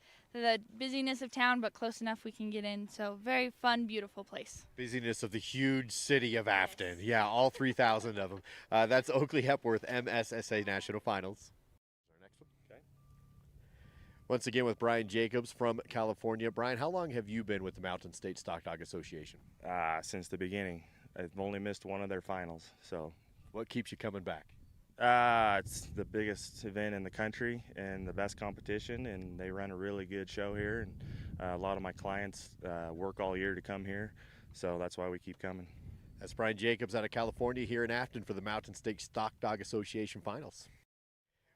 busyness of town, but close enough we can get in. So very fun, beautiful place. Busyness of the huge city of Afton. Yeah, all 3,000 of them. That's Oakley Hepworth, MSSA National Finals. Our next one. Okay. Once again with Brian Jacobs from California. Brian, how long have you been with the Mountain State Stockdog Association? Since the beginning. I've only missed one of their finals, so. What keeps you coming back? It's the biggest event in the country and the best competition, and they run a really good show here. And a lot of my clients work all year to come here, so that's why we keep coming. That's Brian Jacobs out of California here in Afton for the Mountain State Stockdog Association Finals.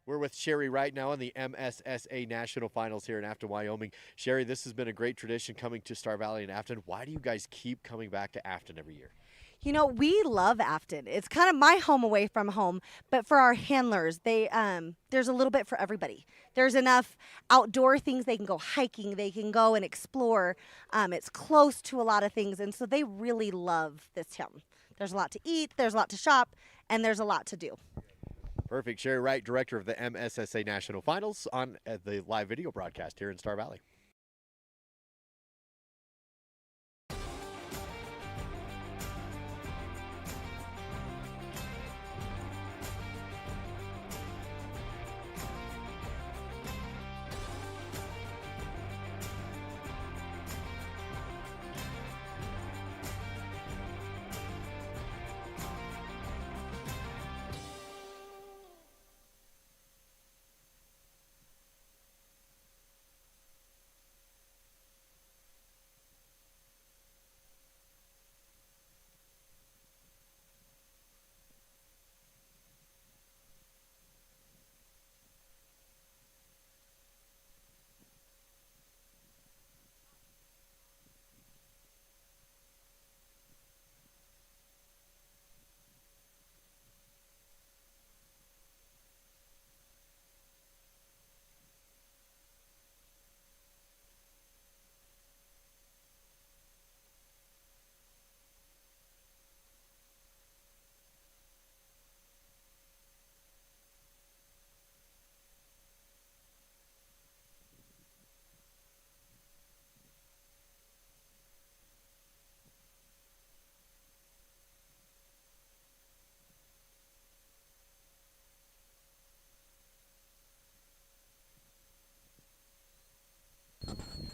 We're with Sherry right now on the MSSA National Finals here in Afton, Wyoming. Sherry, this has been a great tradition coming to Star Valley and Afton. Why do you guys keep coming back to Afton every year? You know, we love Afton. It's kind of my home away from home, but for our handlers, there's a little bit for everybody. There's enough outdoor things. They can go hiking. They can go and explore. It's close to a lot of things, and so they really love this town. There's a lot to eat. There's a lot to shop, and there's a lot to do. Perfect. Sherry Wright, director of the MSSA National Finals on the live video broadcast here in Star Valley.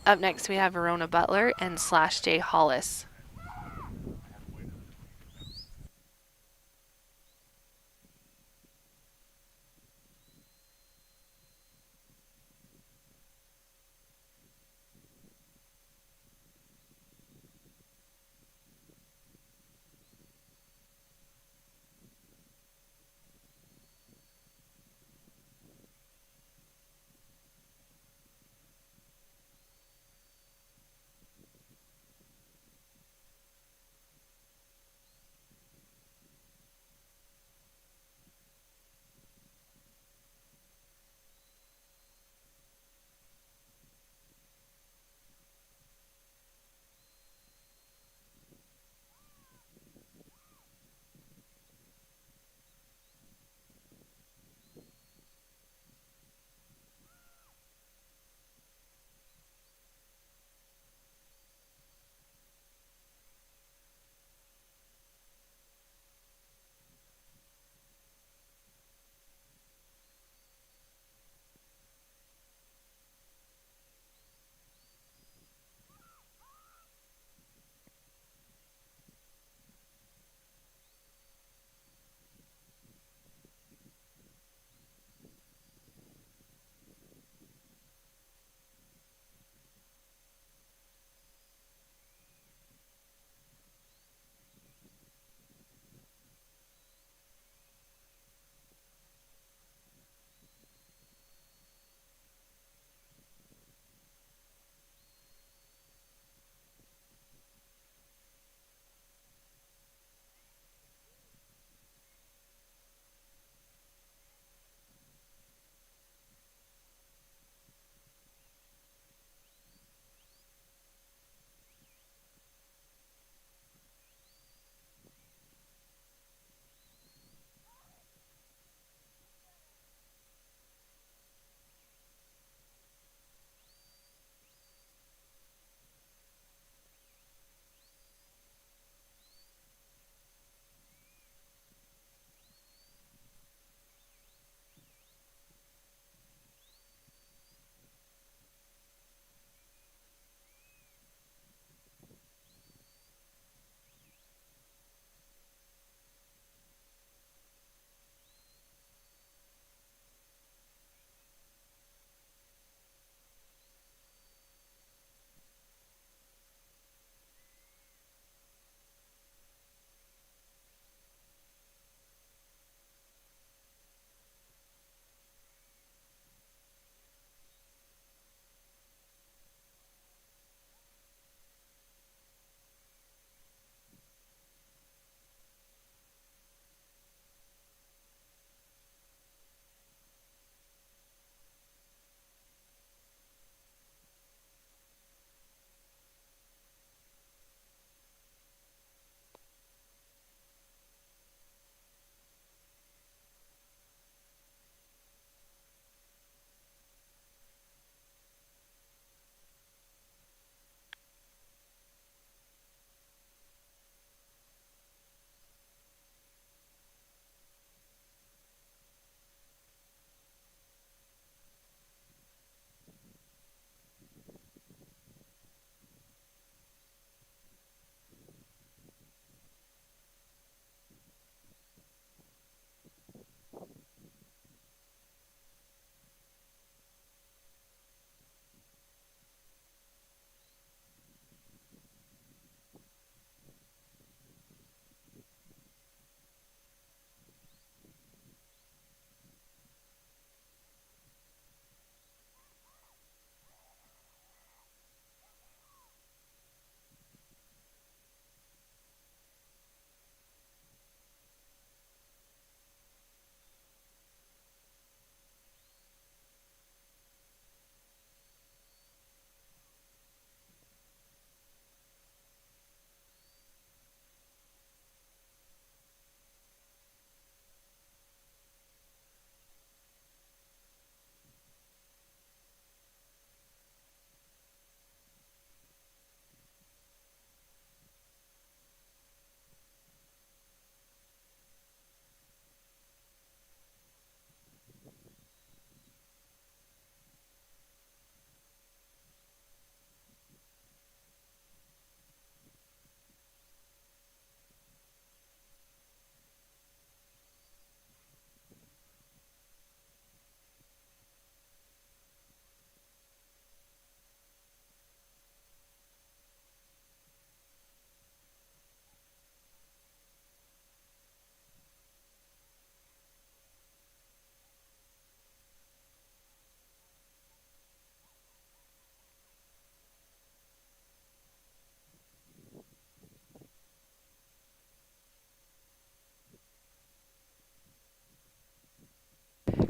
Up next, we have Verona Butler and Slash Day Hollis.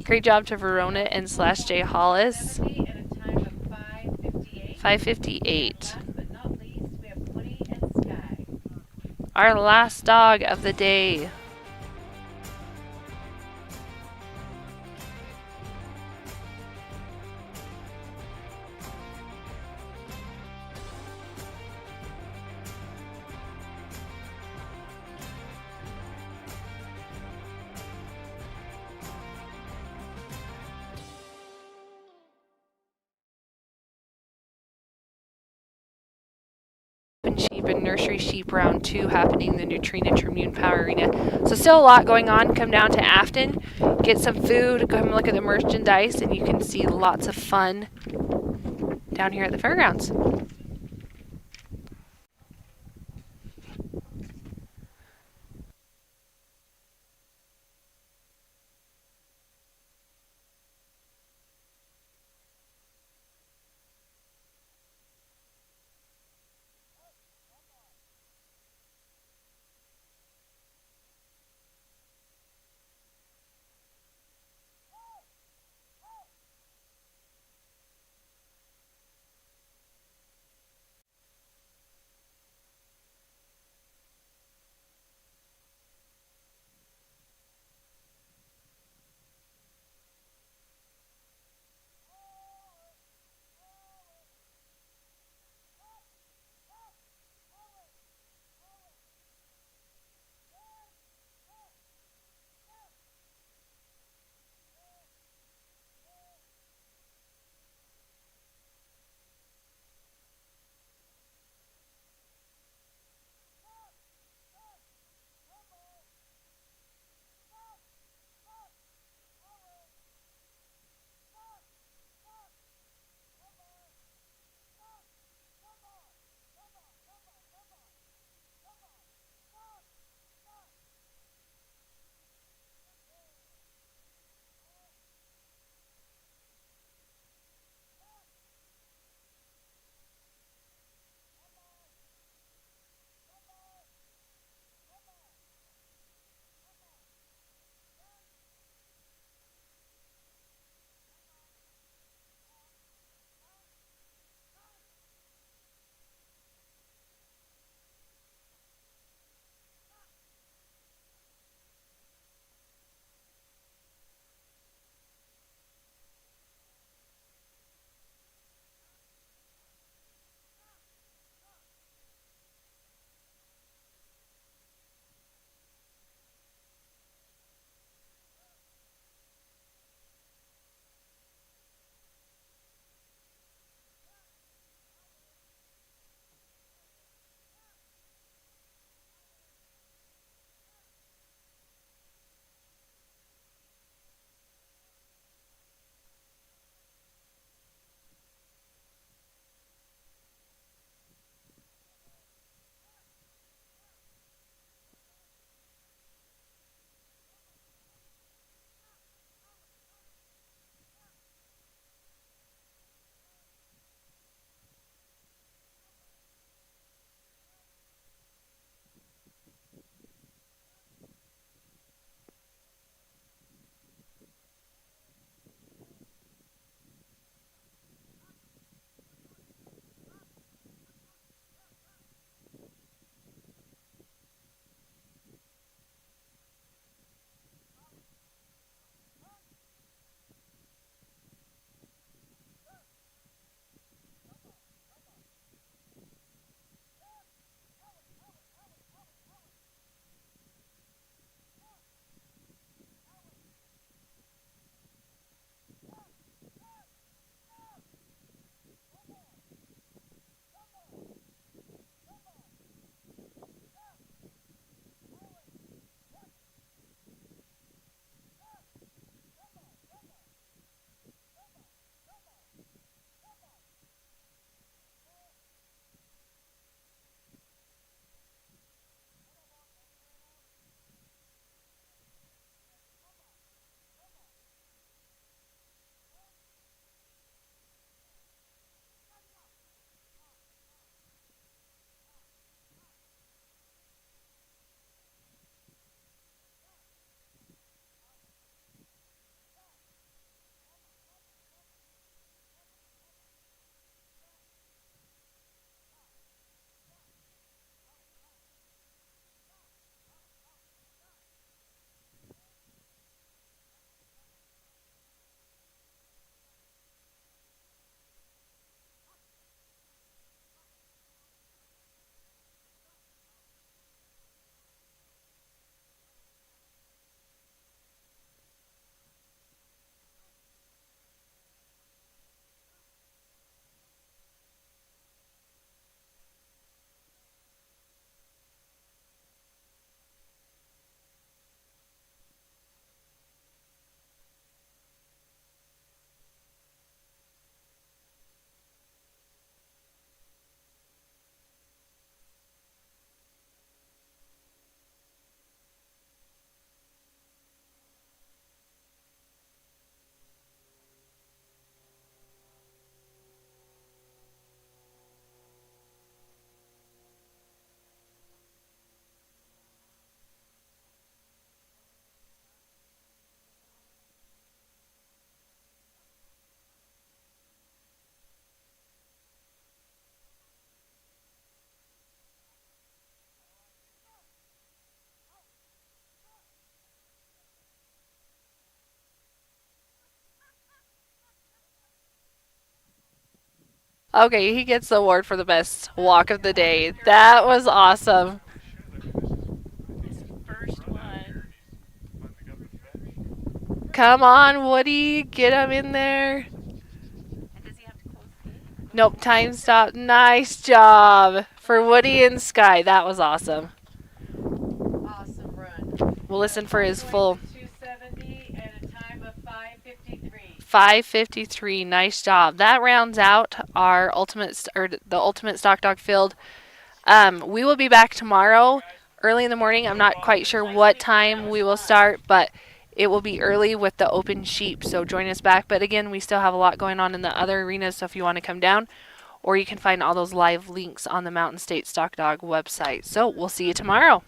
Great job to Verona and /J Hollis. 5:58. Our last dog of the day. Sheep and Nursery Sheep Round 2 happening in the Nutrena Tribune Power Arena. So still a lot going on. Come down to Afton, get some food, come look at the merchandise, and you can see lots of fun down here at the fairgrounds. Okay, he gets the award for the best walk of the day. That was awesome. First one. Come on, Woody. Get him in there. Nope, time stop. Nice job for Woody and Sky. That was awesome. Awesome run. We'll listen for his full 270 at a time of 5:53. 5:53. Nice job. That rounds out our the ultimate stock dog field. We will be back tomorrow early in the morning. I'm not quite sure what time we will start, but it will be early with the open sheep, so join us back. But again, we still have a lot going on in the other arenas, so if you want to come down, or you can find all those live links on the Mountain State Stock Dog website. So we'll see you tomorrow.